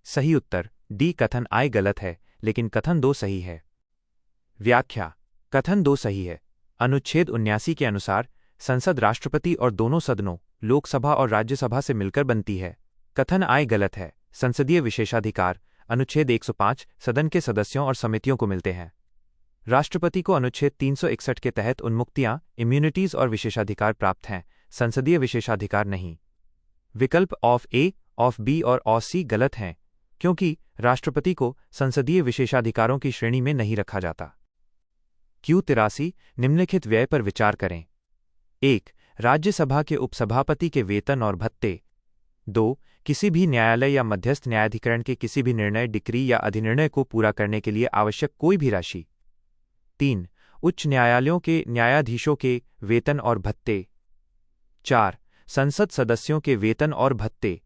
सही उत्तर डी, कथन आई गलत है, लेकिन कथन 2 सही है। व्याख्या। कथन 2 सही है। अनुच्छेद 79 के अनुसार संसद राष्ट्रपति और दोनों सदनों, लोकसभा और राज्यसभा से मिलकर बनती है। कथन आई गलत है। संसदीय विशेषाधिकार अनुच्छेद 105 सदन के सदस्यों और समितियों को मिलते हैं। राष्ट्रपति को अनुच्छेद 361 के तहत उन्मुक्तियां, इम्यूनिटीज और विशेषाधिकार प्राप्त हैं, संसदीय विशेषाधिकार नहीं। विकल्प ऑफ ए, ऑफ बी और ऑफ सी गलत हैं, क्योंकि राष्ट्रपति को संसदीय विशेषाधिकारों की श्रेणी में नहीं रखा जाता। Q83 निम्नलिखित व्यय पर विचार करें। 1. राज्यसभा के उपसभापति के वेतन और भत्ते। 2. किसी भी न्यायालय या मध्यस्थ न्यायाधिकरण के किसी भी निर्णय, डिक्री या अधिनिर्णय को पूरा करने के लिए आवश्यक कोई भी राशि। 3. उच्च न्यायालयों के न्यायाधीशों के वेतन और भत्ते। 4. संसद सदस्यों के वेतन और भत्ते।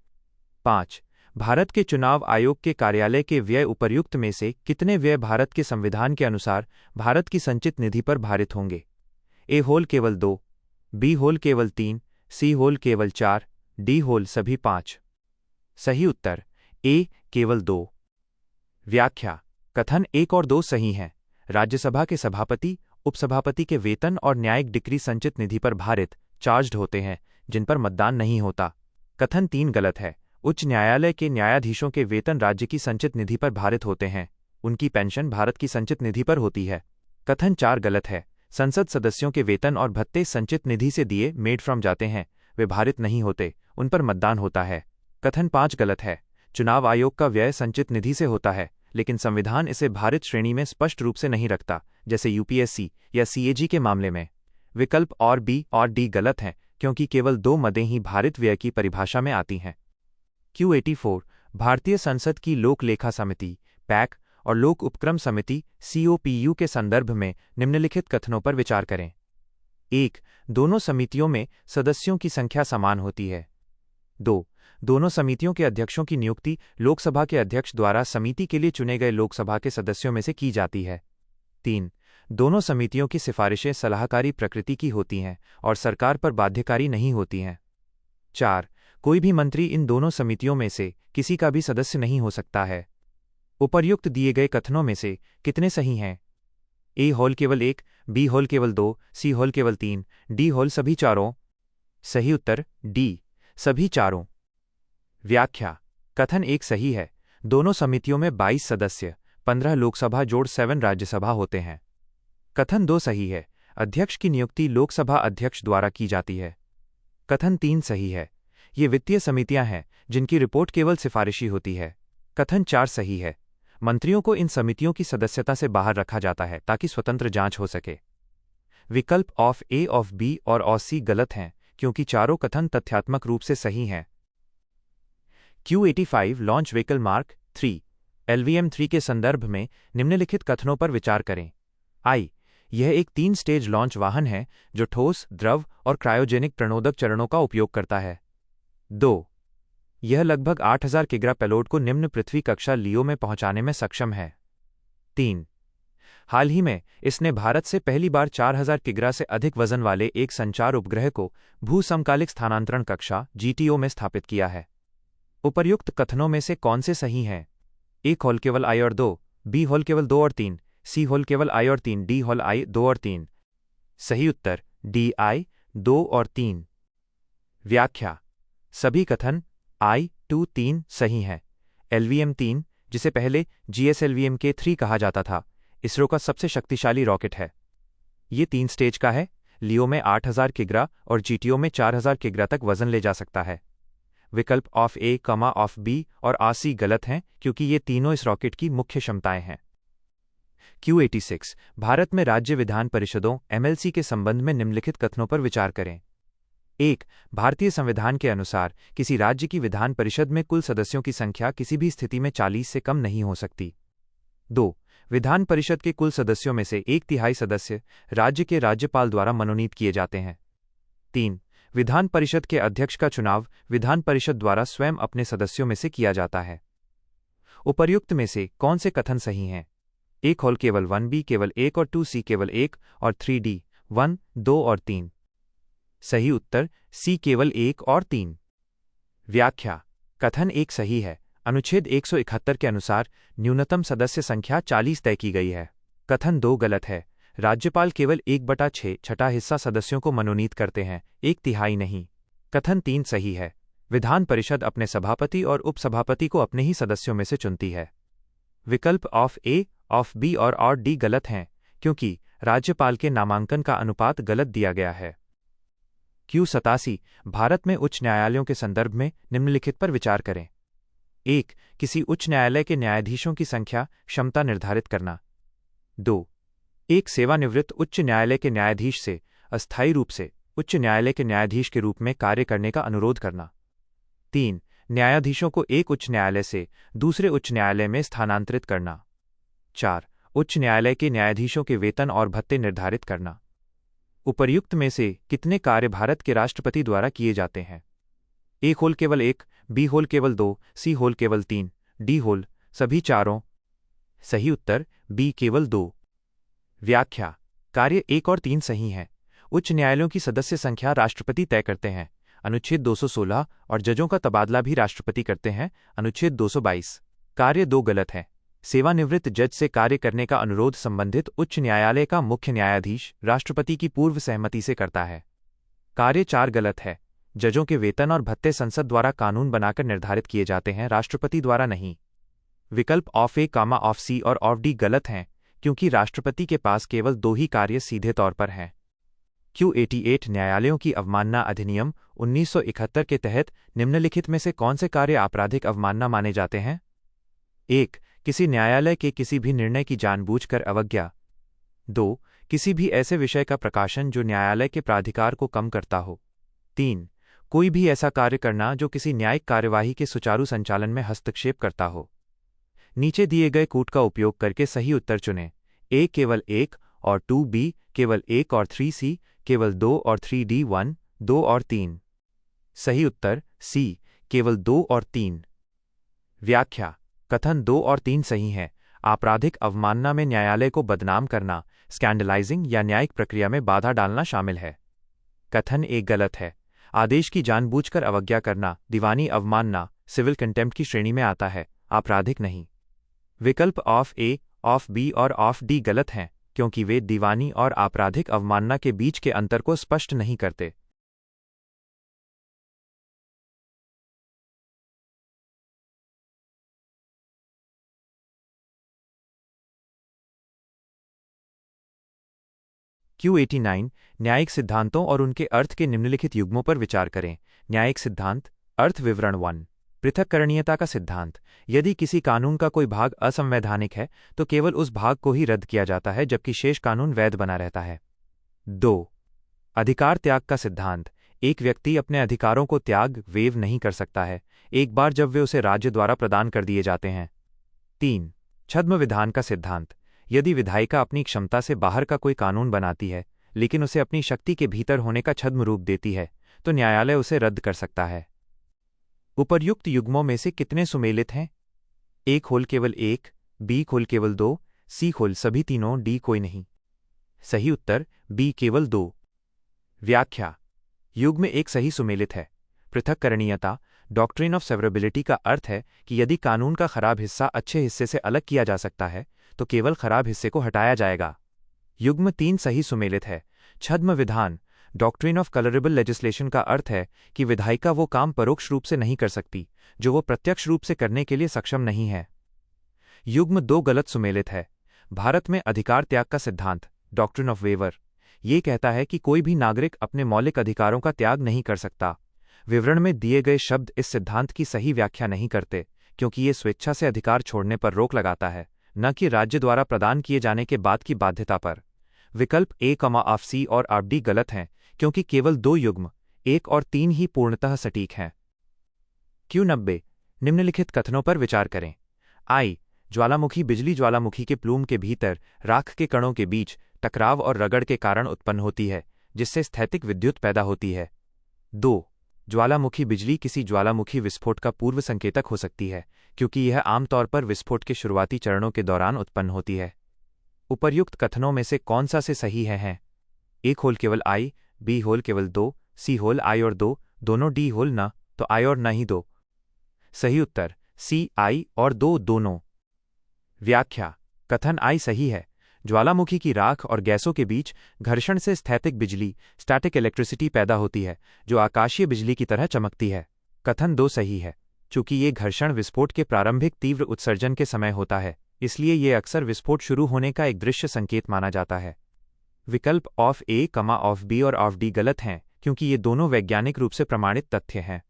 5. भारत के चुनाव आयोग के कार्यालय के व्यय उपर्युक्त में से कितने व्यय भारत के संविधान के अनुसार भारत की संचित निधि पर भारित होंगे? ए होल केवल 2, बी होल केवल 3, सी होल केवल 4, डी होल सभी 5। सही उत्तर ए, केवल 2। व्याख्या। कथन 1 और 2 सही हैं। राज्यसभा के सभापति, उपसभापति के वेतन और न्यायिक डिक्री संचित निधि पर भारित चार्ज्ड होते हैं, जिन पर मतदान नहीं होता। कथन 3 गलत है। उच्च न्यायालय के न्यायाधीशों के वेतन राज्य की संचित निधि पर भारित होते हैं, उनकी पेंशन भारत की संचित निधि पर होती है। कथन 4 गलत है। संसद सदस्यों के वेतन और भत्ते संचित निधि से दिए मेड फ्रॉम जाते हैं, वे भारित नहीं होते, उन पर मतदान होता है। कथन 5 गलत है। चुनाव आयोग का व्यय संचित निधि से होता है, लेकिन संविधान इसे भारित श्रेणी में स्पष्ट रूप से नहीं रखता, जैसे यूपीएससी या सीएजी के मामले में। विकल्प और बी और डी गलत हैं, क्योंकि केवल 2 मदें ही भारित व्यय की परिभाषा में आती हैं। Q84 भारतीय संसद की लोक लेखा समिति पैक और लोक उपक्रम समिति COPU के संदर्भ में निम्नलिखित कथनों पर विचार करें। 1. दोनों समितियों में सदस्यों की संख्या समान होती है। 2. दोनों समितियों के अध्यक्षों की नियुक्ति लोकसभा के अध्यक्ष द्वारा समिति के लिए चुने गए लोकसभा के सदस्यों में से की जाती है। 3. दोनों समितियों की सिफारिशें सलाहकारी प्रकृति की होती हैं और सरकार पर बाध्यकारी नहीं होती हैं। 4. कोई भी मंत्री इन दोनों समितियों में से किसी का भी सदस्य नहीं हो सकता है। उपर्युक्त दिए गए कथनों में से कितने सही हैं? ए होल केवल 1, बी होल केवल 2, सी होल केवल 3, डी होल सभी चारों। सही उत्तर डी, सभी चारों। व्याख्या। कथन 1 सही है। दोनों समितियों में 22 सदस्य, 15 लोकसभा जोड़ 7 राज्यसभा होते हैं। कथन 2 सही है। अध्यक्ष की नियुक्ति लोकसभा अध्यक्ष द्वारा की जाती है। कथन 3 सही है। ये वित्तीय समितियां हैं जिनकी रिपोर्ट केवल सिफारिशी होती है। कथन 4 सही है। मंत्रियों को इन समितियों की सदस्यता से बाहर रखा जाता है ताकि स्वतंत्र जांच हो सके। विकल्प ऑफ ए, ऑफ बी और ऑफ सी गलत हैं, क्योंकि चारों कथन तथ्यात्मक रूप से सही हैं। Q85 launch vehicle mark 3 LVM-3 के संदर्भ में निम्नलिखित कथनों पर विचार करें। आई, यह एक 3 स्टेज लॉन्च वाहन है जो ठोस, द्रव और क्रायोजेनिक प्रणोदक चरणों का उपयोग करता है। 2. यह लगभग 8000 किग्रा पेलोड को निम्न पृथ्वी कक्षा लियो में पहुंचाने में सक्षम है। 3. हाल ही में इसने भारत से पहली बार 4000 किग्रा से अधिक वजन वाले एक संचार उपग्रह को भू समकालिक स्थानांतरण कक्षा (GTO) में स्थापित किया है। उपर्युक्त कथनों में से कौन से सही हैं? ए होल केवल आई और 2, बी होल केवल 2 और 3, सी होल केवल आई और 3, डी होल आई 2 और 3। सही उत्तर डी आई 2 और 3। व्याख्या: सभी कथन आई 2 3 सही हैं। LVM-3, जिसे पहले GSLV-MK3 कहा जाता था, इसरो का सबसे शक्तिशाली रॉकेट है। ये 3 स्टेज का है। लियो में 8000 किग्रा और GTO में 4000 किग्रा तक वजन ले जा सकता है। विकल्प ऑफ ए, ऑफ बी और सी गलत हैं क्योंकि ये तीनों इस रॉकेट की मुख्य क्षमताएं हैं। Q86 भारत में राज्य विधान परिषदों MLC के संबंध में निम्नलिखित कथनों पर विचार करें। 1. भारतीय संविधान के अनुसार किसी राज्य की विधान परिषद में कुल सदस्यों की संख्या किसी भी स्थिति में 40 से कम नहीं हो सकती। 2. विधान परिषद के कुल सदस्यों में से 1/3 सदस्य राज्य के राज्यपाल द्वारा मनोनीत किए जाते हैं। 3. विधान परिषद के अध्यक्ष का चुनाव विधान परिषद द्वारा स्वयं अपने सदस्यों में से किया जाता है। उपर्युक्त में से कौन से कथन सही हैं? ए होल केवल 1, बी केवल 1 और 2, सी केवल 1 और 3, डी 1, 2 और 3। सही उत्तर सी केवल 1 और 3। व्याख्या: कथन 1 सही है। अनुच्छेद 171 के अनुसार न्यूनतम सदस्य संख्या 40 तय की गई है। कथन 2 गलत है। राज्यपाल केवल 1/6 छठा हिस्सा सदस्यों को मनोनीत करते हैं, 1/3 नहीं। कथन 3 सही है। विधान परिषद अपने सभापति और उपसभापति को अपने ही सदस्यों में से चुनती है। विकल्प ऑफ ए, ऑफ बी और डी गलत हैं क्योंकि राज्यपाल के नामांकन का अनुपात गलत दिया गया है। Q87 भारत में उच्च न्यायालयों के संदर्भ में निम्नलिखित पर विचार करें। 1. किसी उच्च न्यायालय के न्यायाधीशों की संख्या क्षमता निर्धारित करना। 2. एक सेवानिवृत्त उच्च न्यायालय के न्यायाधीश से अस्थायी रूप से उच्च न्यायालय के न्यायाधीश के रूप में कार्य करने का अनुरोध करना। 3. न्यायाधीशों को एक उच्च न्यायालय से दूसरे उच्च न्यायालय में स्थानांतरित करना। 4. उच्च न्यायालय के न्यायाधीशों के वेतन और भत्ते निर्धारित करना। उपर्युक्त में से कितने कार्य भारत के राष्ट्रपति द्वारा किए जाते हैं? ए होल केवल 1, बी होल केवल 2, सी होल केवल 3, डी होल सभी चारों। सही उत्तर बी केवल 2। व्याख्या: कार्य 1 और 3 सही हैं। उच्च न्यायालयों की सदस्य संख्या राष्ट्रपति तय करते हैं, अनुच्छेद 216, और जजों का तबादला भी राष्ट्रपति करते हैं, अनुच्छेद 222। कार्य 2 गलत है। सेवानिवृत्त जज से कार्य करने का अनुरोध संबंधित उच्च न्यायालय का मुख्य न्यायाधीश राष्ट्रपति की पूर्व सहमति से करता है। कार्य 4 गलत है। जजों के वेतन और भत्ते संसद द्वारा कानून बनाकर निर्धारित किए जाते हैं, राष्ट्रपति द्वारा नहीं। विकल्प ऑफ ए, ऑफ सी और ऑफ डी गलत हैं क्योंकि राष्ट्रपति के पास केवल 2 ही कार्य सीधे तौर पर हैं। Q88 न्यायालयों की अवमानना अधिनियम 1971 के तहत निम्नलिखित में से कौन से कार्य आपराधिक अवमानना माने जाते हैं? 1. किसी न्यायालय के किसी भी निर्णय की जानबूझकर अवज्ञा। 2. किसी भी ऐसे विषय का प्रकाशन जो न्यायालय के प्राधिकार को कम करता हो। 3. कोई भी ऐसा कार्य करना जो किसी न्यायिक कार्यवाही के सुचारू संचालन में हस्तक्षेप करता हो। नीचे दिए गए कूट का उपयोग करके सही उत्तर चुनें। ए केवल 1 और 2, बी केवल 1 और 3, सी केवल 2 और 3, डी 1, 2 और 3। सही उत्तर सी केवल 2 और 3। व्याख्या: कथन 2 और 3 सही हैं। आपराधिक अवमानना में न्यायालय को बदनाम करना, स्कैंडलाइजिंग या न्यायिक प्रक्रिया में बाधा डालना शामिल है। कथन 1 गलत है। आदेश की जानबूझकर अवज्ञा करना, दीवानी अवमानना, सिविल कंटेम्प्ट की श्रेणी में आता है, आपराधिक नहीं। विकल्प ऑफ ए, ऑफ बी और ऑफ डी गलत हैं क्योंकि वे दीवानी और आपराधिक अवमानना के बीच के अंतर को स्पष्ट नहीं करते। Q89 न्यायिक सिद्धांतों और उनके अर्थ के निम्नलिखित युग्मों पर विचार करें। न्यायिक सिद्धांत, अर्थ विवरण 1। पृथक्करणीयता का सिद्धांत: यदि किसी कानून का कोई भाग असंवैधानिक है तो केवल उस भाग को ही रद्द किया जाता है जबकि शेष कानून वैध बना रहता है। 2. अधिकार त्याग का सिद्धांत: एक व्यक्ति अपने अधिकारों को त्याग वेव नहीं कर सकता है एक बार जब वे उसे राज्य द्वारा प्रदान कर दिए जाते हैं। 3. छद्म विधान का सिद्धांत: यदि विधायिका अपनी क्षमता से बाहर का कोई कानून बनाती है लेकिन उसे अपनी शक्ति के भीतर होने का छद्म रूप देती है तो न्यायालय उसे रद्द कर सकता है। उपर्युक्त युग्मों में से कितने सुमेलित हैं? ए होल केवल 1, बी होल केवल 2, सी होल सभी तीनों, डी कोई नहीं। सही उत्तर बी केवल 2। व्याख्या। युग्म एक सही सुमेलित है। पृथक्करणीयता डॉक्ट्रिन ऑफ सेवरेबिलिटी का अर्थ है कि यदि कानून का खराब हिस्सा अच्छे हिस्से से अलग किया जा सकता है तो केवल खराब हिस्से को हटाया जाएगा। युग्म 3 सही सुमेलित है। छद्म विधान डॉक्ट्रिन ऑफ कलरेबल लेजिस्लेशन का अर्थ है कि विधायिका वो काम परोक्ष रूप से नहीं कर सकती जो वो प्रत्यक्ष रूप से करने के लिए सक्षम नहीं है। युग्म 2 गलत सुमेलित है। भारत में अधिकार त्याग का सिद्धांत डॉक्ट्रिन ऑफ वेवर ये कहता है कि कोई भी नागरिक अपने मौलिक अधिकारों का त्याग नहीं कर सकता। विवरण में दिए गए शब्द इस सिद्धांत की सही व्याख्या नहीं करते क्योंकि ये स्वेच्छा से अधिकार छोड़ने पर रोक लगाता है, न कि राज्य द्वारा प्रदान किए जाने के बाद की बाध्यता पर। विकल्प ए, ऑफ सी और ऑफ डी गलत हैं क्योंकि केवल 2 युग्म 1 और 3 ही पूर्णतः सटीक हैं। Q90 निम्नलिखित कथनों पर विचार करें। आई ज्वालामुखी बिजली ज्वालामुखी के प्लूम के भीतर राख के कणों के बीच टकराव और रगड़ के कारण उत्पन्न होती है जिससे स्थैतिक विद्युत पैदा होती है। 2 ज्वालामुखी बिजली किसी ज्वालामुखी विस्फोट का पूर्व संकेतक हो सकती है क्योंकि यह आमतौर पर विस्फोट के शुरुआती चरणों के दौरान उत्पन्न होती है। उपर्युक्त कथनों में से कौन सा से सही है? एक होल केवल आई, बी होल केवल 2, सी होल आई और 2 दोनों, डी होल न तो आई और न ही 2। सही उत्तर सी आई और 2 दोनों। व्याख्या। कथन आई सही है। ज्वालामुखी की राख और गैसों के बीच घर्षण से स्थैतिक बिजली स्टैटिक इलेक्ट्रिसिटी पैदा होती है जो आकाशीय बिजली की तरह चमकती है। कथन 2 सही है। चूंकि ये घर्षण विस्फोट के प्रारंभिक तीव्र उत्सर्जन के समय होता है इसलिए ये अक्सर विस्फोट शुरू होने का एक दृश्य संकेत माना जाता है। विकल्प ऑफ ए, ऑफ बी और ऑफ डी गलत हैं क्योंकि ये दोनों वैज्ञानिक रूप से प्रमाणित तथ्य हैं।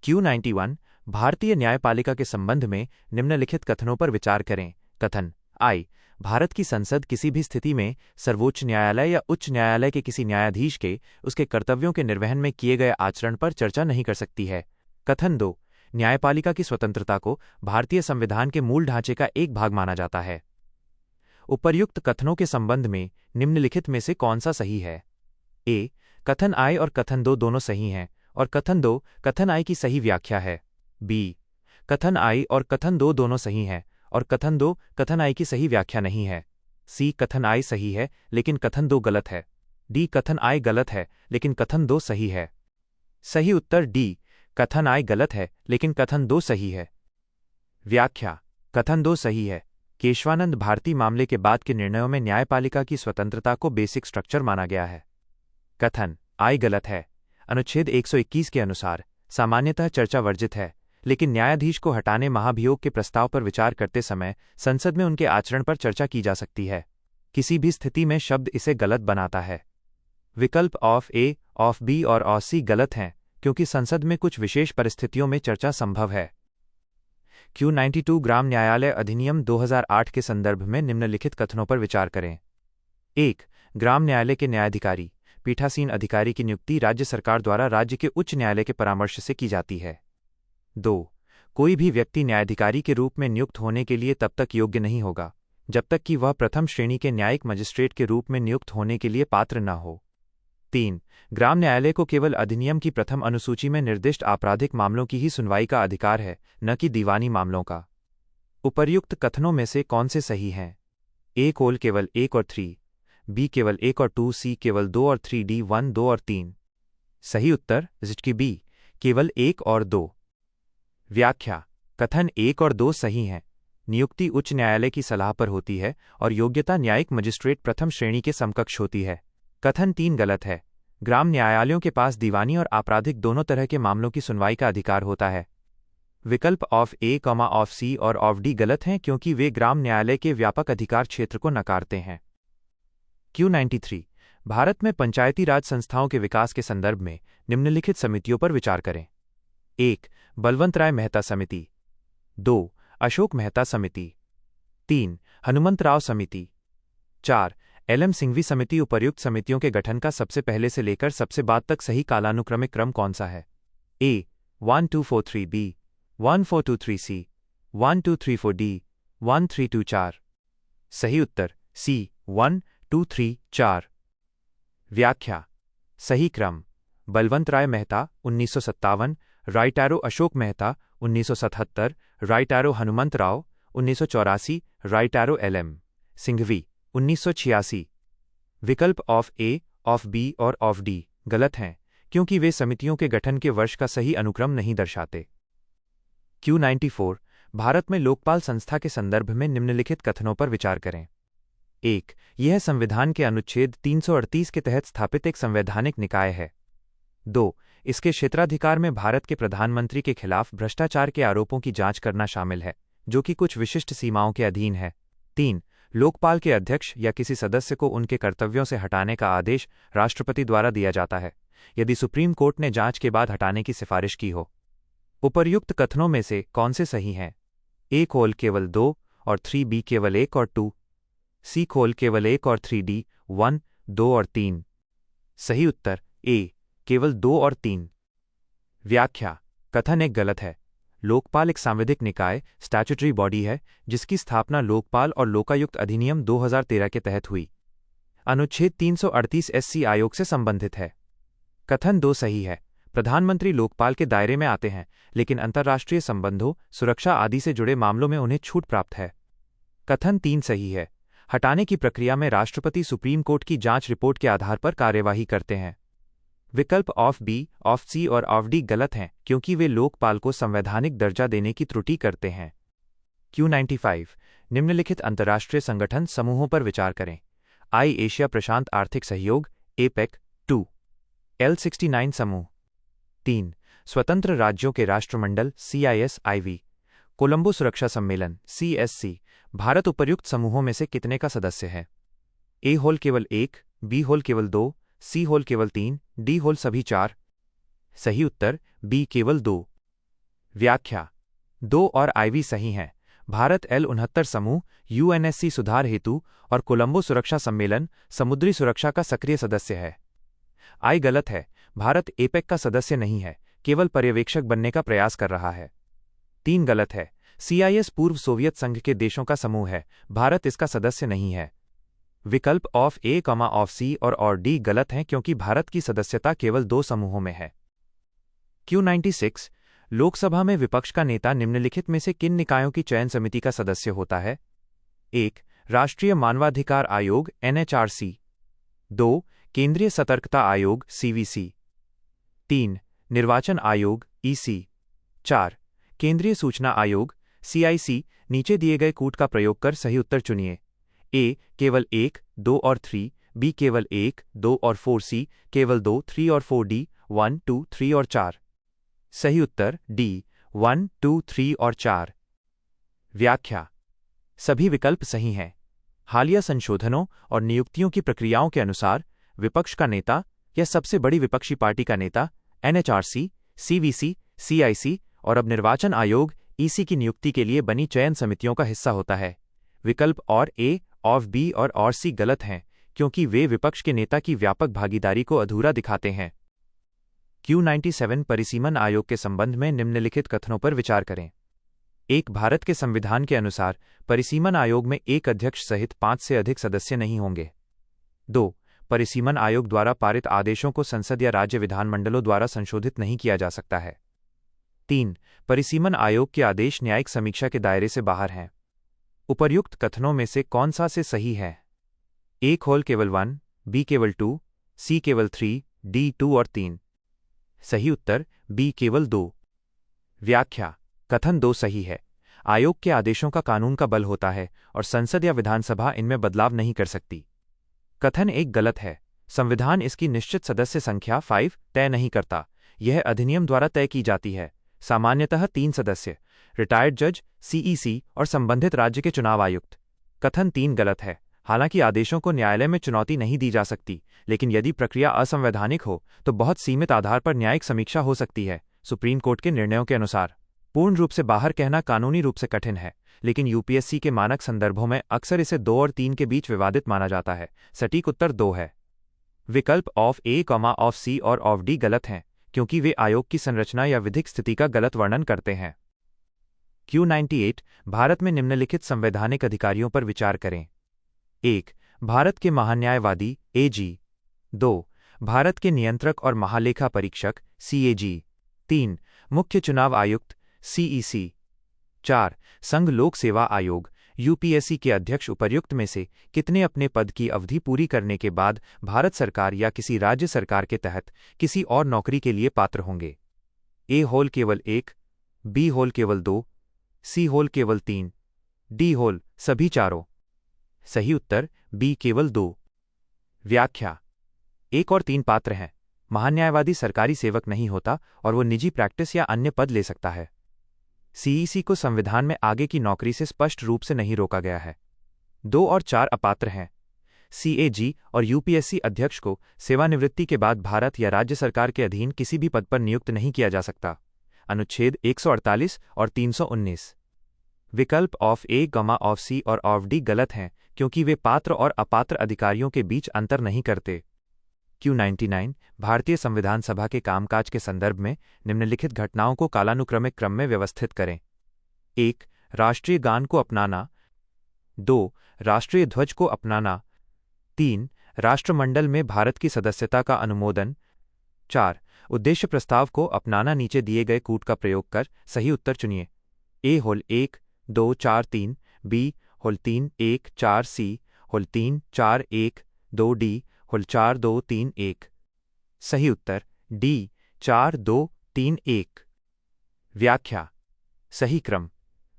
Q91 भारतीय न्यायपालिका के संबंध में निम्नलिखित कथनों पर विचार करें। कथन आई भारत की संसद किसी भी स्थिति में सर्वोच्च न्यायालय या उच्च न्यायालय के किसी न्यायाधीश के उसके कर्तव्यों के निर्वहन में किए गए आचरण पर चर्चा नहीं कर सकती है। कथन 2 न्यायपालिका की स्वतंत्रता को भारतीय संविधान के मूल ढांचे का एक भाग माना जाता है। उपर्युक्त कथनों के संबंध में निम्नलिखित में से कौन सा सही है? ए कथन आई और कथन 2 दोनों सही हैं और कथन 2 कथन आई की सही व्याख्या है। बी कथन आई और कथन 2 दोनों सही हैं और कथन 2 कथन आई की सही व्याख्या नहीं है। सी कथन आई सही है लेकिन कथन 2 गलत है। डी कथन आई गलत है लेकिन कथन 2 सही है। सही उत्तर डी कथन आई गलत है लेकिन कथन 2 सही है। व्याख्या। कथन 2 सही है। केशवानंद भारती मामले के बाद के निर्णयों में न्यायपालिका की स्वतंत्रता को बेसिक स्ट्रक्चर माना गया है। कथन आई गलत है। अनुच्छेद 121 के अनुसार सामान्यतः चर्चा वर्जित है लेकिन न्यायाधीश को हटाने महाभियोग के प्रस्ताव पर विचार करते समय संसद में उनके आचरण पर चर्चा की जा सकती है। किसी भी स्थिति में शब्द इसे गलत बनाता है। विकल्प ऑफ ए, ऑफ बी और ऑफ सी गलत हैं क्योंकि संसद में कुछ विशेष परिस्थितियों में चर्चा संभव है। Q92 ग्राम न्यायालय अधिनियम 2008 के संदर्भ में निम्नलिखित कथनों पर विचार करें। 1 ग्राम न्यायालय के न्यायाधिकारी पीठासीन अधिकारी की नियुक्ति राज्य सरकार द्वारा राज्य के उच्च न्यायालय के परामर्श से की जाती है। 2 कोई भी व्यक्ति न्यायाधिकारी के रूप में नियुक्त होने के लिए तब तक योग्य नहीं होगा जब तक कि वह प्रथम श्रेणी के न्यायिक मजिस्ट्रेट के रूप में नियुक्त होने के लिए पात्र न हो। 3 ग्राम न्यायालय को केवल अधिनियम की प्रथम अनुसूची में निर्दिष्ट आपराधिक मामलों की ही सुनवाई का अधिकार है, न कि दीवानी मामलों का। उपर्युक्त कथनों में से कौन से सही हैं? ए कोल केवल 1 और 3, बी केवल 1 और 2, सी केवल 2 और 3, डी 1, 2 और 3। सही उत्तर की बी केवल 1 और 2। व्याख्या। कथन 1 और 2 सही हैं। नियुक्ति उच्च न्यायालय की सलाह पर होती है और योग्यता न्यायिक मजिस्ट्रेट प्रथम श्रेणी के समकक्ष होती है। कथन 3 गलत है। ग्राम न्यायालयों के पास दीवानी और आपराधिक दोनों तरह के मामलों की सुनवाई का अधिकार होता है। विकल्प ऑफ ए, ऑफ सी और ऑफ डी गलत हैं क्योंकि वे ग्राम न्यायालय के व्यापक अधिकार क्षेत्र को नकारते हैं। Q93 भारत में पंचायती राज संस्थाओं के विकास के संदर्भ में निम्नलिखित समितियों पर विचार करें। 1 बलवंतराय मेहता समिति, 2 अशोक मेहता समिति, 3 हनुमंतराव समिति, 4 LM सिंघवी समिति। उपर्युक्त समितियों के गठन का सबसे पहले से लेकर सबसे बाद तक सही कालानुक्रमिक क्रम कौन सा है? A 1243 B 1423 C 1234 D 1324। सही उत्तर C 1 2 3 4। व्याख्या। सही क्रम Balwantrai Mehta 1957, right arrow Ashok Mehta 1977, right arrow Hanumantharao 1984, right arrow LM Singhvi 1986। विकल्प ऑफ ए, ऑफ बी और ऑफ डी गलत हैं क्योंकि वे समितियों के गठन के वर्ष का सही अनुक्रम नहीं दर्शाते। Q94 भारत में लोकपाल संस्था के संदर्भ में निम्नलिखित कथनों पर विचार करें। 1. यह संविधान के अनुच्छेद 338 के तहत स्थापित एक संवैधानिक निकाय है। 2. इसके क्षेत्राधिकार में भारत के प्रधानमंत्री के खिलाफ भ्रष्टाचार के आरोपों की जांच करना शामिल है, जो कि कुछ विशिष्ट सीमाओं के अधीन है। 3. लोकपाल के अध्यक्ष या किसी सदस्य को उनके कर्तव्यों से हटाने का आदेश राष्ट्रपति द्वारा दिया जाता है, यदि सुप्रीम कोर्ट ने जांच के बाद हटाने की सिफारिश की हो। उपर्युक्त कथनों में से कौन से सही हैं? ए खोल केवल 2 और 3, B केवल 1 और 2, C खोल केवल 1 और 3, D 1, 2 और 3। सही उत्तर ए, केवल 2 और 3। व्याख्या: कथन एक गलत है। लोकपाल एक सांविधिक निकाय स्टैट्यूटरी बॉडी है जिसकी स्थापना लोकपाल और लोकायुक्त अधिनियम 2013 के तहत हुई। अनुच्छेद 338 SC आयोग से संबंधित है। कथन 2 सही है। प्रधानमंत्री लोकपाल के दायरे में आते हैं, लेकिन अंतर्राष्ट्रीय संबंधों, सुरक्षा आदि से जुड़े मामलों में उन्हें छूट प्राप्त है। कथन 3 सही है। हटाने की प्रक्रिया में राष्ट्रपति सुप्रीम कोर्ट की जांच रिपोर्ट के आधार पर कार्यवाही करते हैं। विकल्प ऑफ बी, ऑफ सी और ऑफ डी गलत हैं क्योंकि वे लोकपाल को संवैधानिक दर्जा देने की त्रुटि करते हैं। Q95 निम्नलिखित अंतर्राष्ट्रीय संगठन समूहों पर विचार करें। I एशिया प्रशांत आर्थिक सहयोग APEC 2, L69 समूह 3, स्वतंत्र राज्यों के राष्ट्रमंडल CIS-IV, कोलंबो सुरक्षा सम्मेलन CSC। भारत उपर्युक्त समूहों में से कितने का सदस्य है? ए होल केवल 1, बी होल केवल 2, सी होल केवल 3, डी होल सभी 4। सही उत्तर बी केवल 2। व्याख्या: 2 और IV सही हैं। भारत L69 समूह, UNSC सुधार हेतु और कोलंबो सुरक्षा सम्मेलन समुद्री सुरक्षा का सक्रिय सदस्य है। I गलत है। भारत APEC का सदस्य नहीं है, केवल पर्यवेक्षक बनने का प्रयास कर रहा है। 3 गलत है। CIS पूर्व सोवियत संघ के देशों का समूह है, भारत इसका सदस्य नहीं है। विकल्प ऑफ ए, ऑफ सी और डी गलत हैं क्योंकि भारत की सदस्यता केवल 2 समूहों में है। Q96 लोकसभा में विपक्ष का नेता निम्नलिखित में से किन निकायों की चयन समिति का सदस्य होता है? 1. राष्ट्रीय मानवाधिकार आयोग NHRC, 2. केंद्रीय सतर्कता आयोग CVC, 3. निर्वाचन आयोग EC, 4. केंद्रीय सूचना आयोग CIC। नीचे दिए गए कूट का प्रयोग कर सही उत्तर चुनिए। ए केवल 1, 2 और 3, बी केवल 1, 2 और 4, सी केवल 2, 3 और 4, डी 1, 2, 3 और 4। सही उत्तर डी 1, 2, 3 और 4। व्याख्या: सभी विकल्प सही हैं। हालिया संशोधनों और नियुक्तियों की प्रक्रियाओं के अनुसार विपक्ष का नेता या सबसे बड़ी विपक्षी पार्टी का नेता NHRC, CVC, CIC और अब निर्वाचन आयोग EC की नियुक्ति के लिए बनी चयन समितियों का हिस्सा होता है। विकल्प और ए, ऑफ बी और सी गलत हैं क्योंकि वे विपक्ष के नेता की व्यापक भागीदारी को अधूरा दिखाते हैं। Q97 परिसीमन आयोग के संबंध में निम्नलिखित कथनों पर विचार करें। 1. भारत के संविधान के अनुसार परिसीमन आयोग में एक अध्यक्ष सहित 5 से अधिक सदस्य नहीं होंगे। 2. परिसीमन आयोग द्वारा पारित आदेशों को संसद या राज्य विधानमंडलों द्वारा संशोधित नहीं किया जा सकता है। 3. परिसीमन आयोग के आदेश न्यायिक समीक्षा के दायरे से बाहर हैं। उपर्युक्त कथनों में से कौन सा से सही है? ए खोल केवल 1, बी केवल 2, सी केवल 3, डी 2 और 3। सही उत्तर बी केवल 2। व्याख्या: कथन 2 सही है। आयोग के आदेशों का कानून का बल होता है और संसद या विधानसभा इनमें बदलाव नहीं कर सकती। कथन 1 गलत है। संविधान इसकी निश्चित सदस्य संख्या 5 तय नहीं करता, यह अधिनियम द्वारा तय की जाती है। सामान्यतः 3 सदस्य, रिटायर्ड जज, CEC और संबंधित राज्य के चुनाव आयुक्त। कथन 3 गलत है। हालांकि आदेशों को न्यायालय में चुनौती नहीं दी जा सकती, लेकिन यदि प्रक्रिया असंवैधानिक हो तो बहुत सीमित आधार पर न्यायिक समीक्षा हो सकती है, सुप्रीम कोर्ट के निर्णयों के अनुसार। पूर्ण रूप से बाहर कहना कानूनी रूप से कठिन है, लेकिन UPSC के मानक संदर्भों में अक्सर इसे 2 और 3 के बीच विवादित माना जाता है। सटीक उत्तर 2 है। विकल्प ऑफ ए, ऑफ सी और ऑफ डी गलत हैं क्योंकि वे आयोग की संरचना या विधिक स्थिति का गलत वर्णन करते हैं। Q98 भारत में निम्नलिखित संवैधानिक अधिकारियों पर विचार करें। 1. भारत के महान्यायवादी AG, 2. भारत के नियंत्रक और महालेखा परीक्षक CAG, 3. मुख्य चुनाव आयुक्त CEC, 4. संघ लोक सेवा आयोग यूपीएससी के अध्यक्ष उपर्युक्त में से कितने अपने पद की अवधि पूरी करने के बाद भारत सरकार या किसी राज्य सरकार के तहत किसी और नौकरी के लिए पात्र होंगे? ए होल केवल 1, बी होल केवल 2, सी होल केवल 3, डी होल सभी चारों। सही उत्तर बी केवल 2। व्याख्या: 1 और 3 पात्र हैं। महान्यायवादी सरकारी सेवक नहीं होता और वो निजी प्रैक्टिस या अन्य पद ले सकता है। सीईसी को संविधान में आगे की नौकरी से स्पष्ट रूप से नहीं रोका गया है। 2 और 4 अपात्र हैं। सीएजी और यूपीएससी अध्यक्ष को सेवानिवृत्ति के बाद भारत या राज्य सरकार के अधीन किसी भी पद पर नियुक्त नहीं किया जा सकता। अनुच्छेद 148 और 319। विकल्प ऑफ ए, ऑफ सी और ऑफ डी गलत हैं क्योंकि वे पात्र और अपात्र अधिकारियों के बीच अंतर नहीं करते। Q99 भारतीय संविधान सभा के कामकाज के संदर्भ में निम्नलिखित घटनाओं को कालानुक्रमिक क्रम में व्यवस्थित करें। 1. राष्ट्रीय गान को अपनाना। 2. राष्ट्रीय ध्वज को अपनाना। 3. राष्ट्रमंडल में भारत की सदस्यता का अनुमोदन। 4. उद्देश्य प्रस्ताव को अपनाना। नीचे दिए गए कूट का प्रयोग कर सही उत्तर चुनिए। ए होल 1, 2, 4, 3, बी होल 3, 1, 4, सी होल 3, 4, 1, 2, डी होल 4, 2, 3, 1। सही उत्तर डी 4, 2, 3, 1। व्याख्या: सही क्रम: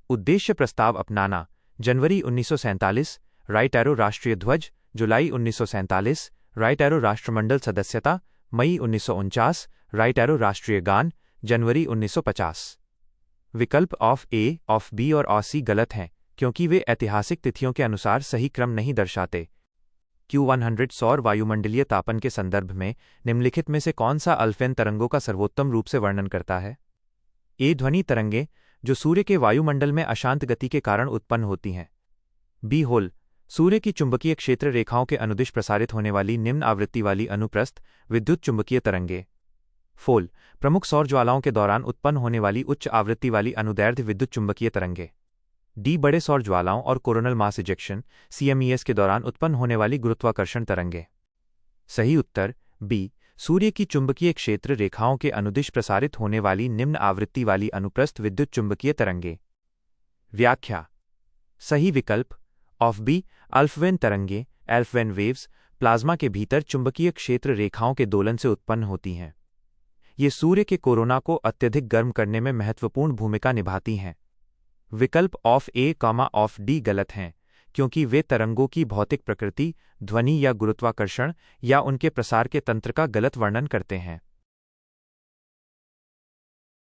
उद्देश्य प्रस्ताव अपनाना जनवरी 1947, राइट एरो राष्ट्रीय ध्वज जुलाई 1947, राइट एरो राष्ट्रमंडल सदस्यता मई 1949, राइट एरो राष्ट्रीय गान जनवरी 1950। विकल्प ऑफ ए, ऑफ बी और ऑफ सी गलत हैं क्योंकि वे ऐतिहासिक तिथियों के अनुसार सही क्रम नहीं दर्शाते। Q100 सौर वायुमंडलीय तापन के संदर्भ में निम्नलिखित में से कौन सा अल्फेन तरंगों का सर्वोत्तम रूप से वर्णन करता है? ए. ध्वनि तरंगें जो सूर्य के वायुमंडल में अशांत गति के कारण उत्पन्न होती हैं। बी होल सूर्य की चुंबकीय क्षेत्र रेखाओं के अनुदिश प्रसारित होने वाली निम्न आवृत्ति वाली अनुप्रस्थ विद्युत चुंबकीय तरंगें। फोल प्रमुख सौर ज्वालाओं के दौरान उत्पन्न होने वाली उच्च आवृत्ति वाली अनुदैर्ध्य विद्युत चुंबकीय तरंगें। डी. बड़े सौर ज्वालाओं और कोरोनल मास इजेक्शन CMES के दौरान उत्पन्न होने वाली गुरुत्वाकर्षण तरंगें। सही उत्तर बी. सूर्य की चुंबकीय क्षेत्र रेखाओं के अनुदिश प्रसारित होने वाली निम्न आवृत्ति वाली अनुप्रस्थ विद्युत चुंबकीय तरंगें। व्याख्या: सही विकल्प ऑफ बी. अल्फवेन तरंगें एल्फवेन वेव्स प्लाज्मा के भीतर चुंबकीय क्षेत्र रेखाओं के दोलन से उत्पन्न होती हैं। ये सूर्य के कोरोना को अत्यधिक गर्म करने में महत्वपूर्ण भूमिका निभाती हैं। विकल्प ऑफ ए, ऑफ डी गलत हैं क्योंकि वे तरंगों की भौतिक प्रकृति, ध्वनि या गुरुत्वाकर्षण या उनके प्रसार के तंत्र का गलत वर्णन करते हैं।